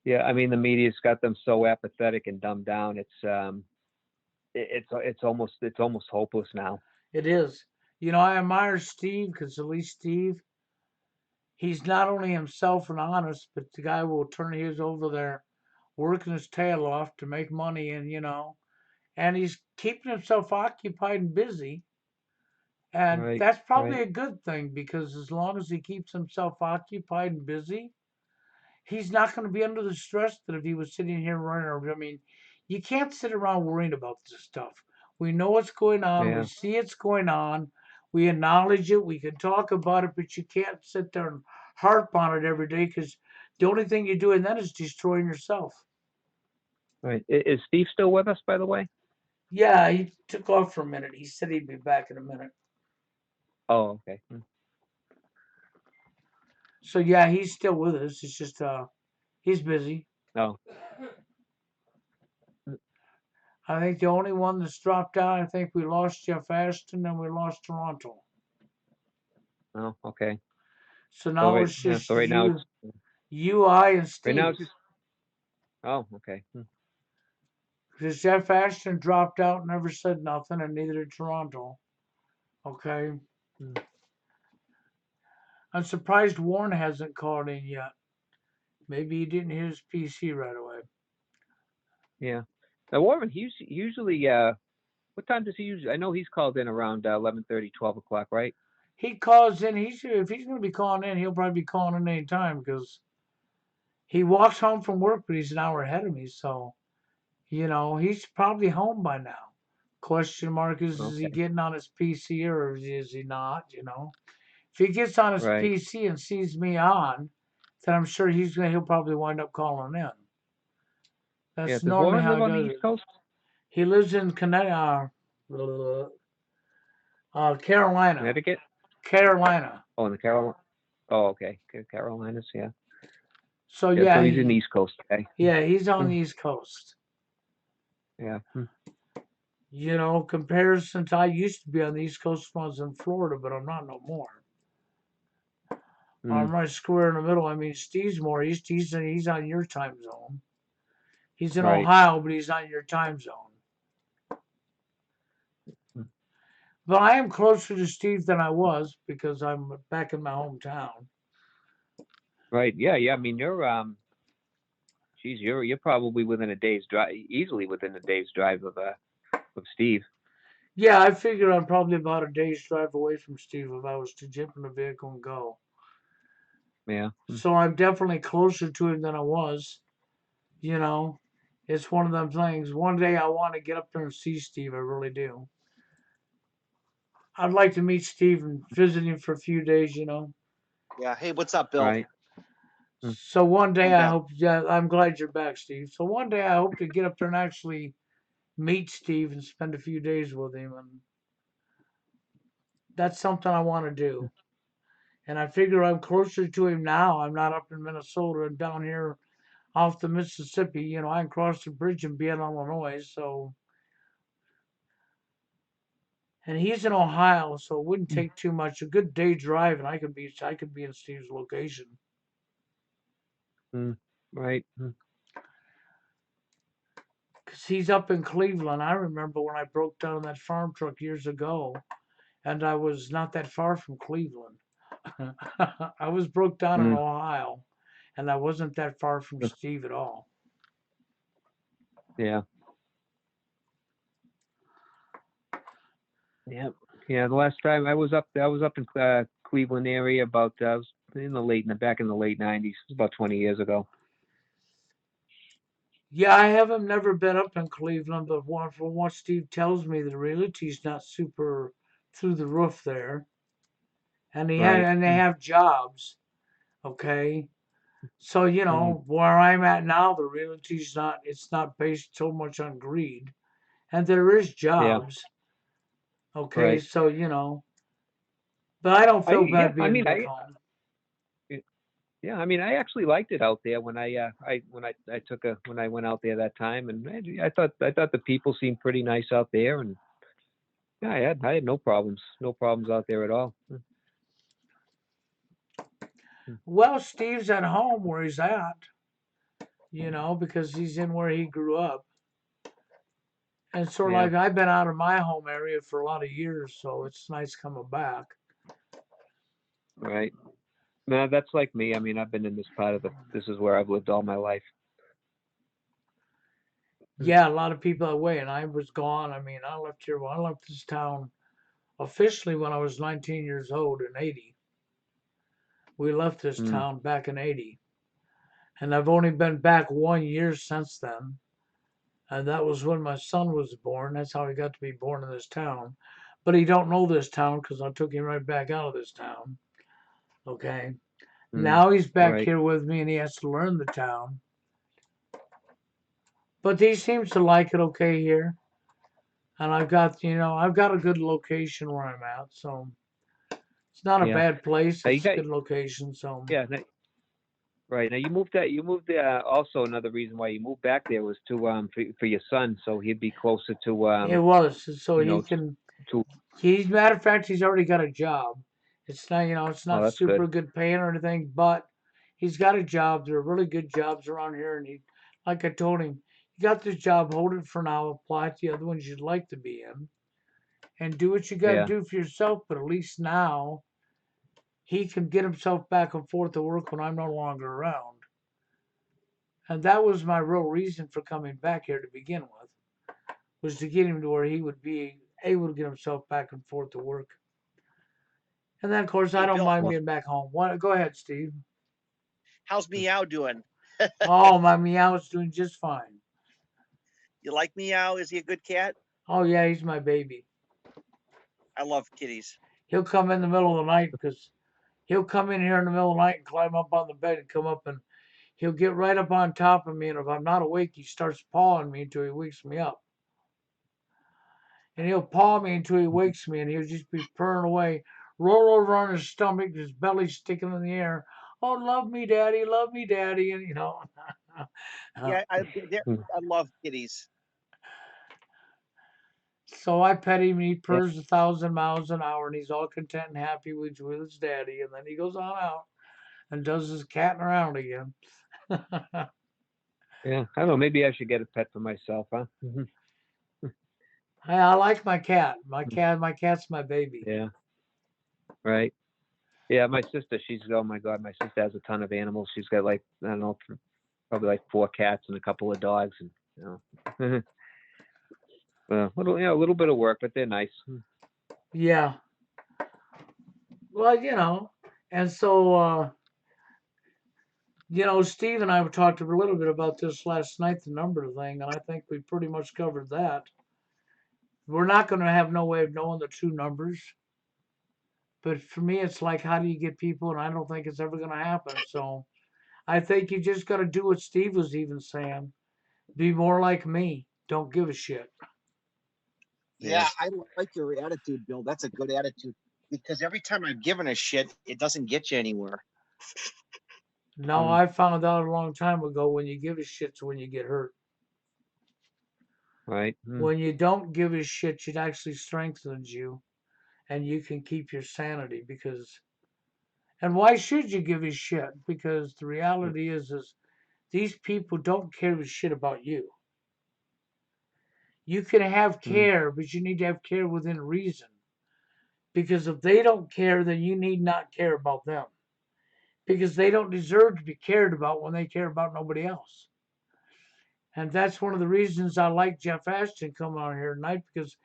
Yeah. I mean, the media's got them so apathetic and dumbed down. It's almost hopeless now. It is. I admire Steve because at least Steve, he's not only himself and honest, but the guy will turn his over there working his tail off to make money and he's keeping himself occupied and busy. And Right. that's Right. probably a good thing because as long as he keeps himself occupied and busy, he's not going to be under the stress that if he was sitting here running around. I mean, you can't sit around worrying about this stuff. We know what's going on. We Yeah. see it's going on. We acknowledge it. We can talk about it, but you can't sit there and harp on it every day because The only thing you're doing then is destroying yourself. Right. Is Steve still with us, by the way? Yeah, he took off for a minute. He said he'd be back in a minute. Oh, okay. So yeah, he's still with us. It's just he's busy. Oh, I think the only one that's dropped out, I think we lost Jeff Ashton and we lost Toronto. oh, okay. So So now right, it's just so right now it's I, and right Steve. now it's just. Oh, okay. Because Jeff Ashton dropped out, never said nothing, and neither did Toronto. Okay. I'm surprised Warren hasn't called in yet. Maybe he didn't hear his PC right away. Yeah. Now Warren, he's usually what time does he usually? I know he's called in around 11:30, 12 o'clock, right? He calls in. If he's going to be calling in, he'll probably be calling in any time because he walks home from work, but he's an hour ahead of me. So, he's probably home by now. Question mark is he Okay. getting on his PC or is he not? If he gets on his Right. PC and sees me on, then I'm sure he'll probably wind up calling in. Yeah. That's Does normally Warren how live he on the does East it. Coast? He lives in Carolina. Connecticut? Carolina. Oh, in the Carolina. Oh, okay. Carolinas, yeah. So Yeah, yeah, so he's in the East Coast, okay. he's on the East Coast. Yeah. Comparison to I used to be on the East Coast when I was in Florida, but I'm not no more. I'm right square in the middle. I mean, Steve's more east. He's on your time zone. He's in Right. Ohio, but he's on your time zone. Mm. But I am closer to Steve than I was because I'm back in my hometown. Right. Yeah. Yeah. I mean, you're probably within a day's drive, easily within a day's drive of Steve. Yeah, I figure I'm probably about a day's drive away from Steve if I was to jump in the vehicle and go. Yeah. So I'm definitely closer to him than I was. It's one of them things. One day I want to get up there and see Steve. I really do. I'd like to meet Steve and visit him for a few days. Yeah. Hey, what's up, Bill? Right. So one day I'm I back. hope. Yeah, I'm glad you're back, Steve. So one day I hope to get up there and actually meet Steve and spend a few days with him, and that's something I want to do. And I figure I'm closer to him now. I'm not up in Minnesota and down here off the Mississippi. I can cross the bridge and be in Illinois. So, and he's in Ohio, so it wouldn't take too much. A good day drive, and I could be in Steve's location. Right. Cause he's up in Cleveland. I remember when I broke down in that farm truck years ago, and I was not that far from Cleveland. I was broke down in Ohio, and I wasn't that far from Steve at all. Yeah. Yeah. Yeah. The last time I was up in Cleveland area about I was back in the late '90s, about 20 years ago. Yeah, I haven't never been up in Cleveland, but from what Steve tells me, the realty's not super through the roof there, and they Right. have jobs. Okay, so where I'm at now, the realty's not. It's not based so much on greed, and there is Yeah. jobs. Okay, Right. so but I don't feel Yeah. bad I being mean, back home. yeah. I mean, I actually liked it out there when I when I went out there that time, and I thought the people seemed pretty nice out there, and yeah, I had no problems out there at all. Well, Steve's at home where he's at, because he's in where he grew up. And sort of Yeah. like I've been out of my home area for a lot of years, so it's nice coming back. Right. No, that's like me. I mean, I've been in this is where I've lived all my life. Yeah, a lot of people that way, and I was gone. I mean, I left this town officially when I was 19 years old in 80. We left this town back in 80. And I've only been back 1 year since then. And that was when my son was born. That's how he got to be born in this town. But he don't know this town because I took him right back out of this town. Okay. Now he's back Right. here with me and he has to learn the town. But he seems to like it okay here. And I've got a good location where I'm at, so it's not a Yeah. bad place. Now you It's a got good location, so yeah. Right. Now you moved that. You moved. Also, another reason why you moved back there was to for your son, so he'd be closer to it was so you he know can. to. He's matter of fact, he's already got a job. It's Oh, not that's super good. good paying or anything, but he's got a job. There are really good jobs around here, and he, like I told him, you got this job, hold it for now, apply to the other ones you'd like to be in, and do what you got to Yeah. do for yourself. But at least now he can get himself back and forth to work when I'm no longer around. And that was my real reason for coming back here to begin with, was to get him to where he would be able to get himself back and forth to work. And then, of course, I Hey, don't Bill, mind being back home. Go ahead, Steve. how's Meow doing? Oh, my meow's doing just fine. You like Meow? Is he a good cat? Oh, yeah, he's my baby. I love kitties. He'll come in the middle of the night because he'll come in here in the middle of the night and climb up on the bed and come up and he'll get right up on top of me. And if I'm not awake, he starts pawing me until he wakes me up. And he'll paw me until he wakes me, and he'll just be purring away, roll over on his stomach, his belly sticking in the air. Oh, love me, daddy, and Yeah, Mm. I love kitties. So I pet him, and he Yeah. purrs 1,000 miles an hour, and he's all content and happy with his daddy, and then he goes on out and does his catting around again. Yeah. I don't know. Maybe I should get a pet for myself, huh? I like my cat. My cat's my baby. Yeah. Right. Yeah. My sister. She's oh my god. My sister has a ton of animals. She's got like I don't know, probably like 4 cats and a couple of dogs, and a little bit of work, but they're nice. Yeah. Well, and so Steve and I talked a little bit about this last night, the number thing, and I think we pretty much covered that. We're not going to have no way of knowing the true numbers, but for me, it's like, how do you get people? And I don't think it's ever going to happen. So I think you just got to do what Steve was even saying: be more like me. Don't give a shit. Yeah, I like your attitude, Bill. That's a good attitude because every time I've given a shit, it doesn't get you anywhere. No, Mm. I found out a long time ago when you give a shit's when you get hurt. Right. Mm. When you don't give a shit, it actually strengthens you and you can keep your sanity and why should you give a shit? Because the reality is these people don't care a shit about you. You can have Mm. care, but you need to have care within reason. Because if they don't care, then you need not care about them. Because they don't deserve to be cared about when they care about nobody else. And that's one of the reasons I like Jeff Ashton coming on here tonight because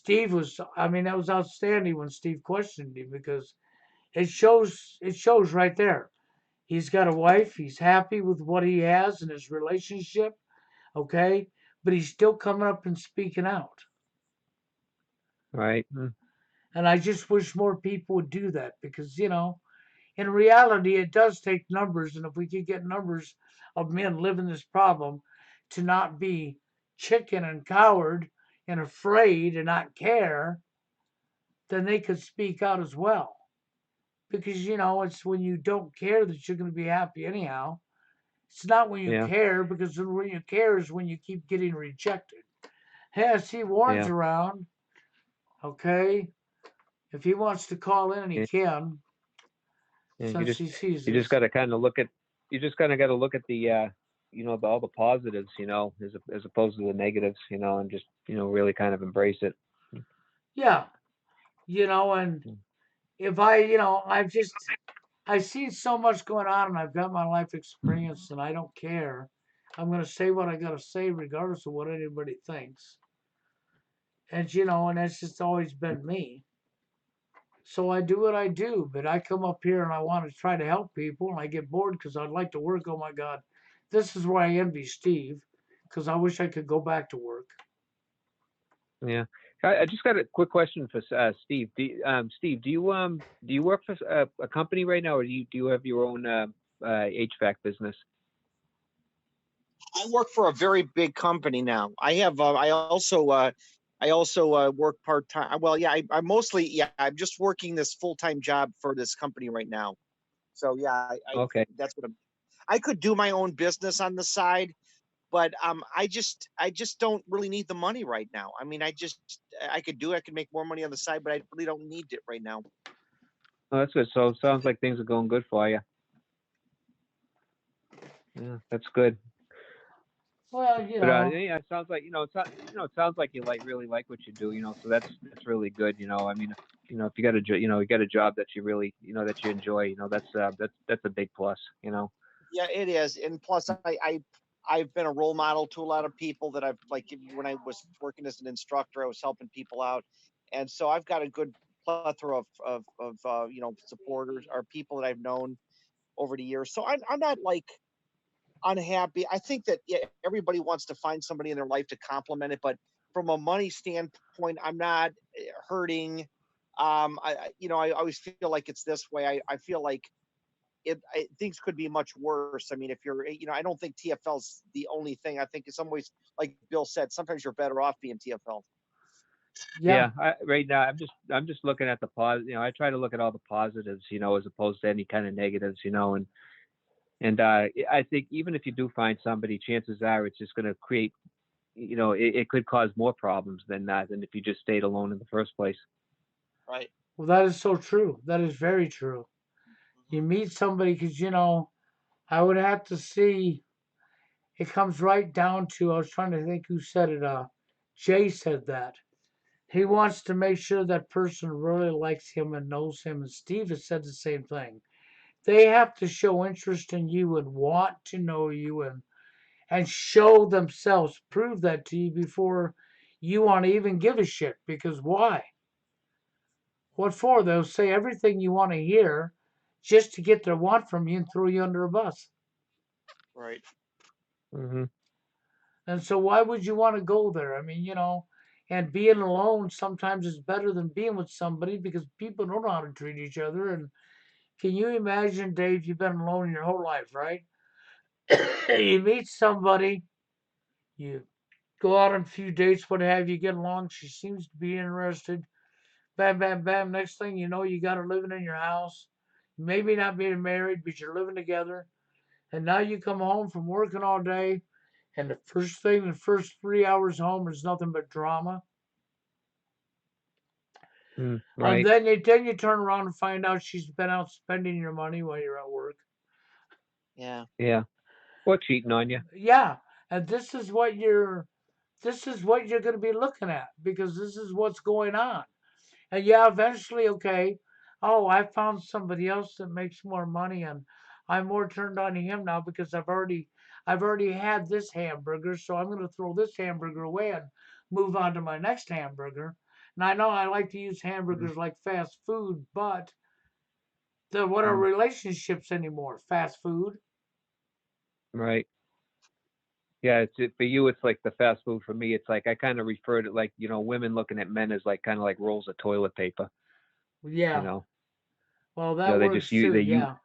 that was outstanding when Steve questioned him because it shows right there. He's got a wife, he's happy with what he has in his relationship, okay? But he's still coming up and speaking out. Right. Mm. And I just wish more people would do that because, in reality, it does take numbers. And if we could get numbers of men living this problem to not be chicken and coward and afraid and not care, then they could speak out as well. Because, it's when you don't care that you're going to be happy anyhow. It's not when you Yeah. care, because when you care is when you keep getting rejected. Hey, I see Warren's Yeah. around. Okay. If he wants to call in, he Yeah. can, Yeah. since he sees You just this. got to kind of look at. You just kind of got to look at the all the positives, as opposed to the negatives, and just really kind of embrace it. Yeah. And Mm. if I see so much going on and I've got my life experience and I don't care. I'm going to say what I got to say regardless of what anybody thinks. And that's just always been me. So I do what I do, but I come up here and I want to try to help people and I get bored because I'd like to work. Oh my God. This is where I envy Steve because I wish I could go back to work. Yeah. I just got a quick question for Steve. Steve, do you work for a company right now, or do you have your own HVAC business? I work for a very big company now. I also work part time. Well, yeah, I mostly, yeah, I'm just working this full time job for this company right now. So yeah, Okay. that's what I could do my own business on the side, but I just don't really need the money right now. I mean, I could do it. I could make more money on the side, but I really don't need it right now. Oh, that's good. So it sounds like things are going good for you. Yeah, that's good. Well, But yeah, it sounds like it sounds like you really like what you do. So that's really good. I mean, if you got you got a job that you really that you enjoy. That's a big plus. Yeah, it is. And plus, I've been a role model to a lot of people that I've like when I was working as an instructor, I was helping people out, and so I've got a good plethora of supporters or people that I've known over the years. So I'm not like unhappy. I think that, yeah, everybody wants to find somebody in their life to complement it, but from a money standpoint, I'm not hurting. I always feel like it's this way. I feel like things could be much worse. I mean, if you're, I don't think TFL's the only thing. I think in some ways, like Bill said, sometimes you're better off being TFL. yeah. Right now, I'm just looking at the positive. I try to look at all the positives, as opposed to any kind of negatives, and I think even if you do find somebody, chances are it's just going to create, it could cause more problems than if you just stayed alone in the first place. Right. Well, that is so true. That is very true. You meet somebody because I would have to see. It comes right down to, I was trying to think who said it. Jay said that. He wants to make sure that person really likes him and knows him. And Steve has said the same thing. They have to show interest in you and want to know you and show themselves, prove that to you before you want to even give a shit. Because why? What for? They'll say everything you want to hear just to get their want from you and throw you under a bus. Right. Hmm. And so why would you want to go there? I mean, and being alone sometimes is better than being with somebody because people don't know how to treat each other. And can you imagine, Dave, you've been alone your whole life, right? You meet somebody, you go out on a few dates, what have you, get along, she seems to be interested. Bam, bam, bam. Next thing you know, you got her living in your house. Maybe not being married, but you're living together. And now you come home from working all day, and the first 3 hours home is nothing but drama. And Right. then you turn around and find out she's been out spending your money while you're at work. Yeah. Yeah. Or cheating on you. Yeah, and this is what you're going to be looking at because this is what's going on. And yeah, eventually, okay, oh, I found somebody else that makes more money, and I'm more turned on to him now because I've already had this hamburger, so I'm going to throw this hamburger away and move on to my next hamburger. And I know I like to use Mhm. hamburgers like fast food, but what are Mhm. relationships anymore? Fast food? Right. Yeah, for you, it's like the fast food. For me, it's like I kind of refer to like women looking at men as like kind of like rolls of toilet paper. You Yeah. know, Well, that they works too. Yeah,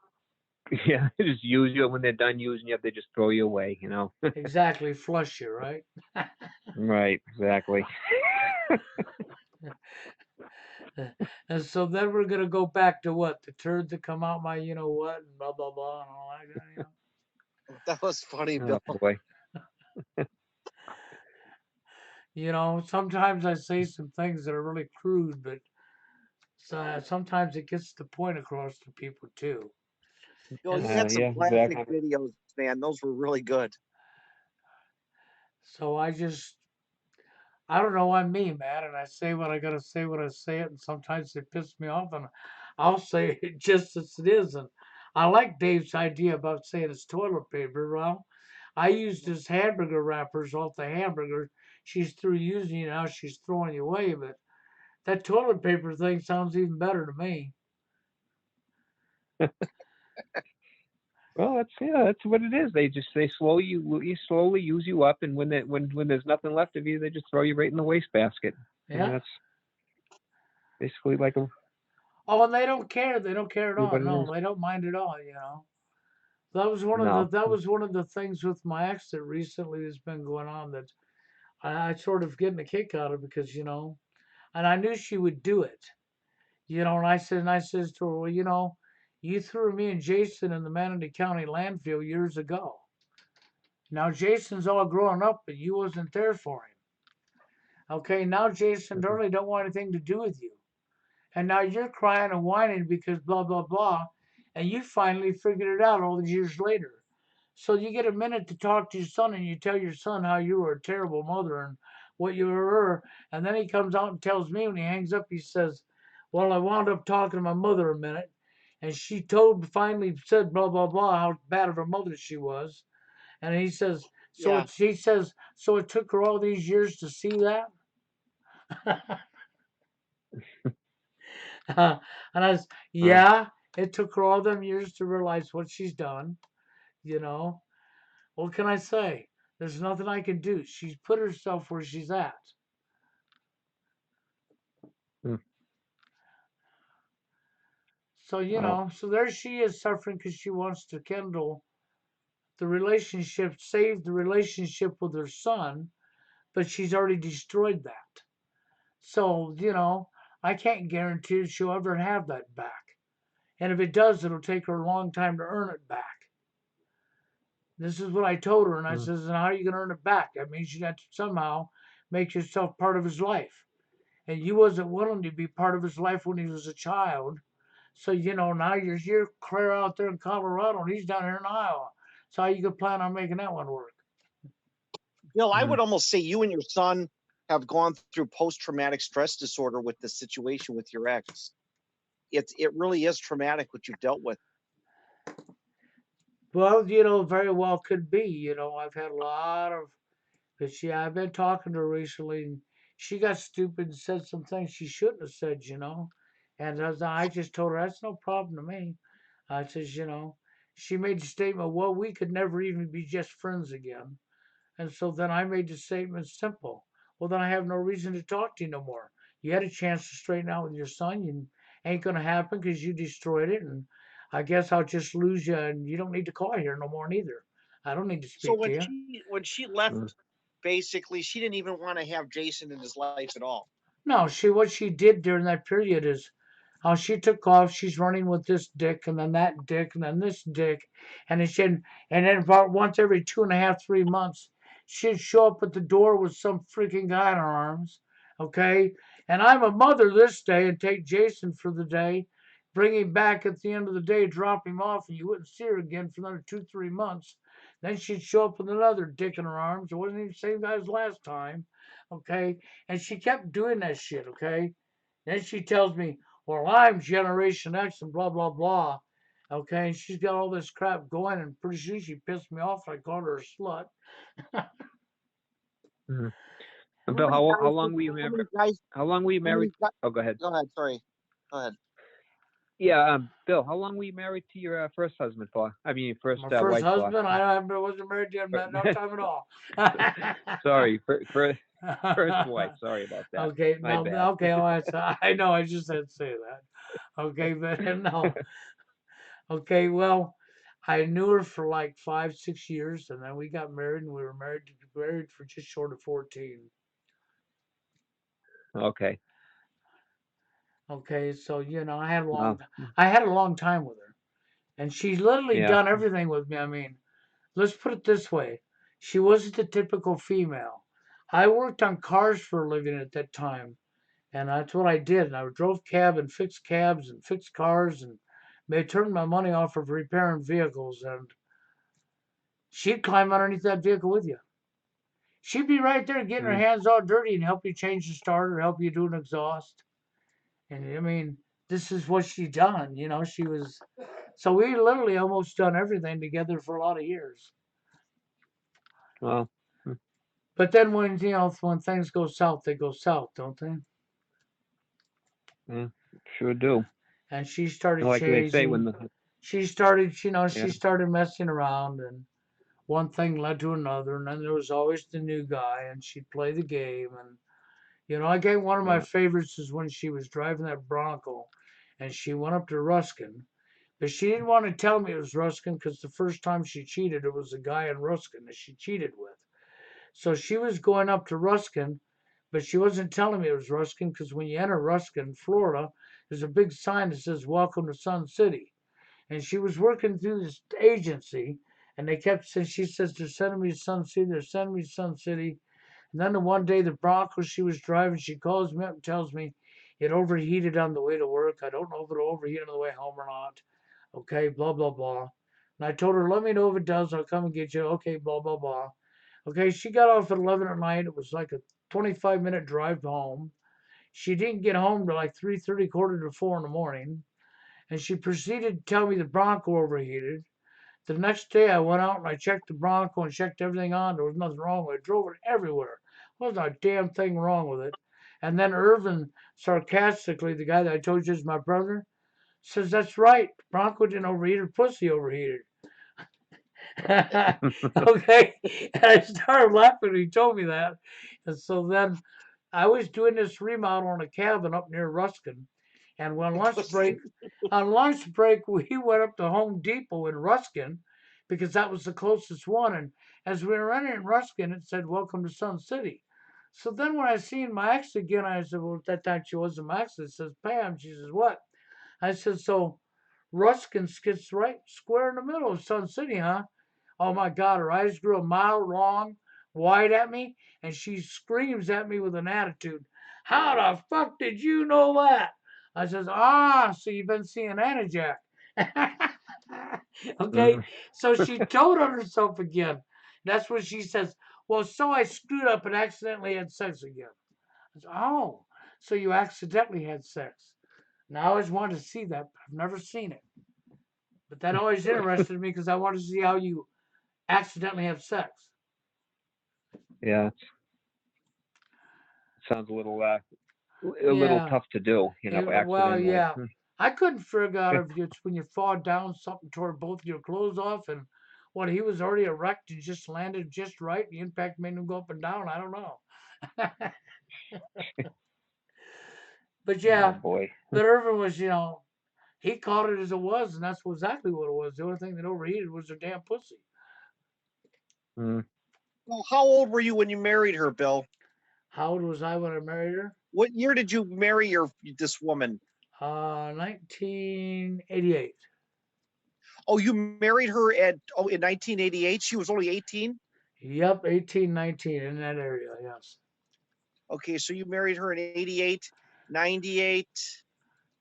yeah, they just use you, and when they're done using you, they just throw you away. exactly. Flush you, right? Right. Exactly. And so then we're gonna go back to what the turds that come out my what and blah blah blah and all that. That was funny, Oh Bill. boy. Sometimes I say some things that are really crude, but sometimes it gets the point across to people too. Bill, And you had some Yeah. classic Exactly. videos, man. Those were really good. so I don't know, I'm me, man, and I say what I gotta say when I say it, and sometimes it pisses me off, and I'll say it just as it is. And I like Dave's idea about saying it's toilet paper. Well, I used his hamburger wrappers off the hamburger. She's through using you now, she's throwing you away, but that toilet paper thing sounds even better to me. Well, that's what it is. They slowly use you up, and when there's nothing left of you, they just throw you right in the wastebasket. And Yeah. that's basically like Oh, and they don't care. They don't care at all. what it is. No, they don't mind at all. That was one of the No. that was one of the things with my ex that recently has been going on that I sort of getting a kick out of because and I knew she would do it. And I says to her, well, you threw me and Jason in the Manatee County landfill years ago. Now Jason's all grown up, but you wasn't there for him. Okay, now Jason Mhm. really don't want anything to do with you. And now you're crying and whining because blah blah blah, and you finally figured it out all these years later. So you get a minute to talk to your son and you tell your son how you were a terrible mother and what you were, and then he comes out and tells me when he hangs up, he says, well, I wound up talking to my mother a minute, and she finally said blah blah blah how bad of a mother she was. And he says, Yeah. so it took her all these years to see that. And I was, Well, yeah, it took her all them years to realize what she's done. You know, what can I say? There's nothing I can do. She's put herself where she's at. mm, So, well, so there she is suffering because she wants to kindle the relationship, save the relationship with her son, but she's already destroyed that. So, I can't guarantee she'll ever have that back. And if it does, it'll take her a long time to earn it back. This is what I told her, and I mm, says, and how are you gonna earn it back? That means you got to somehow make yourself part of his life. And you wasn't willing to be part of his life when he was a child. So, now you're clear out there in Colorado and he's down here in Iowa. So how you could plan on making that one work? Bill, I mm. would almost say you and your son have gone through post-traumatic stress disorder with the situation with your ex. It really is traumatic what you've dealt with. Well, very well could be. I've had a lot of, because I've been talking to her recently, and she got stupid and said some things she shouldn't have said. And I just told her that's no problem to me. I says, she made the statement, well, we could never even be just friends again. And so then I made the statement simple. Well, then I have no reason to talk to you no more. You had a chance to straighten out with your son. You ain't going to happen because you destroyed it. And I guess I'll just lose you and you don't need to call here no more neither. I don't need to So speak to you. when she left, Mm. basically, she didn't even want to have Jason in his life at all. No, what she did during that period is how she took off. She's running with this dick and then that dick and then this dick, and then about once every 2.5, 3 months, she'd show up at the door with some freaking guy in her arms. Okay, and I'm a mother this day and take Jason for the day, bring him back at the end of the day, drop him off, and you wouldn't see her again for another 2, 3 months. Then she'd show up with another dick in her arms. It wasn't even the same guy as last time. Okay, and she kept doing that shit, okay? Then she tells me, well, I'm Generation X and blah, blah, blah. Okay, and she's got all this crap going, and pretty soon she pissed me off. I called her a slut. Mm. How Bill, many how guys? long were you How many married? guys? How long were you How many married? guys? Oh, go ahead. Go ahead. Sorry. Go ahead. Yeah, Bill, how long were you married to your first husband for? I mean, your first My first wife for? husband, I wasn't married to him no time at all. Sorry, first wife. Sorry about that. Okay, My no, bad. okay, I know, I just had to say that. Okay, but no. Okay, well, I knew her for like 5, 6 years, and then we got married, and we were married for just short of 14. Okay. Okay, so I had Oh, a long time with her, and she's literally yeah. done everything with me. I mean, let's put it this way: she wasn't the typical female. I worked on cars for a living at that time, and that's what I did. And I drove cab and fixed cabs and fixed cars, and made turned my money off of repairing vehicles. And she'd climb underneath that vehicle with you. She'd be right there getting her Mm, hands all dirty and help you change the starter, help you do an exhaust. And I mean, this is what she done. She was. So we literally almost done everything together for a lot of years. well, mm, But then when things go south, they go south, don't they? yeah, sure do. And she started Like they say when changing. She yeah, started messing around, and one thing led to another, and then there was always the new guy, and she'd play the game, and You know, I gave one of my Yeah. favorites is when she was driving that Bronco, and she went up to Ruskin, but she didn't want to tell me it was Ruskin because the first time she cheated, it was a guy in Ruskin that she cheated with. So she was going up to Ruskin, but she wasn't telling me it was Ruskin because when you enter Ruskin, Florida, there's a big sign that says "Welcome to Sun City." And she was working through this agency, and they kept saying, she says, "They're sending me to Sun City, they're sending me to Sun City." And then the one day, the Bronco she was driving, she calls me up and tells me it overheated on the way to work. I don't know if it'll overheat on the way home or not. Okay, blah, blah, blah. And I told her, let me know if it does. I'll come and get you. Okay, blah, blah, blah. Okay, she got off at 11 at night. It was like a 25-minute drive home. She didn't get home till like 3:30, quarter to 4 in the morning. And she proceeded to tell me the Bronco overheated. The next day, I went out and I checked the Bronco and checked everything on. There was nothing wrong with it. I drove it everywhere. There wasn't a damn thing wrong with it. And then Irvin, sarcastically, the guy that I told you is my brother, says, "That's right. Bronco didn't overheat. Her pussy overheated." Okay. And I started laughing when he told me that. And so then I was doing this remodel on a cabin up near Ruskin. And on lunch break, we went up to Home Depot in Ruskin because that was the closest one. And as we were entering Ruskin, it said, "Welcome to Sun City." So then when I seen my ex again, I said, well, at that time she wasn't my ex. It says, "Pam." She says, "What?" I said, "So Ruskin skits right square in the middle of Sun City, huh?" Oh my God, her eyes grew a mile long, wide at me, and she screams at me with an attitude. "How the fuck did you know that?" I says, "Ah, so you've been seeing Anna Jack." Okay, Mhm. so she told on herself again. That's what she says. "Well, so I screwed up and accidentally had sex again." I said, "Oh, so you accidentally had sex." Now I always wanted to see that, but I've never seen it. But that always interested me because I wanted to see how you accidentally have sex. Yeah. Sounds a little Yeah. tough to do, Well, accidentally. yeah. I couldn't figure out if it's when you fall down, something tore both your clothes off, and what he was already erect and just landed just right. The impact made him go up and down. I don't know. But Oh yeah, boy. but Irvin was, he called it as it was, and that's exactly what it was. The only thing that overheated was her damn pussy. Mm. Well, how old were you when you married her, Bill? How old was I when I married her? What year did you marry this woman? 1988. Oh, you married her in 1988. She was only 18. Yep, 18, 19 in that area. Yes. Okay, so you married her in 88, 98,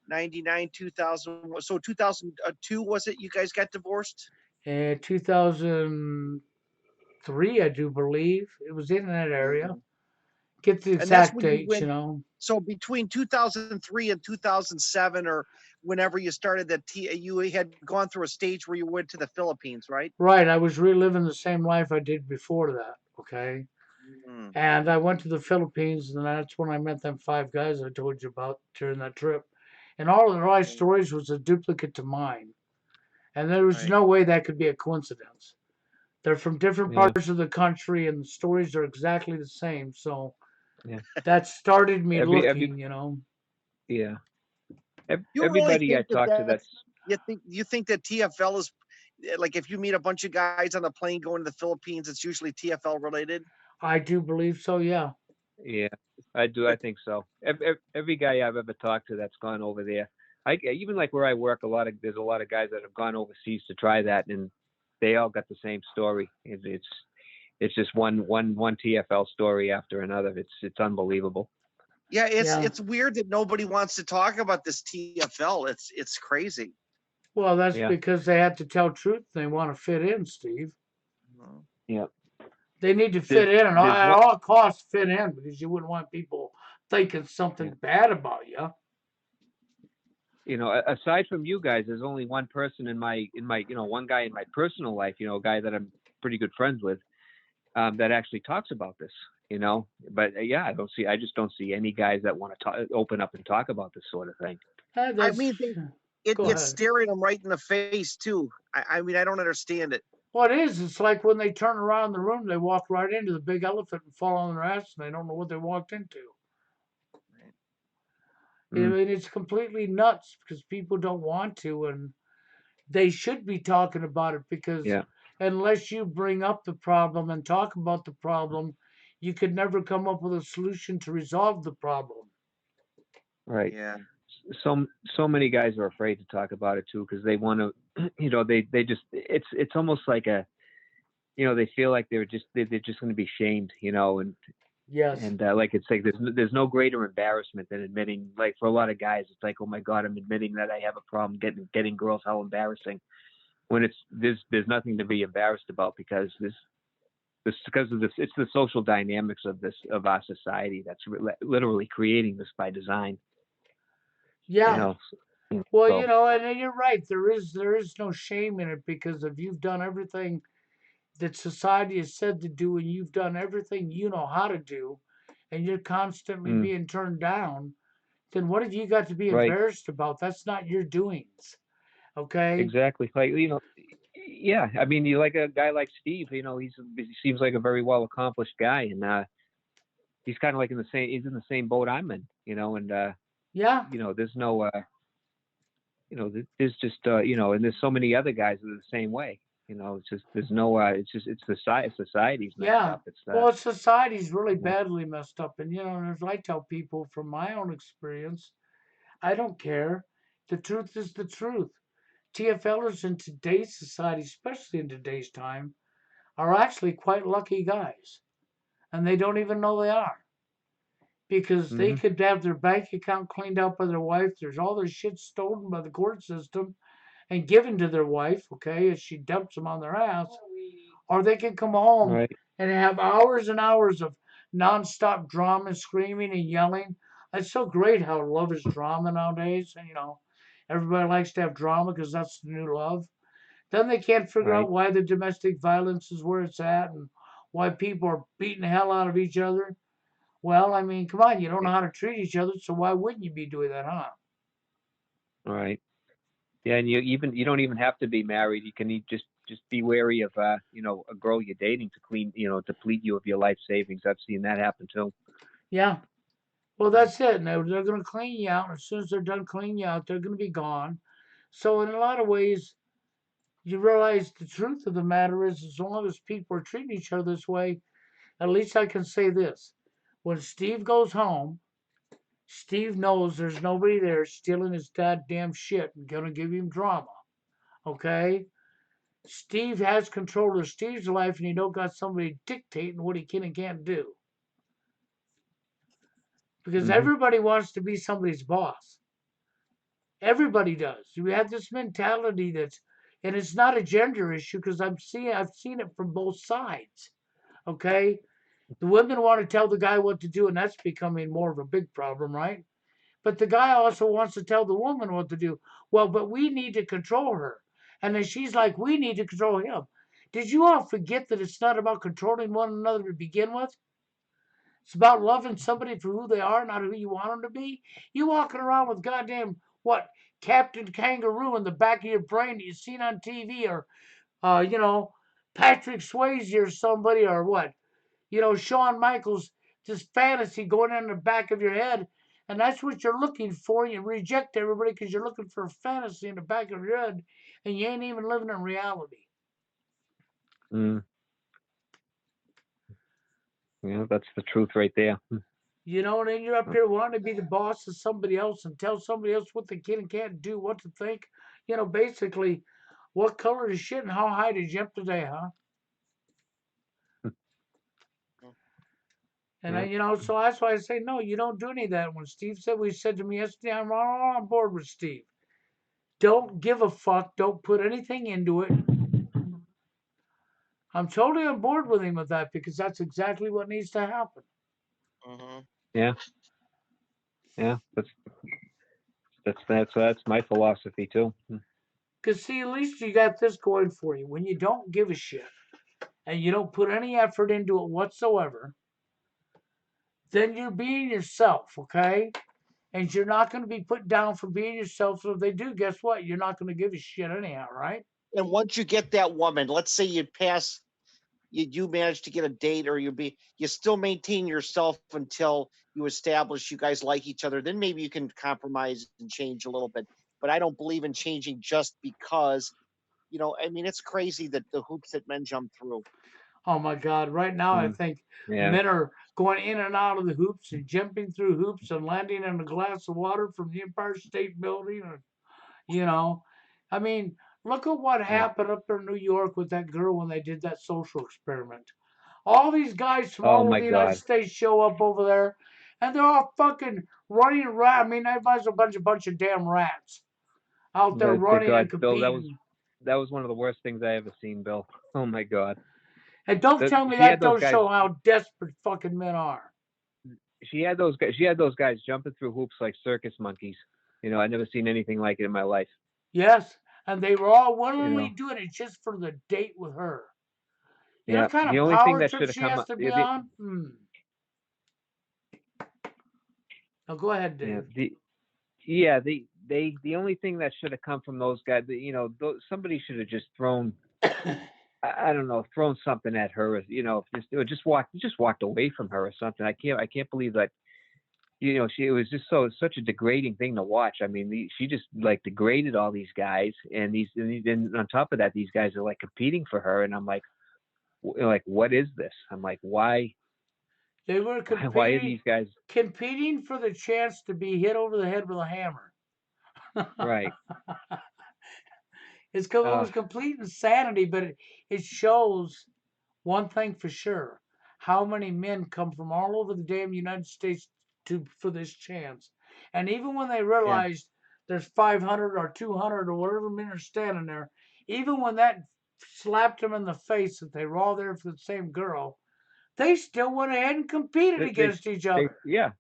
99, 2000. So 2002 was it? You guys got divorced? And 2003, I do believe it was in that area. Mhm. Get the And that's exact when you dates. went. So between 2003 and 2007, or whenever you started you had gone through a stage where you went to the Philippines, right? Right, I was reliving the same life I did before that. Okay, Mm, and I went to the Philippines, and that's when I met them five guys I told you about during that trip. And all of their life mm, stories was a duplicate to mine, and there was right. no way that could be a coincidence. They're from different Yeah. parts of the country, and the stories are exactly the same. So Yeah. that started me Every looking. yeah. You really Everybody I think that talk to that's that's you think that TFL is like if you meet a bunch of guys on a plane going to the Philippines, it's usually TFL related? I do believe so. Yeah. yeah, I do. I think so. Every guy I've ever talked to that's gone over there, even like where I work, there's a lot of guys that have gone overseas to try that, and they all got the same story. It's just one TFL story after another. It's unbelievable. Yeah, it's Yeah. it's weird that nobody wants to talk about this TFL. It's crazy. Well, that's Yeah, because they have to tell truth. They want to fit in, Steve. Mhm. yeah. They need to There's fit in and there's at one. all costs fit in because you wouldn't want people thinking Yeah. something bad about you. Aside from you guys, there's only one person one guy in my personal life, a guy that I'm pretty good friends with, that actually talks about this. But yeah, I just don't see any guys that want to open up and talk about this sort of thing. I That's mean, go it's ahead. staring them right in the face too. I mean, I don't understand it. What it is, it's like when they turn around the room, they walk right into the big elephant and fall on their ass, and they don't know what they walked into. I mean, it's completely nuts because people don't want to, and they should be talking about it because Yeah. unless you bring up the problem and talk about the problem, you could never come up with a solution to resolve the problem. Right. Yeah. So many guys are afraid to talk about it too because they want to, they just it's almost like a, they feel like they're just going to be shamed, Yes. and like it's like there's no greater embarrassment than admitting, like for a lot of guys it's like, oh my god, I'm admitting that I have a problem getting girls. How embarrassing, when there's nothing to be embarrassed about because this because of this, it's the social dynamics of our society that's literally creating this by design, you Yeah. know Well, so and you're right. There is no shame in it because if you've done everything that society has said to do and you've done everything you know how to do and you're constantly mm, being turned down, then what have you got to be right, embarrassed about? That's not your doings. Okay? exactly, like, yeah, I mean, you like a guy like Steve, he seems like a very well accomplished guy, and he's kind of like he's in the same boat I'm in, and Yeah. there's no there's just and there's so many other guys that are the same way. It's just there's no it's society's messed Yeah. up. It's Well, society's really badly messed up. And, as I tell people from my own experience, I don't care. The truth is the truth. TFLers in today's society, especially in today's time, are actually quite lucky guys. And they don't even know they are. Because they hmm could have their bank account cleaned out by their wife. There's all their shit stolen by the court system and given to their wife, okay, as she dumps them on their ass. Or they can come home right, and have hours and hours of nonstop drama, screaming and yelling. It's so great how love is drama nowadays. And, everybody likes to have drama because that's the new love. Then they can't figure right. out why the domestic violence is where it's at and why people are beating the hell out of each other. Well, I mean, come on, you don't know how to treat each other, so why wouldn't you be doing that, huh? All right. Yeah, and you don't even have to be married. You can just be wary of a girl you're dating to deplete you of your life savings. I've seen that happen too. Yeah. Well, that's it. Now they're going to clean you out. As soon as they're done cleaning you out, they're going to be gone. So, in a lot of ways, you realize the truth of the matter is, as long as people are treating each other this way, at least I can say this. When Steve goes home, Steve knows there's nobody there stealing his goddamn shit and going to give him drama. Okay? Steve has control of Steve's life and he don't got somebody dictating what he can and can't do. Because hmm everybody wants to be somebody's boss. Everybody does. You have this mentality and it's not a gender issue because I've seen it from both sides. Okay, the women want to tell the guy what to do, and that's becoming more of a big problem, right? But the guy also wants to tell the woman what to do. Well, but we need to control her, and then she's like, we need to control him. Did you all forget that it's not about controlling one another to begin with? It's about loving somebody for who they are, not who you want them to be. You walking around with goddamn what Captain Kangaroo in the back of your brain that you've seen on TV, or uh, you know Patrick Swayze or somebody, or what? Shawn Michaels, this fantasy going on in the back of your head, and that's what you're looking for. You reject everybody because you're looking for a fantasy in the back of your head, and you ain't even living in reality. Mm. Yeah, that's the truth right there. And then you're up here wanting to be the boss of somebody else and tell somebody else what they can and can't do, what to think. Basically, what color is shit and how high to jump today, huh? And Yeah. so that's why I say no. You don't do any of that. When Steve said to me yesterday, I'm all on board with Steve. Don't give a fuck. Don't put anything into it. I'm totally on board with him with that because that's exactly what needs to happen. Mm-hmm. Yeah. Yeah. That's my philosophy too. Because see, at least you got this going for you. When you don't give a shit and you don't put any effort into it whatsoever, then you're being yourself, okay? And you're not going to be put down for being yourself. So if they do, guess what? You're not going to give a shit anyhow, right? And once you get that woman, let's say you pass you manage to get a date, or you still maintain yourself until you establish you guys like each other. Then maybe you can compromise and change a little bit. But I don't believe in changing just because, I mean, it's crazy that the hoops that men jump through. Oh my God! Right now, I Mm, think yeah. men are going in and out of the hoops and jumping through hoops and landing in a glass of water from the Empire State Building. Or, you know, I mean, look at what Yeah. happened up there in New York with that girl when they did that social experiment. All these guys from Oh all over my the United God. States show up over there, and they're all fucking running around. I mean, everybody's a bunch of damn rats out there The running and God, Bill, competing. that was one of the worst things I ever seen, Bill. Oh my God. And don't tell me She had that those don't guys. show how desperate fucking men are. She had those guys. She had those guys jumping through hoops like circus monkeys. I never seen anything like it in my life. Yes, and they were all You willingly know. doing it just for the date with her. You know Yeah. what kind The of only thing power that trip should have she come has up. to be on? Now go ahead, Yeah. Dave. The only thing that should have come from those guys. Somebody should have just thrown. I don't know, thrown something at her. Just walked away from her or something. I can't believe that. It was just such a degrading thing to watch. I mean, she just like degraded all these guys, and and on top of that, these guys are like competing for her, and I'm like, what is this? I'm like, why, They were why are these guys competing for the chance to be hit over the head with a hammer. right? It Uh, was complete insanity, but it shows one thing for sure: how many men come from all over the damn United States for this chance. And even when they yeah, realized there's 500 or 200 or whatever men are standing there, even when that slapped them in the face that they were all there for the same girl, they still went ahead and competed against each other. yeah,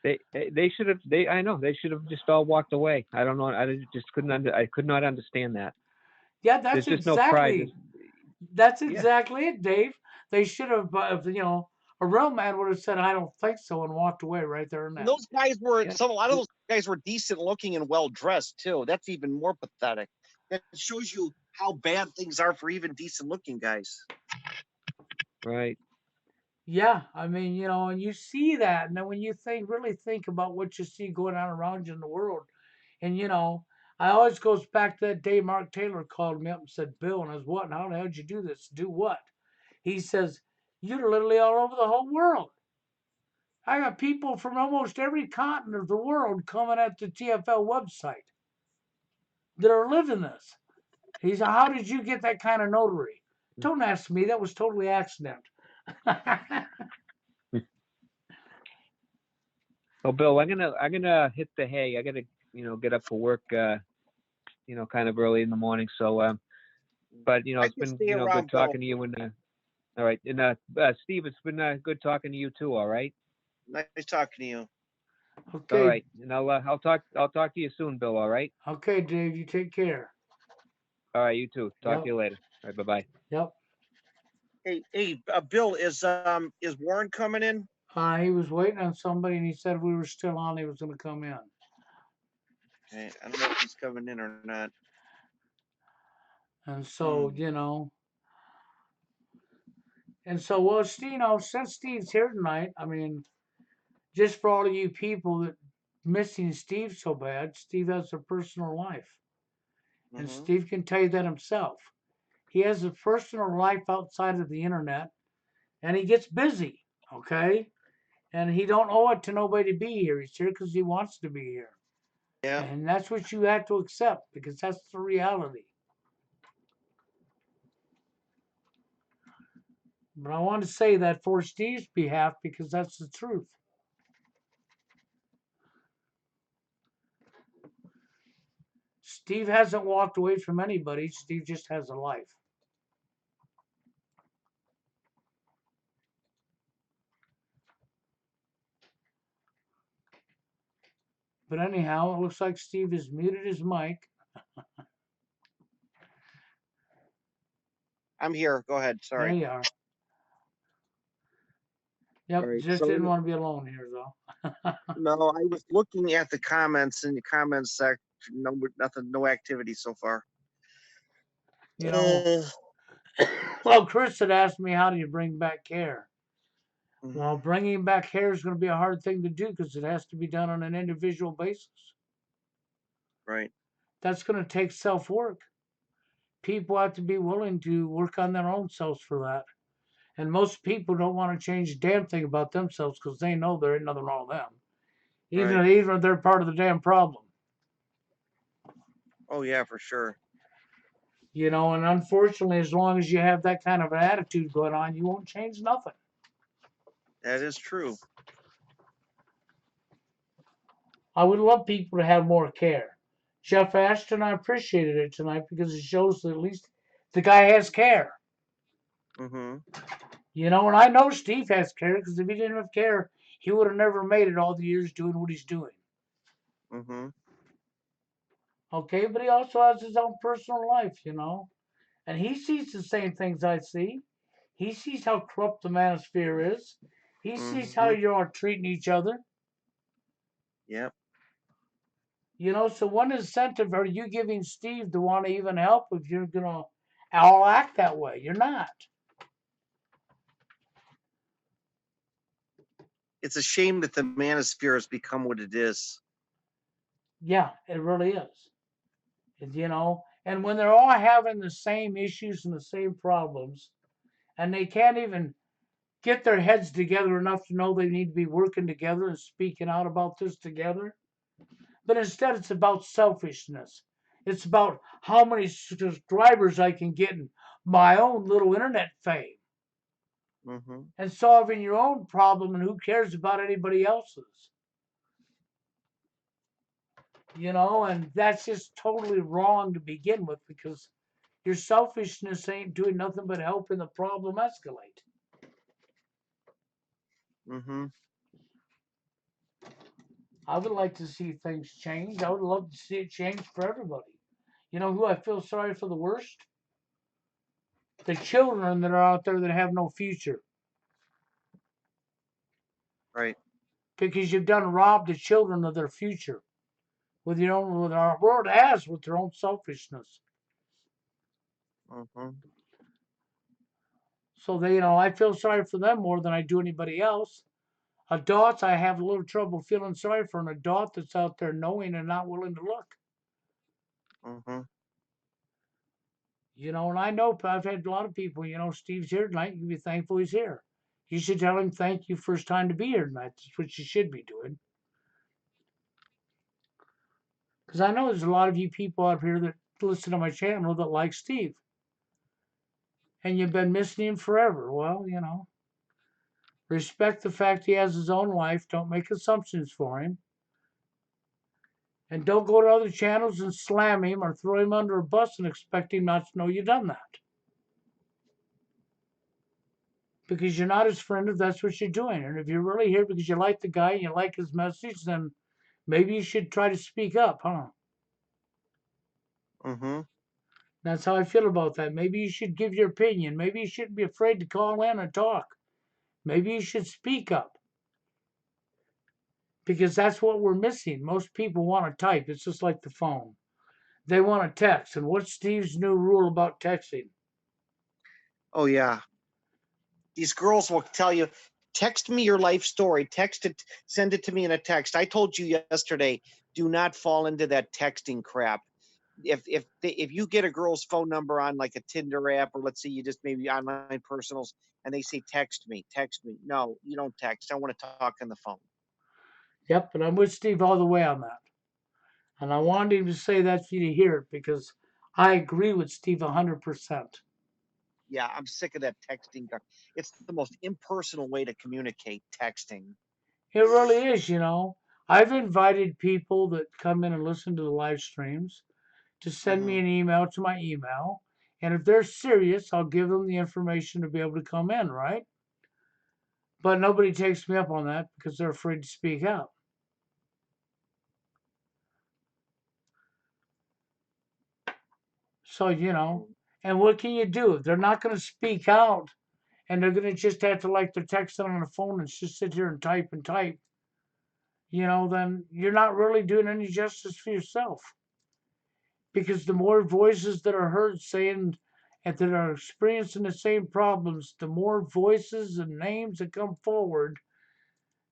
they should have. I know they should have just all walked away. I don't know. I could not understand that. Yeah, There's just no pride. that's Yeah, exactly it, Dave. They should have, a real man would have said, "I don't think so," and walked away right there and And then. those guys were yeah. a lot of those guys were decent looking and well dressed too. That's even more pathetic. That shows you how bad things are for even decent looking guys. Right. Yeah, I mean, and you see that, and then when you really think about what you see going on around you in the world, and I always goes back to that day Mark Taylor called me up and said, "Bill," and I was, "What? And how the hell did you do this? Do what?" He says, "You're literally all over the whole world. I got people from almost every continent of the world coming at the TFL website that are living this." He said, "How did you get that kind of notary?" Don't ask me. That was totally accident. Oh, Bill, I'm gonna hit the hay. I gotta get up for work. Kind of early in the morning. So, but I it's can been stay good around, Bill. talking to you. And all right, and Steve, it's been good talking to you too. All right, Nice talking to you. all Okay, right, and I'll talk to you soon, Bill. All right, okay, Dave. You take care. all right, you too. Talk to Yep, you later. All right, bye bye. yep. Hey, Bill, is Warren coming in? He was waiting on somebody, and he said if we were still on, he was going to come in. Okay, I don't know if he's coming in or not. And so, well, since Steve's here tonight, I mean, just for all of you people that missing Steve so bad, Steve has a personal life, and Mm-hmm. Steve can tell you that himself. He has a personal life outside of the internet, and he gets busy. Okay, and he don't owe it to nobody to be here. He's here because he wants to be here. Yeah. And that's what you have to accept because that's the reality. But I want to say that for Steve's behalf because that's the truth. Steve hasn't walked away from anybody. Steve just has a life. But anyhow, it looks like Steve has muted his mic. I'm here. Go ahead. There Sorry. you are. All Yep, right. just didn't want to be alone here, though. No, I was looking at the comments in the comments section. No, nothing, no activity so far. You know, Well, Chris had asked me, how do you bring back care? Mhm. Well, bringing back hair is going to be a hard thing to do because it has to be done on an individual basis. Right. That's going to take self work. People have to be willing to work on their own selves for that. And most people don't want to change a damn thing about themselves because they know there ain't nothing wrong with them. Right. Even if they're part of the damn problem. Oh yeah, for sure. And unfortunately, as long as you have that kind of an attitude going on, you won't change nothing. That is true. I would love people to have more care. Jeff Ashton, I appreciated it tonight because it shows that at least the guy has care. Mm-hmm. And I know Steve has care because if he didn't have care, he would have never made it all the years doing what he's doing. Mm-hmm. Okay, but he also has his own personal life, and he sees the same things I see. He sees how corrupt the manosphere is. He sees how Mm-hmm. you are treating each other. Yep. So what incentive are you giving Steve to want to even help if you're gonna all act that way? You're not. It's a shame that the manosphere has become what it is. Yeah, it really is. And when they're all having the same issues and the same problems, and they can't even get their heads together enough to know they need to be working together and speaking out about this together. But instead, it's about selfishness. It's about how many subscribers I can get in my own little internet fame Mm-hmm. and solving your own problem, and who cares about anybody else's. And that's just totally wrong to begin with because your selfishness ain't doing nothing but helping the problem escalate. Mm-hmm. I would like to see things change. I would love to see it change for everybody. You know who I feel sorry for the worst? The children that are out there that have no future. Right. Because you've done robbed the children of their future with our world has with their own selfishness. Mm-hmm. So I feel sorry for them more than I do anybody else. Adults, I have a little trouble feeling sorry for an adult that's out there knowing and not willing to look. Mm-hmm. And I know I've had a lot of people, Steve's here tonight. You can be thankful he's here. You should tell him thank you first time to be here tonight. That's what you should be doing. Because I know there's a lot of you people out here that listen to my channel that like Steve. And you've been missing him forever. Well, respect the fact he has his own life. Don't make assumptions for him. And don't go to other channels and slam him or throw him under a bus and expect him not to know you done that. Because you're not his friend if that's what you're doing. And if you're really here because you like the guy and you like his message, then maybe you should try to speak up, huh? Mm-hmm. That's how I feel about that. Maybe you should give your opinion. Maybe you shouldn't be afraid to call in and talk. Maybe you should speak up. Because that's what we're missing. Most people want to type. It's just like the phone. They want to text. And what's Steve's new rule about texting? Oh yeah. These girls will tell you, text me your life story. Text it, send it to me in a text. I told you yesterday, do not fall into that texting crap. If you get a girl's phone number on like a Tinder app, or let's say you just maybe online personals, and they say text me. No, you don't text. I want to talk on the phone. Yep, and I'm with Steve all the way on that. And I wanted him to say that for you to hear it because I agree with Steve 100%. Yeah, I'm sick of that texting. It's the most impersonal way to communicate, texting. It really is. I've invited people that come in and listen to the live streams to send me Mm-hmm. an email to my email. And if they're serious, I'll give them the information to be able to come in, right? But nobody takes me up on that because they're afraid to speak out. So, and what can you do? If they're not going to speak out and they're going to just have to like they're texting on the phone and just sit here and type, then you're not really doing any justice for yourself. Because the more voices that are heard saying and that are experiencing the same problems, the more voices and names that come forward,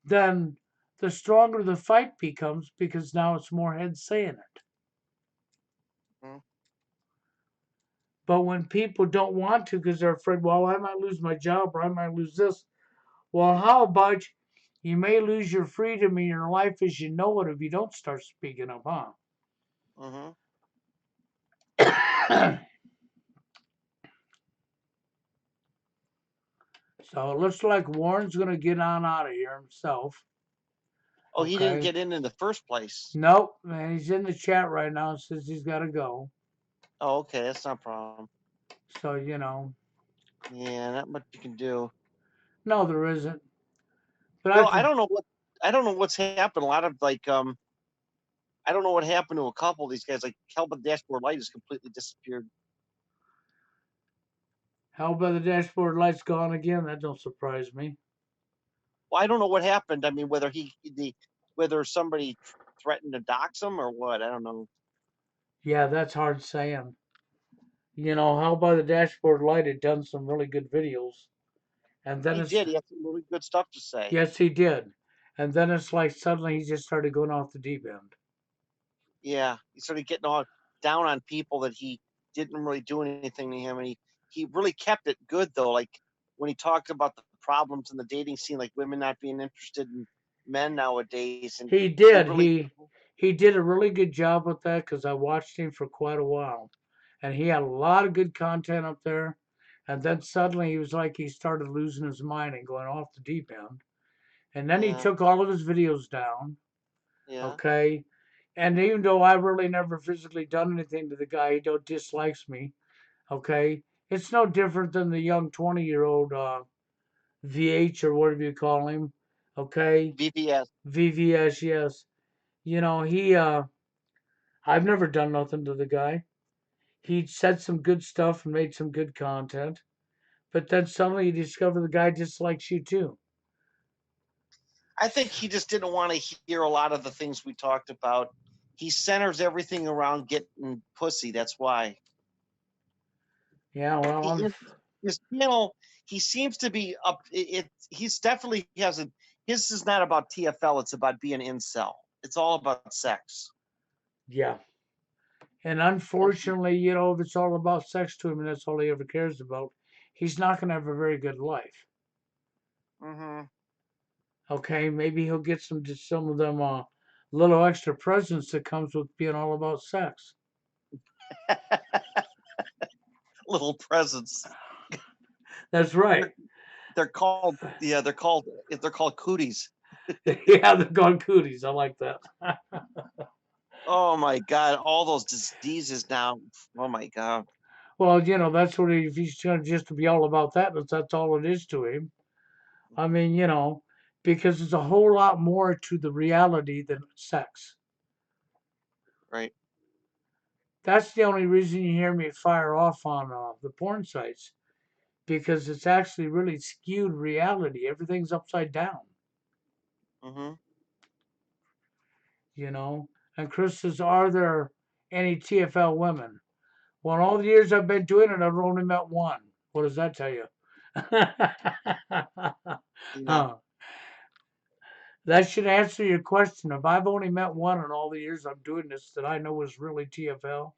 then the stronger the fight becomes because now it's more heads saying it. Mhm. But when people don't want to because they're afraid, well, I might lose my job or I might lose this. Well, how about you may lose your freedom in your life as you know it if you don't start speaking up, Mhm. huh? So it looks like Warren's going to get on out of here himself. Oh, he didn't Okay. get in the first place. Nope, man, he's in the chat right now and says he's got to go. Oh, okay, that's not a problem. So, you know, Yeah, not much you can do. no, there isn't. But Bill, I don't know what's happened. A lot of I don't know what happened to a couple of these guys. Like Hell by the Dashboard Light has completely disappeared. Hell by the Dashboard Light's gone again. That don't surprise me. Well, I don't know what happened. I mean, whether somebody threatened to dox him or what. I don't know. Yeah, that's hard saying. You know, Hell by the Dashboard Light had done some really good videos. And then He it's, did. He had some really good stuff to say. yes, he did. And then it's like suddenly he just started going off the deep end. Yeah, he started getting all down on people that he didn't really do anything to him, and he really kept it good though. Like when he talked about the problems in the dating scene, like women not being interested in men nowadays, and He he did. really He did a really good job with that because I watched him for quite a while, and he had a lot of good content up there. And then suddenly he was like he started losing his mind and going off the deep end. And then he yeah, took all of his videos down. yeah. Okay. And even though I really never physically done anything to the guy, he don't dislikes me. Okay. It's no different than the young 20-year-old VH or whatever you call him. Okay. VPS. VVS, yes. You know, I've never done nothing to the guy. He said some good stuff and made some good content, but then suddenly you discover the guy dislikes you too. I think he just didn't want to hear a lot of the things we talked about. He centers everything around getting pussy. That's why. Yeah, well, He his channel, he seems to be up. He's definitely he hasn't. His is not about TFL. It's about being incel. It's all about sex. yeah. And unfortunately, you know, if it's all about sex to him and that's all he ever cares about, he's not going to have a very good life. Mm-hmm. Okay, maybe he'll get some of them little extra presents that comes with being all about sex. Little presents. That's right. They're called they're called cooties. Yeah, the gone cooties. I like that. Oh my god, all those diseases now. Oh my god. Well, you know, that's what if he's going to just be all about that, that's all it is to him. I mean, you know, because there's a whole lot more to the reality than sex. Right. That's the only reason you hear me fire off on the porn sites, because it's actually really skewed reality. Everything's upside down, Mm-hmm. you know. And Chris says, are there any TFL women? Well, in all the years I've been doing it, I've only met one. What does that tell you? Yeah. Huh. That should answer your question. If I've only met one in all the years I'm doing this that I know is really TFL,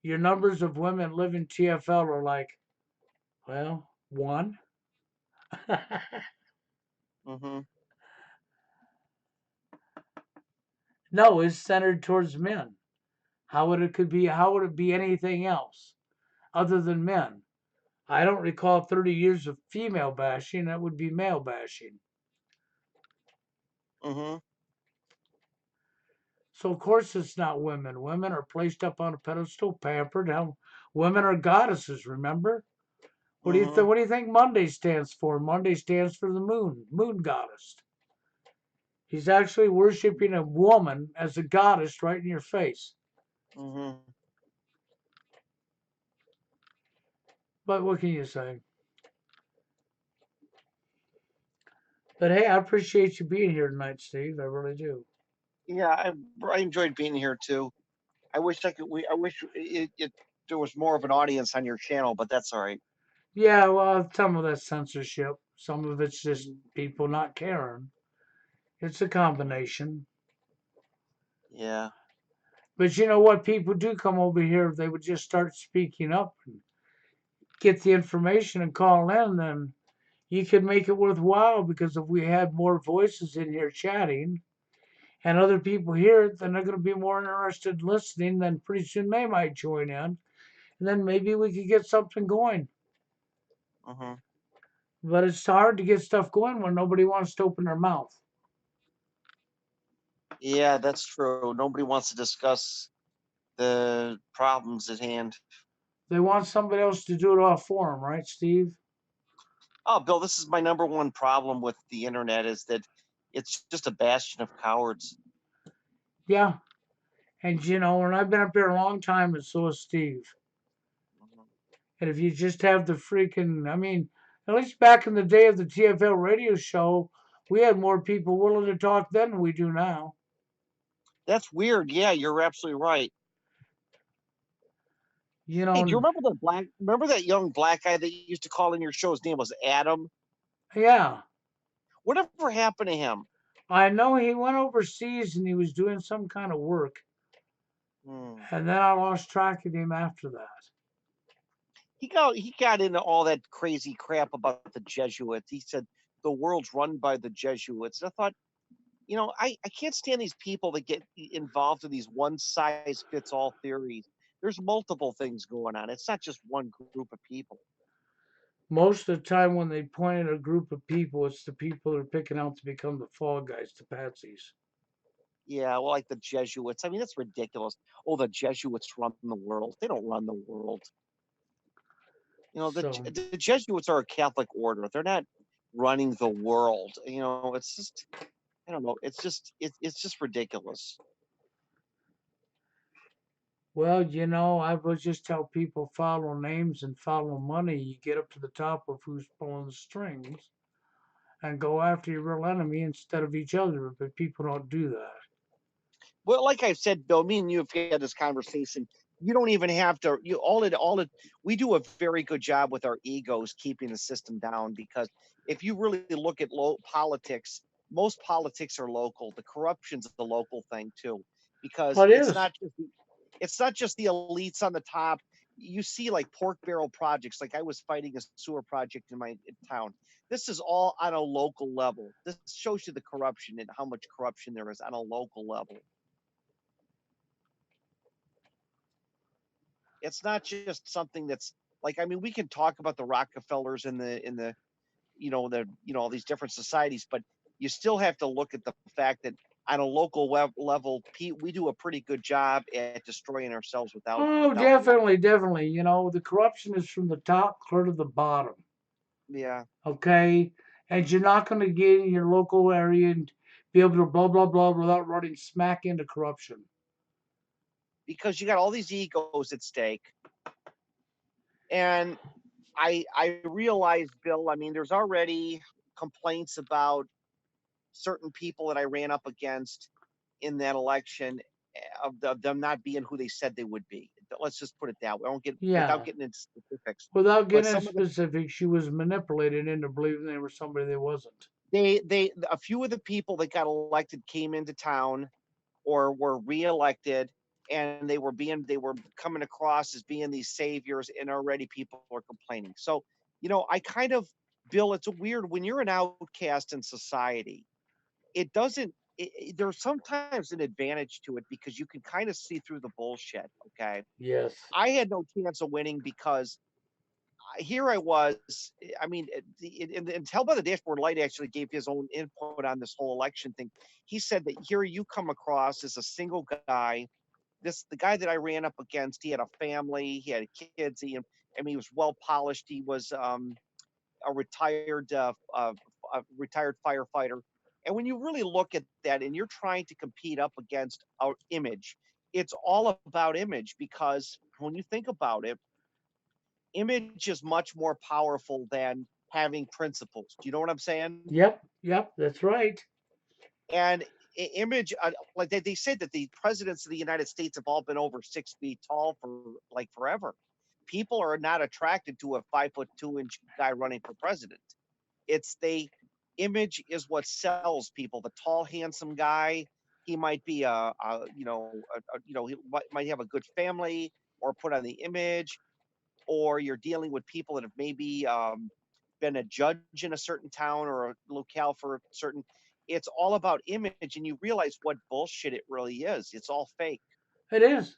your numbers of women living TFL are like, well, one. Mm-hmm. No, it's centered towards men. How would it be anything else other than men? I don't recall 30 years of female bashing. That would be male bashing. Mm-hmm. So of course it's not women. Women are placed up on a pedestal, pampered. How women are goddesses, remember? Mm-hmm. What do you think Monday stands for? Monday stands for the moon goddess. He's actually worshiping a woman as a goddess right in your face. Mm-hmm. But what can you say? But hey, I appreciate you being here tonight, Steve. I really do. Yeah, I enjoyed being here too. I wish I could. I wish there was more of an audience on your channel, but that's all right. Yeah, well, some of that's censorship. Some of it's just Mhm. people not caring. It's a combination. Yeah. But you know what? People do come over here. If they would just start speaking up and get the information and call in, then you could make it worthwhile. Because if we had more voices in here chatting and other people hear it, then they're going to be more interested in listening. Then pretty soon they might join in. And then maybe we could get something going. Hmm. But it's hard to get stuff going when nobody wants to open their mouth. Yeah, that's true. Nobody wants to discuss the problems at hand. They want somebody else to do it all for them, right, Steve? Oh, Bill, this is my number one problem with the internet is that it's just a bastion of cowards. Yeah. And and I've been up here a long time, and so has Steve. Mhm. And if you just have the freaking, I mean, at least back in the day of the TFL radio show, we had more people willing to talk then than we do now. That's weird. Yeah, you're absolutely right. You Hey, do you know, remember the black? Remember that young black guy that you used to call in your show? His name was Adam. yeah. Whatever happened to him? I know he went overseas and he was doing some kind of work, Hmm. and then I lost track of him after that. He got into all that crazy crap about the Jesuits. He said the world's run by the Jesuits. And I thought, I can't stand these people that get involved in these one size fits all theories. There's multiple things going on. It's not just one group of people. Most of the time, when they point at a group of people, it's the people they're picking out to become the fall guys, the patsies. Yeah, well, like the Jesuits. I mean, that's ridiculous. Oh, the Jesuits run the world. They don't run the world. So, The Jesuits are a Catholic order. They're not running the world. It's just I don't know. It's just ridiculous. well, I would just tell people follow names and follow money. You get up to the top of who's pulling the strings and go after your real enemy instead of each other. But people don't do that. Well, like I said, Bill, me and you have had this conversation. You don't even have to. You all it. We do a very good job with our egos keeping the system down because if you really look at politics, most politics are local. The corruption's a local thing too, Oh, because it is. it's not just the elites on the top. You see, like pork barrel projects. Like I was fighting a sewer project in my town. This is all on a local level. This shows you the corruption and how much corruption there is on a local level. It's not just something that's like I mean we can talk about the Rockefellers and the all these different societies, but you still have to look at the fact that on a local level, we do a pretty good job at destroying ourselves Oh, without warning. definitely, definitely. The corruption is from the top clear to the bottom. Yeah, Okay, and you're not going to get in your local area and be able to blah blah blah without running smack into corruption. because you got all these egos at stake, and I realized, Bill. I mean, there's already complaints about certain people that I ran up against in that election of them not being who they said they would be. Let's just put it that way. I won't get without Yeah, getting into specifics, without but getting into some of the specifics, she was manipulated into believing they were somebody they wasn't. they a few of the people that got elected came into town or were reelected and they were coming across as being these saviors and already people are complaining. So, I kind of Bill, it's a weird when you're an outcast in society, it doesn't there's sometimes an advantage to it because you can kind of see through the bullshit. Okay, Yes. I had no chance of winning because here I was. I mean, and Tell by the Dashboard Light actually gave his own input on this whole election thing. He said that here you come across as a single guy. The guy that I ran up against, he had a family, he had kids, he was well polished. He was a retired firefighter. And when you really look at that, and you're trying to compete up against our image, it's all about image because when you think about it, image is much more powerful than having principles. Do you know what I'm saying? Yep. Yep. That's right. And image, like they said that the presidents of the United States have all been over 6 feet tall for like forever. People are not attracted to a 5'2" guy running for president. It's they image is what sells people. The tall, handsome guy. He might be he might have a good family or put on the image, or you're dealing with people that have maybe been a judge in a certain town or a locale for certain. It's all about image, and you realize what bullshit it really is. It's all fake. It is.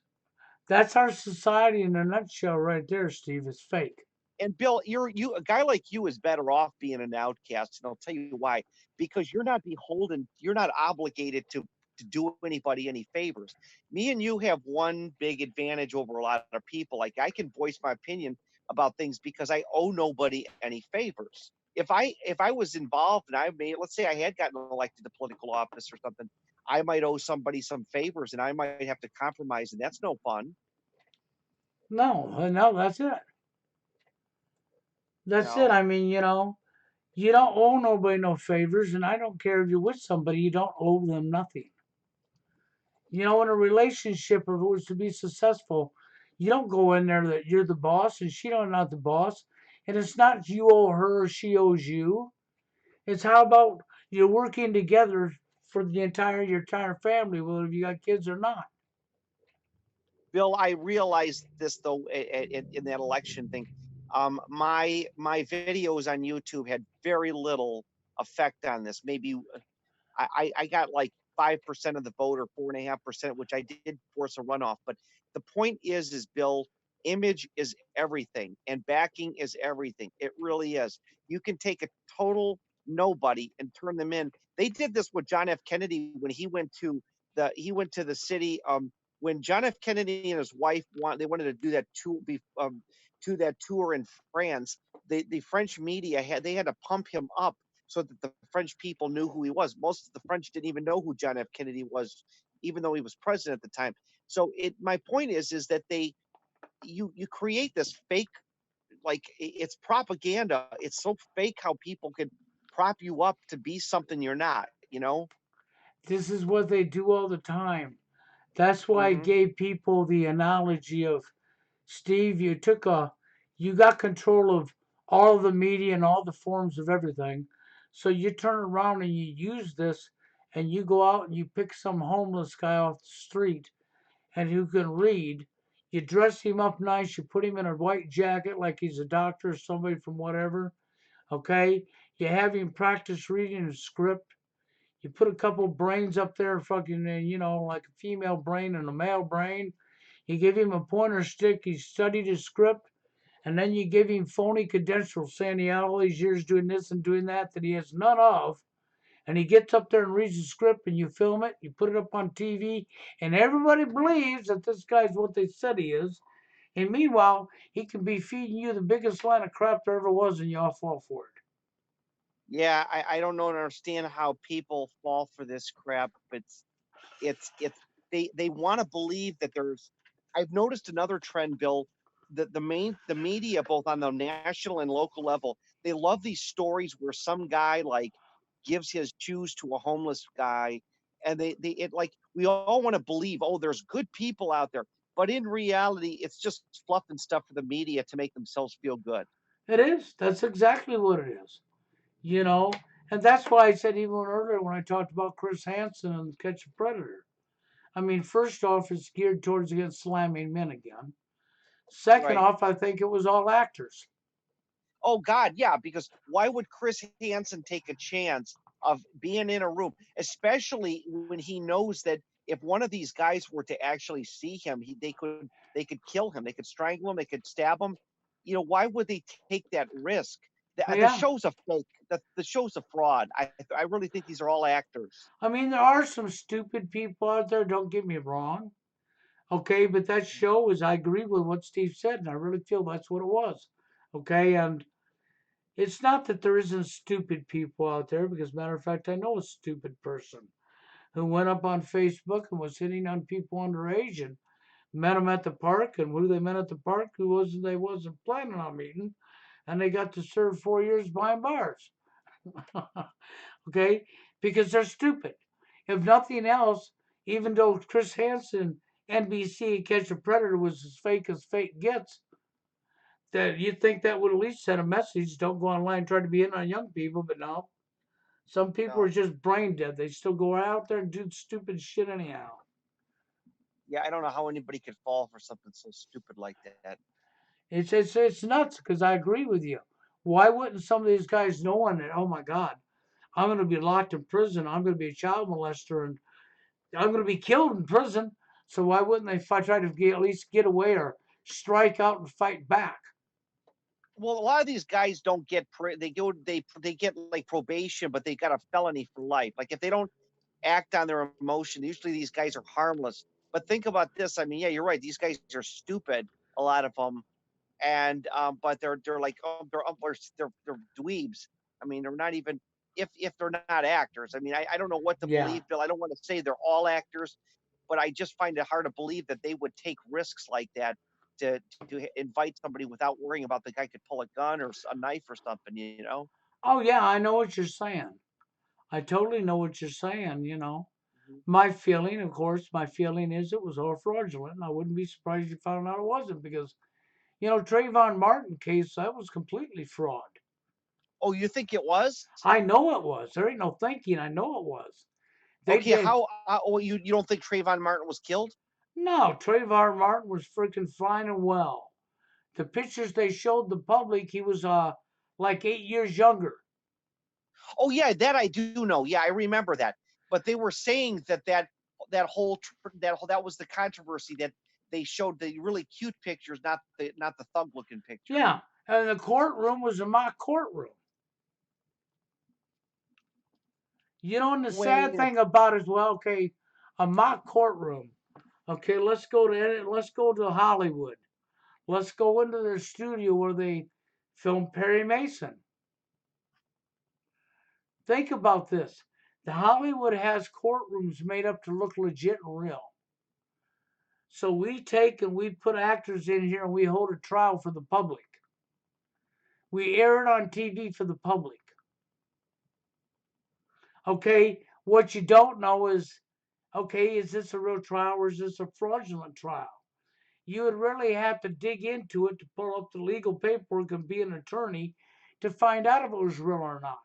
That's our society in a nutshell, right there, Steve. It's fake. And Bill, a guy like you is better off being an outcast, and I'll tell you why. Because you're not beholden, you're not obligated to do anybody any favors. Me and you have one big advantage over a lot of people. Like I can voice my opinion about things because I owe nobody any favors. If I was involved and I made, let's say I had gotten elected to political office or something, I might owe somebody some favors and I might have to compromise, and that's no fun, No, no, that's it. you That's it. know. I mean, you don't owe nobody no favors, and I don't care if you're with somebody, you don't owe them nothing. In a relationship, if it was to be successful, you don't go in there that you're the boss and she don't not the boss. And it's not you owe her or she owes you. It's how about you're working together for your entire family, whether you got kids or not. Bill, I realized this though in that election thing. My videos on YouTube had very little effect on this. Maybe I got like 5% of the vote or 4.5%, which I did force a runoff. But the point is Bill, image is everything, and backing is everything. It really is. You can take a total nobody and turn them in. They did this with John F. Kennedy when he went to the city. When John F. Kennedy and his wife wanted to do that tour in France. The French media had to pump him up so that the French people knew who he was. Most of the French didn't even know who John F. Kennedy was, even though he was president at the time. So my point is that you create this fake, like it's propaganda. It's so fake how people could prop you up to be something you're not. This is what they do all the time. That's why I Hmm. gave people the analogy of Steve, you got control of all of the media and all the forms of everything. So you turn around and you use this and you go out and you pick some homeless guy off the street and who can read. You dress him up nice, you put him in a white jacket like he's a doctor or somebody from whatever. Okay? You have him practice reading a script. You put a couple brains up there, fucking, like a female brain and a male brain. You give him a pointer stick. He studied his script, and then you give him phony credentials saying he had all these years doing this and doing that he has none of. And he gets up there and reads the script, and you film it, you put it up on TV, and everybody believes that this guy's what they said he is. And meanwhile, he can be feeding you the biggest line of crap there ever was, and you all fall for it. Yeah, I don't know understand how people fall for this crap. It's they want to believe that there's. I've noticed another trend, Bill. The media, both on the national and local level, they love these stories where some guy like gives his shoes to a homeless guy, and we all want to believe, oh, there's good people out there, but in reality, it's just fluff and stuff for the media to make themselves feel good. It is. That's exactly what it is. you know. And that's why I said even earlier when I talked about Chris Hansen and Catch a Predator. I mean, first off, it's geared towards against slamming men again. Second Right. off, I think it was all actors. Oh God, yeah, because why would Chris Hansen take a chance of being in a room, especially when he knows that if one of these guys were to actually see him, they could kill him, they could strangle him, they could stab him. Why would they take that risk? The Yeah, show's a fake. The show's a fraud. I really think these are all actors. I mean, there are some stupid people out there, don't get me wrong. Okay, but that show is, I agree with what Steve said, and I really feel that's what it was. Okay, and it's not that there isn't stupid people out there, because matter of fact, I know a stupid person who went up on Facebook and was hitting on people underage and met them at the park, and who they met at the park, who wasn't planning on meeting, and they got to serve 4 years behind bars. Okay, because they're stupid. If nothing else, even though Chris Hansen, NBC Catch a Predator was as fake gets, that you'd think that would at least send a message. Don't go online and try to be in on young people, but no. Some people are No. just brain dead. They still go out there and do stupid shit anyhow. Yeah, I don't know how anybody could fall for something so stupid like that. It's nuts because I agree with you. Why wouldn't some of these guys knowing that, oh my God, I'm going to be locked in prison, I'm going to be a child molester, and I'm going to be killed in prison. So why wouldn't they try to at least get away or strike out and fight back? Well, a lot of these guys don't get they get like probation, but they got a felony for life. Like if they don't act on their emotion, usually these guys are harmless. But think about this. I mean, yeah, you're right. These guys are stupid. A lot of them, and but they're like they're dweebs. I mean, they're not even if they're not actors. I mean, I don't know what to Yeah. believe, Bill. I don't want to say they're all actors, but I just find it hard to believe that they would take risks like that to invite somebody without worrying about the guy could pull a gun or a knife or something. You know. Oh yeah, I know what you're saying. I totally know what you're saying. Mhm. My feeling, of course, my feeling is it was all fraudulent. And I wouldn't be surprised if you found out it wasn't because, Trayvon Martin case, that was completely fraud. Oh, you think it was? I know it was. There ain't no thinking. I know it was. They Okay, did. oh, you don't think Trayvon Martin was killed? No, Trayvon Martin was freaking fine and well. The pictures they showed the public, he was like 8 years younger. Oh yeah, that I do know. Yeah, I remember that. But they were saying that was the controversy that they showed the really cute pictures, not the thug looking picture. Yeah, and the courtroom was a mock courtroom. And the Wait, sad thing about it is, well, okay, a mock courtroom. Okay, let's go to Hollywood. Let's go into their studio where they filmed Perry Mason. Think about this. The Hollywood has courtrooms made up to look legit and real. So we take and we put actors in here and we hold a trial for the public. We air it on TV for the public. Okay, what you don't know is, okay, is this a real trial or is this a fraudulent trial? You would really have to dig into it to pull up the legal paperwork and be an attorney to find out if it was real or not.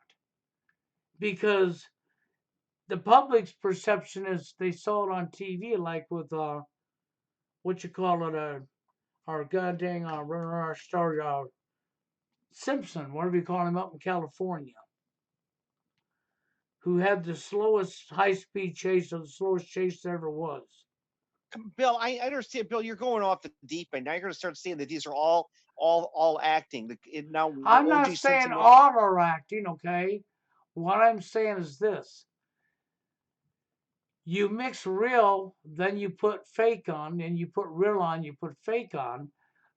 Because the public's perception is they saw it on TV, like with what you call it, our goddamn our star Simpson, whatever you call him up in California, who had the slowest high speed chase or the slowest chase there ever was. Bill, I understand. Bill, you're going off the deep end. Now you're going to start saying that these are all acting. Now I'm not O.J. saying Simpson. all are acting, okay? What I'm saying is this. You mix real, then you put fake on, and you put real on, you put fake on.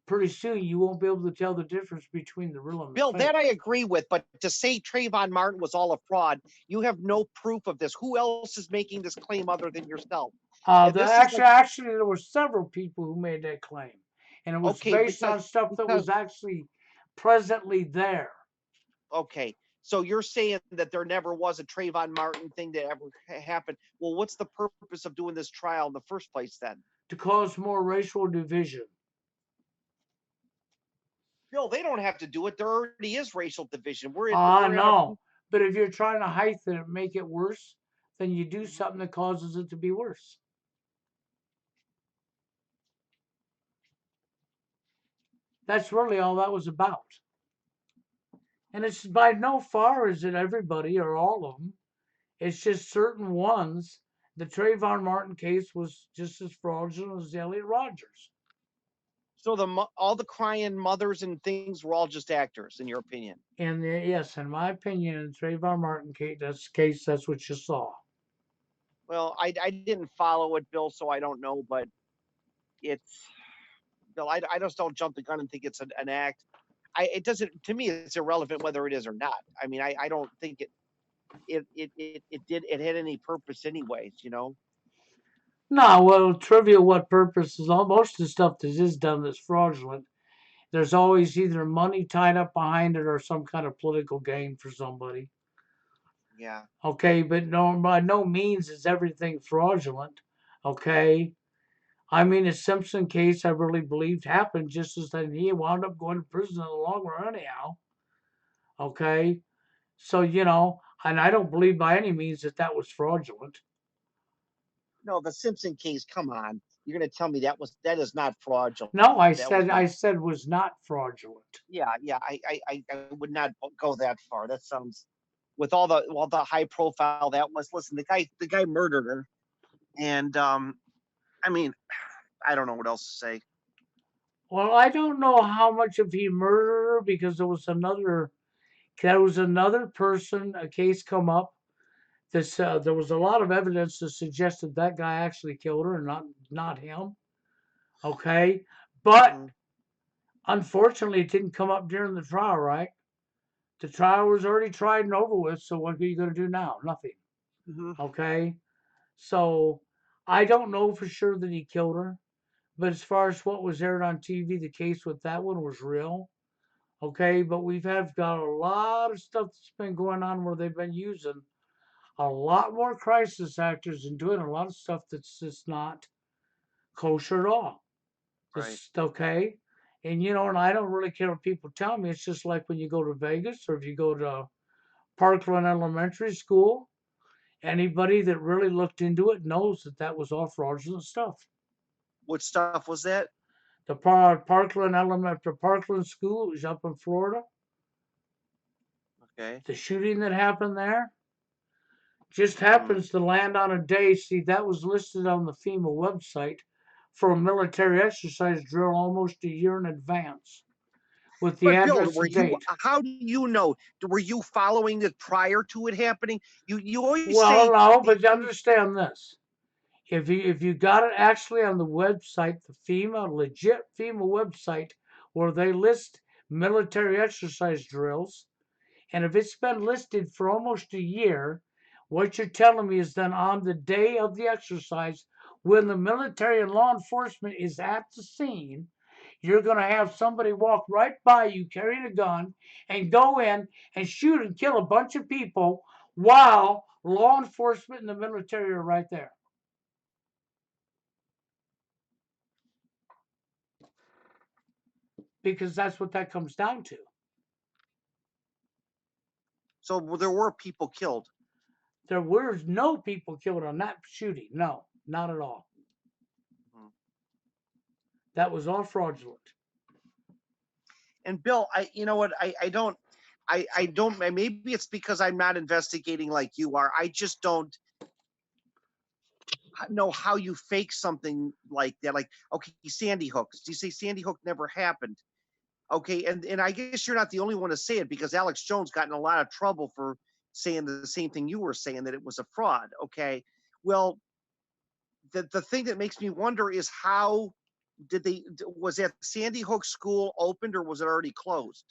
Pretty soon you won't be able to tell the difference between the real and the Bill, fake. that I agree with, but to say Trayvon Martin was all a fraud, you have no proof of this. Who else is making this claim other than yourself? This is like Actually, there were several people who made that claim, and it was okay based because on stuff that because was actually presently there. okay. So you're saying that there never was a Trayvon Martin thing that ever happened. Well, what's the purpose of doing this trial in the first place then? To cause more racial division. Bill, they don't have to do it. There already is racial division. I We're in a know, but if you're trying to heighten it and make it worse, then you do Mhm. something that causes it to be worse. That's really all that was about. And it's by no far is it everybody or all of them. It's just certain ones. The Trayvon Martin case was just as fraudulent as Elliot Rodgers. So all the crying mothers and things were all just actors, in your opinion. And yes, in my opinion, in the Trayvon Martin case, that's what you saw. Well, I didn't follow it, Bill, so I don't know, but it's Bill. I just don't jump the gun and think it's an act. It doesn't to me. It's irrelevant whether it is or not. I mean, I don't think it had any purpose anyways. You know. No, well, trivia, what purpose is all most of the stuff that is done that's fraudulent. There's always either money tied up behind it or some kind of political gain for somebody. Yeah. Okay, but no, by no means is everything fraudulent. Okay, I mean, the Simpson case, I really believed happened just as that he wound up going to prison in the long run, anyhow. Okay, so and I don't believe by any means that that was fraudulent. No, the Simpson case. Come on, you're going to tell me that is not fraudulent? No, I That was said I said was not fraudulent. yeah, yeah. I would not go that far. That sounds with all the high profile that was. Listen, the guy murdered her, and I mean, I don't know what else to say. Well, I don't know how much of he murdered her because there was another person, a case come up. There was a lot of evidence that suggested that guy actually killed her and not him. Okay, but Hmm. unfortunately, it didn't come up during the trial, right? The trial was already tried and over with, so what are you going to do now? Nothing. Hmm. Okay, so I don't know for sure that he killed her, but as far as what was aired on TV, the case with that one was real. Okay, but got a lot of stuff that's been going on where they've been using a lot more crisis actors and doing a lot of stuff that's just not kosher at all. Right. This okay, and I don't really care what people tell me. It's just like when you go to Vegas or if you go to Parkland Elementary School. Anybody that really looked into it knows that that was all fraudulent stuff. What stuff was that? The Parkland School is up in Florida. Okay. The shooting that happened there just Hmm. happens to land on a day. See, that was listed on the FEMA website for a military exercise drill almost a year in advance with the But Bill, address were and you? date. How do you know? Were you following it prior to it happening? You always Well, say no, the but understand this. If you got it actually on the website, the legit FEMA website, where they list military exercise drills, and if it's been listed for almost a year, what you're telling me is then on the day of the exercise, when the military and law enforcement is at the scene, you're going to have somebody walk right by you carrying a gun and go in and shoot and kill a bunch of people while law enforcement and the military are right there. Because that's what that comes down to. so there were people killed. There were no people killed on that shooting. No, not at all. Mhm. That was all fraudulent. And Bill, you know what? I don't. Maybe it's because I'm not investigating like you are. I just don't know how you fake something like that. Like, okay, Sandy Hook. Do you say Sandy Hook never happened? Okay, and I guess you're not the only one to say it because Alex Jones got in a lot of trouble for saying the same thing you were saying that it was a fraud. Okay, well, the thing that makes me wonder is how did they was that Sandy Hook school opened or was it already closed?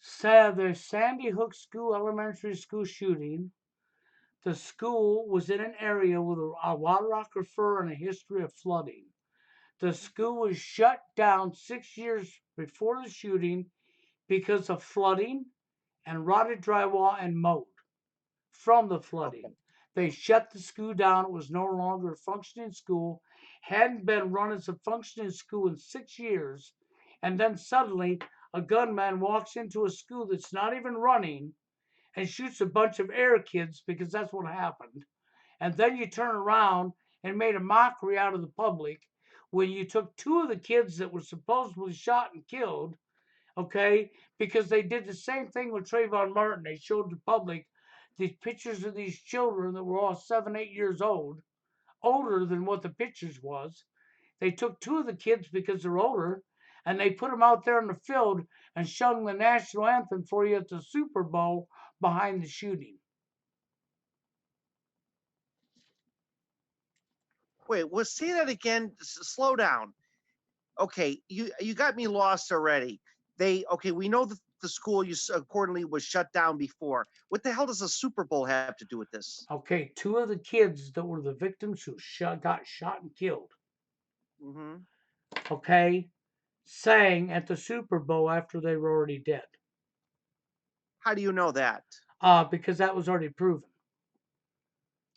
So the Sandy Hook School Elementary School shooting. The school was in an area with a water aquifer and a history of flooding. The school was shut down 6 years before the shooting because of flooding and rotted drywall and mold from the Okay. flooding. They shut the school down. It was no longer a functioning school, hadn't been run as a functioning school in 6 years. And then suddenly, a gunman walks into a school that's not even running and shoots a bunch of air kids because that's what happened. And then you turn around and made a mockery out of the public when you took two of the kids that were supposedly shot and killed, okay, because they did the same thing with Trayvon Martin. They showed the public these pictures of these children that were all 7, 8 years old, older than what the pictures was. They took two of the kids because they're older, and they put them out there in the field and sung the national anthem for you at the Super Bowl behind the shooting. Wait, well, say that again. Slow down. Okay, you got me lost already. They okay. We know that the school you accordingly was shut down before. What the hell does the Super Bowl have to do with this? Okay, two of the kids that were the victims who got shot and killed, Hmm. okay, sang at the Super Bowl after they were already dead. How do you know that? Because that was already proven.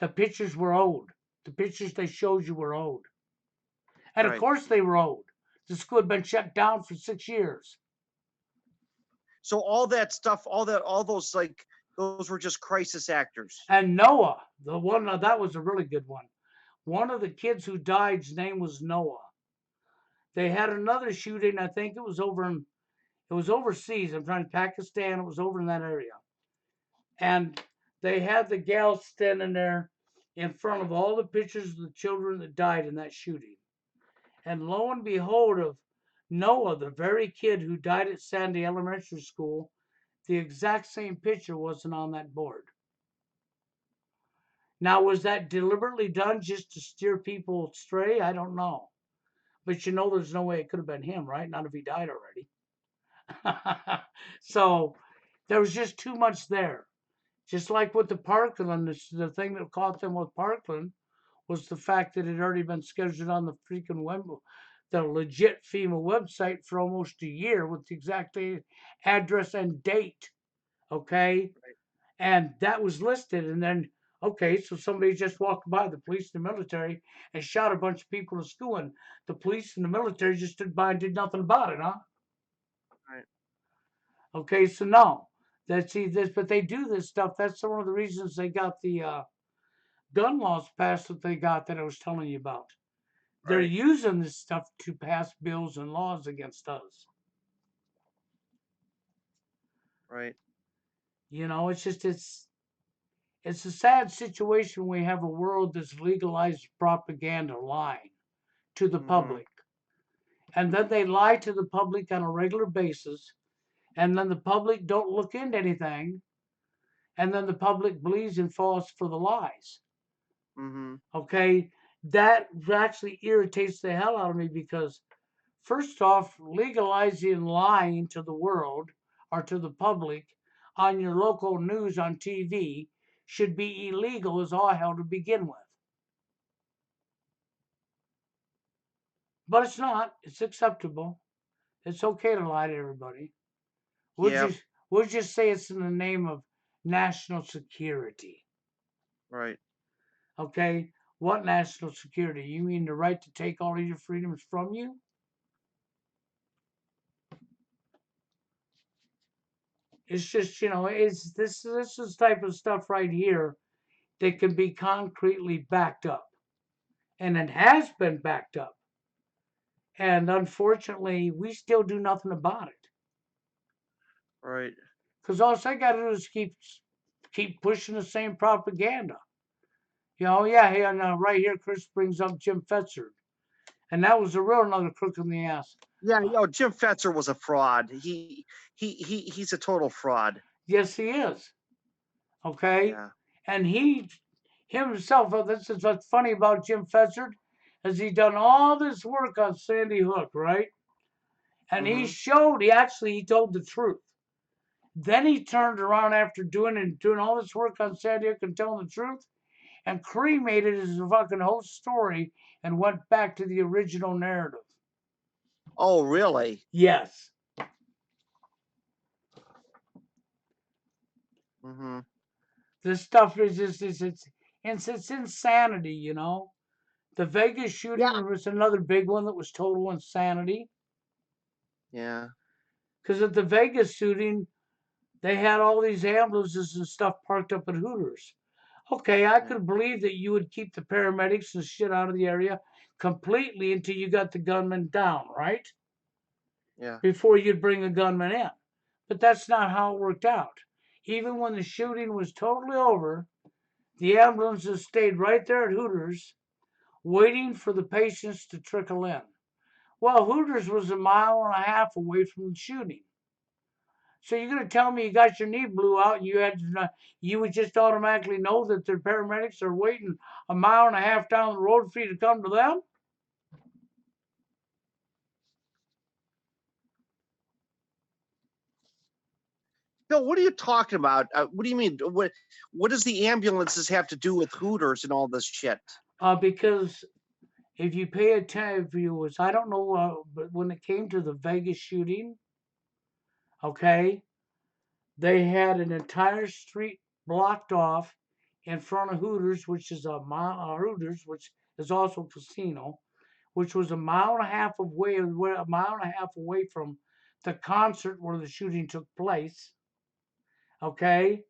the pictures were old. The pictures they showed you were old. And of Right. course they were old. The school had been shut down for 6 years. So all that stuff, all those like those were just crisis actors. And Noah, the one that was a really good one. One of the kids who died's name was Noah. They had another shooting. I think it was overseas. I'm trying Pakistan. It was over in that area, and they had the gal standing there in front of all the pictures of the children that died in that shooting. And lo and behold, of Noah, the very kid who died at Sandy Elementary School, the exact same picture wasn't on that board. Now, was that deliberately done just to steer people astray? I don't know. But there's no way it could have been him, right? Not if he died already. So there was just too much there. Just like with the Parkland, the thing that caught them with Parkland was the fact that it had already been scheduled on the freaking the legit FEMA website for almost a year with the exact address and date. Okay. And that was listed. And then, okay, so somebody just walked by, the police and the military, and shot a bunch of people in school. And the police and the military just stood by and did nothing about it, huh? Right. Okay, so no. But they do this stuff. That's one of the reasons they got the gun laws passed that they got that I was telling you about. They're Right. using this stuff to pass bills and laws against us. Right. It's a sad situation. We have a world that's legalized propaganda lying to the public. And then they lie to the public on a regular basis. And then the public don't look into anything. And then the public believes and falls for the lies. Mm-hmm. Okay. That actually irritates the hell out of me because, first off, legalizing lying to the world or to the public on your local news on TV should be illegal as all hell to begin with. But it's not. It's acceptable. It's okay to lie to everybody. We'll Yeah. just we'll just say it's in the name of national security. Right. Okay? What national security? You mean the right to take all of your freedoms from you? It's just, it's this is type of stuff right here that can be concretely backed up. And it has been backed up. And unfortunately, we still do nothing about it. Right. Because all I got to do is keep pushing the same propaganda. Yeah, hey, and right here, Chris brings up Jim Fetzer. And that was a real another crook in the ass. Yeah. Jim Fetzer was a fraud. He's a total fraud. Yes, he is. Okay? Yeah. And he himself, this is what's funny about Jim Fetzer, is he done all this work on Sandy Hook, right? And he told the truth. Then he turned around after doing all this work on Sandy Hook and telling the truth and cremated his fucking whole story and went back to the original narrative. Oh, really? Yes. Mm-hmm. This stuff is just it's insanity, The Vegas shooting was another big one that was total insanity. Yeah. Because at the Vegas shooting, they had all these ambulances and stuff parked up at Hooters. Okay, I could believe that you would keep the paramedics and shit out of the area completely until you got the gunman down, right? Yeah. Before you'd bring the gunman in. But that's not how it worked out. Even when the shooting was totally over, the ambulances stayed right there at Hooters, waiting for the patients to trickle in. Well, Hooters was a mile and a half away from the shooting. So you're going to tell me you got your knee blew out and you would just automatically know that the paramedics are waiting a mile and a half down the road for you to come to them? Bill, what are you talking about? What do you mean? What does the ambulances have to do with Hooters and all this shit? Because if you pay attention, I don't know, but when it came to the Vegas shooting, okay, they had an entire street blocked off in front of Hooters, which is Hooters, which is also a casino, which was a mile and a half away from the concert where the shooting took place. Okay,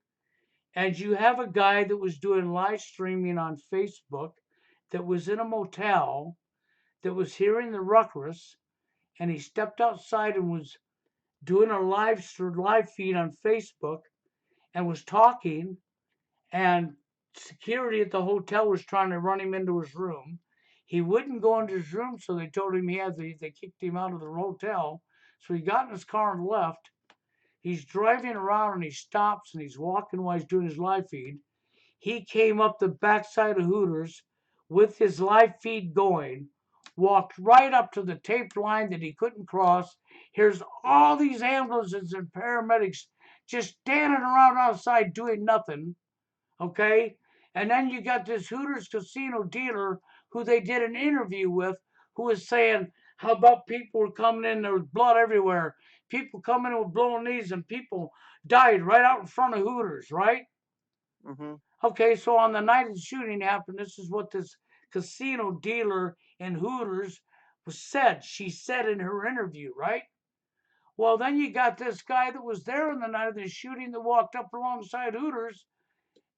and you have a guy that was doing live streaming on Facebook that was in a motel that was hearing the ruckus, and he stepped outside and was doing a live feed on Facebook and was talking, and security at the hotel was trying to run him into his room. He wouldn't go into his room, so they told him they kicked him out of the hotel. So he got in his car and left. He's driving around and he stops and he's walking while he's doing his live feed. He came up the backside of Hooters with his live feed going, walked right up to the taped line that he couldn't cross. Here's all these ambulances and paramedics just standing around outside doing nothing. Okay? And then you got this Hooters casino dealer who they did an interview with who was saying how about people were coming in, there was blood everywhere. People coming in with blown knees and people died right out in front of Hooters, right? Mm-hmm. Okay, so on the night of the shooting happened, this is what this casino dealer in Hooters said. She said in her interview, right? Well, then you got this guy that was there on the night of the shooting that walked up alongside Hooters,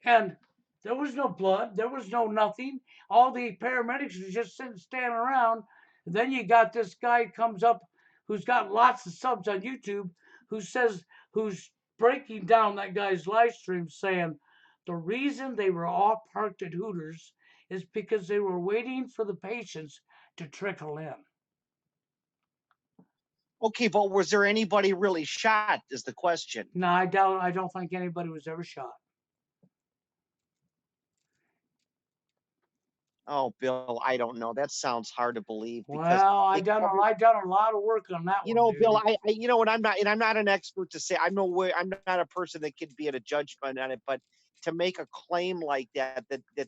and there was no blood, there was no nothing. All the paramedics were just sitting, standing around. And then you got this guy comes up who's got lots of subs on YouTube who's breaking down that guy's live stream saying the reason they were all parked at Hooters is because they were waiting for the patients to trickle in. Okay, but was there anybody really shot? Is the question. No, I don't think anybody was ever shot. Oh, Bill, I don't know. That sounds hard to believe because Well, I they done covered. I done a lot of work on that You one, know, dude. Bill, and I'm not an expert to say. I'm no way. I'm not a person that could be at a judgment on it. But to make a claim like that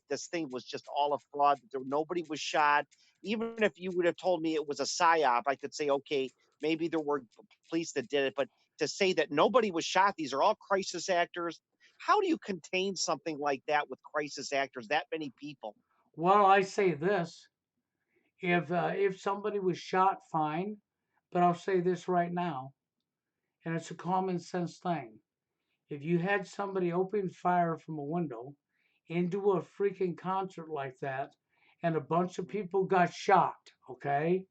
this thing was just all a fraud, that there nobody was shot. Even if you would have told me it was a psyop, I could say, okay, maybe there were police that did it. But to say that nobody was shot, these are all crisis actors. How do you contain something like that with crisis actors? That many people. Well, I say this: if somebody was shot, fine. But I'll say this right now, and it's a common sense thing. If you had somebody open fire from a window into a freaking concert like that, and a bunch of people got shot, okay,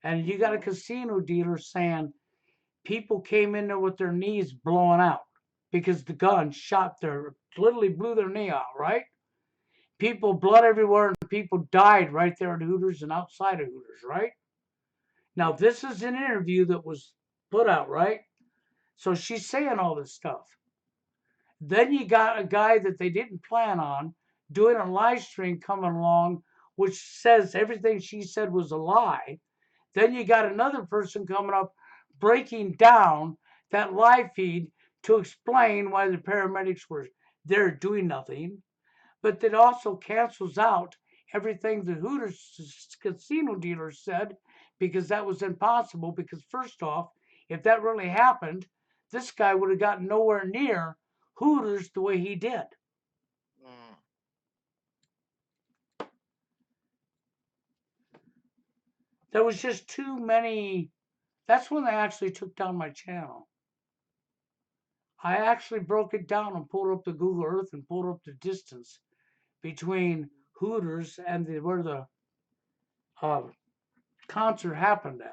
and you got a Mhm. casino dealer saying people came in there with their knees blowing out because the gun literally blew their knee out, right? People, blood everywhere, and people died right there at Hooters and outside of Hooters, right? Now, this is an interview that was put out, right? So she's saying all this stuff. Then you got a guy that they didn't plan on doing a live stream coming along, which says everything she said was a lie. Then you got another person coming up breaking down that live feed to explain why the paramedics were there doing nothing. But that also cancels out everything the Hooters casino dealers said because that was impossible. Because, first off, if that really happened, this guy would have gotten nowhere near Hooters the way he did. Mm. There was just too many. That's when they actually took down my channel. I actually broke it down and pulled up the Google Earth and pulled up the distance between Hooters and where the uh, concert happened at.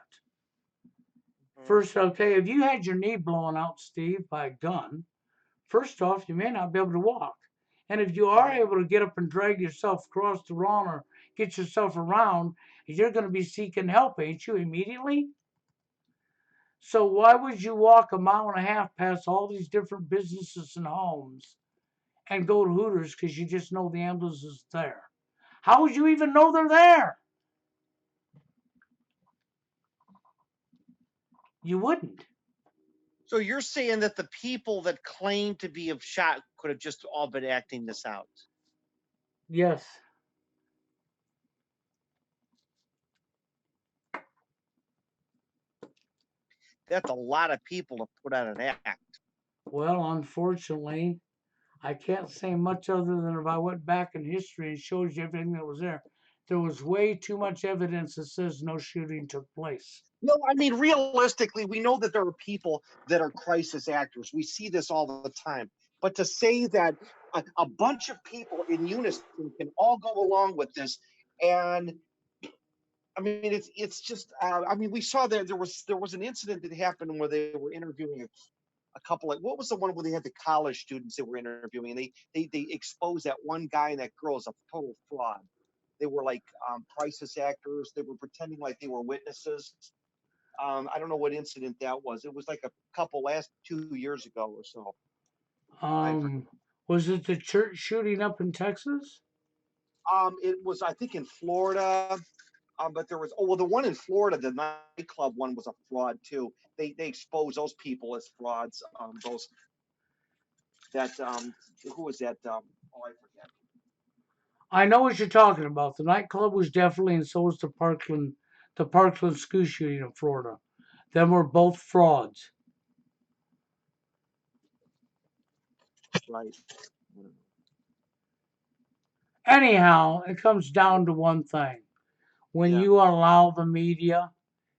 Mhm. First, okay, if you had your knee blown out, Steve, by a gun, first off, you may not be able to walk. And if you are able to get up and drag yourself across the lawn or get yourself around, you're going to be seeking help, ain't you, immediately? So why would you walk a mile and a half past all these different businesses and homes and go to Hooters because you just know the ambulance is there? How would you even know they're there? You wouldn't. So you're saying that the people that claim to be of shot could have just all been acting this out? Yes. That's a lot of people to put on an act. Well, unfortunately, I can't say much other than if I went back in history and showed you everything that was there. There was way too much evidence that says no shooting took place. No, I mean, realistically, we know that there are people that are crisis actors. We see this all the time. But to say that a bunch of people in unison can all go along with this, and I mean, it's just. I mean, we saw that there was an incident that happened where they were interviewing a couple of, what was the one where they had the college students that were interviewing, and they exposed that one guy and that girl as a total fraud. They were like crisis actors. They were pretending like they were witnesses. I don't know what incident that was. It was like a couple last 2 years ago or so. Was it the church shooting up in Texas? It was, I think, in Florida. But there was, oh well, the one in Florida, the nightclub one, was a fraud too. They exposed those people as frauds. Those that who was that? Oh, I forget. I know what you're talking about. The nightclub was definitely, and so was the Parkland school shooting in Florida. Them were both frauds. Right. Anyhow, it comes down to one thing. When Yeah. you allow the media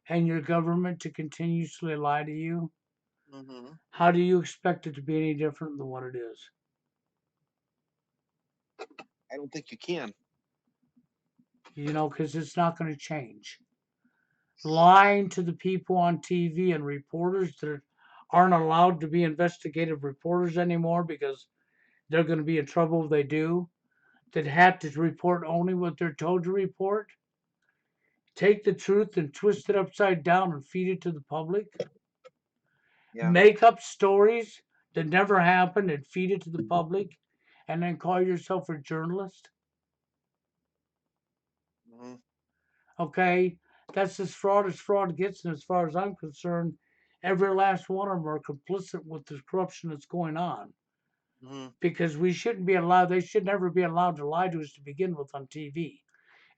and your government to continuously lie to you, Mm-hmm. how do you expect it to be any different than what it is? I don't think you can. Because it's not going to change. Lying to the people on TV and reporters that aren't allowed to be investigative reporters anymore because they're going to be in trouble if they do, that have to report only what they're told to report, take the truth and twist it upside down and feed it to the public, Yeah. make up stories that never happened and feed it to the public, and then call yourself a journalist. Mm-hmm. Okay, that's as fraud gets, and as far as I'm concerned, every last one of them are complicit with the corruption that's going on. Mm-hmm. Because we shouldn't be allowed, they should never be allowed to lie to us to begin with on TV.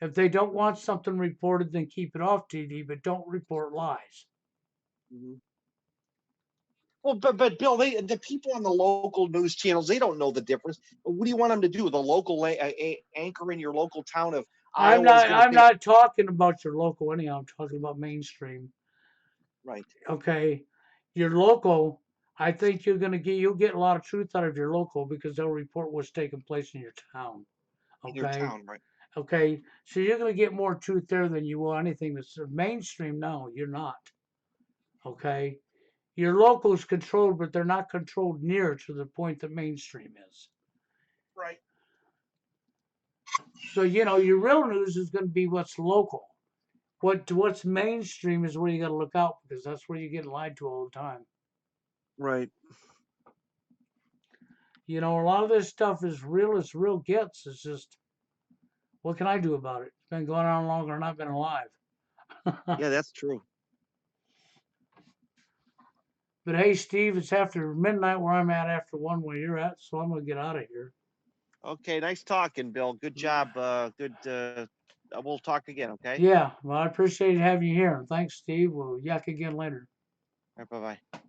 If they don't want something reported, then keep it off TV, but don't report lies. Mm-hmm. Well, but Bill, the people on the local news channels, they don't know the difference. What do you want them to do? The local anchor in your local town of I'm Iowa is not going to I'm pick. not talking about your local anyhow, I'm talking about mainstream. Right. Okay. Your local, I think you'll get a lot of truth out of your local because they'll report what's taking place in your town. In your Okay. town, right? Okay. So you're gonna get more truth there than you will anything that's mainstream. No, you're not. Okay. Your local is controlled, but they're not controlled near to the point that mainstream is. Right. So your real news is going to be what's local. What's mainstream is where you got to look out because that's where you get lied to all the time. Right. A lot of this stuff is real as real gets. It's just what can I do about it? It's been going on longer than I've been alive. Yeah, that's true. But hey, Steve, it's after midnight where I'm at after 1 where you're at, so I'm gonna get out of here. Okay, nice talking, Bill. Good job. Good. We'll talk again. Okay. Yeah, well, I appreciate having you here. Thanks, Steve. We'll yak again later. All right. Bye bye.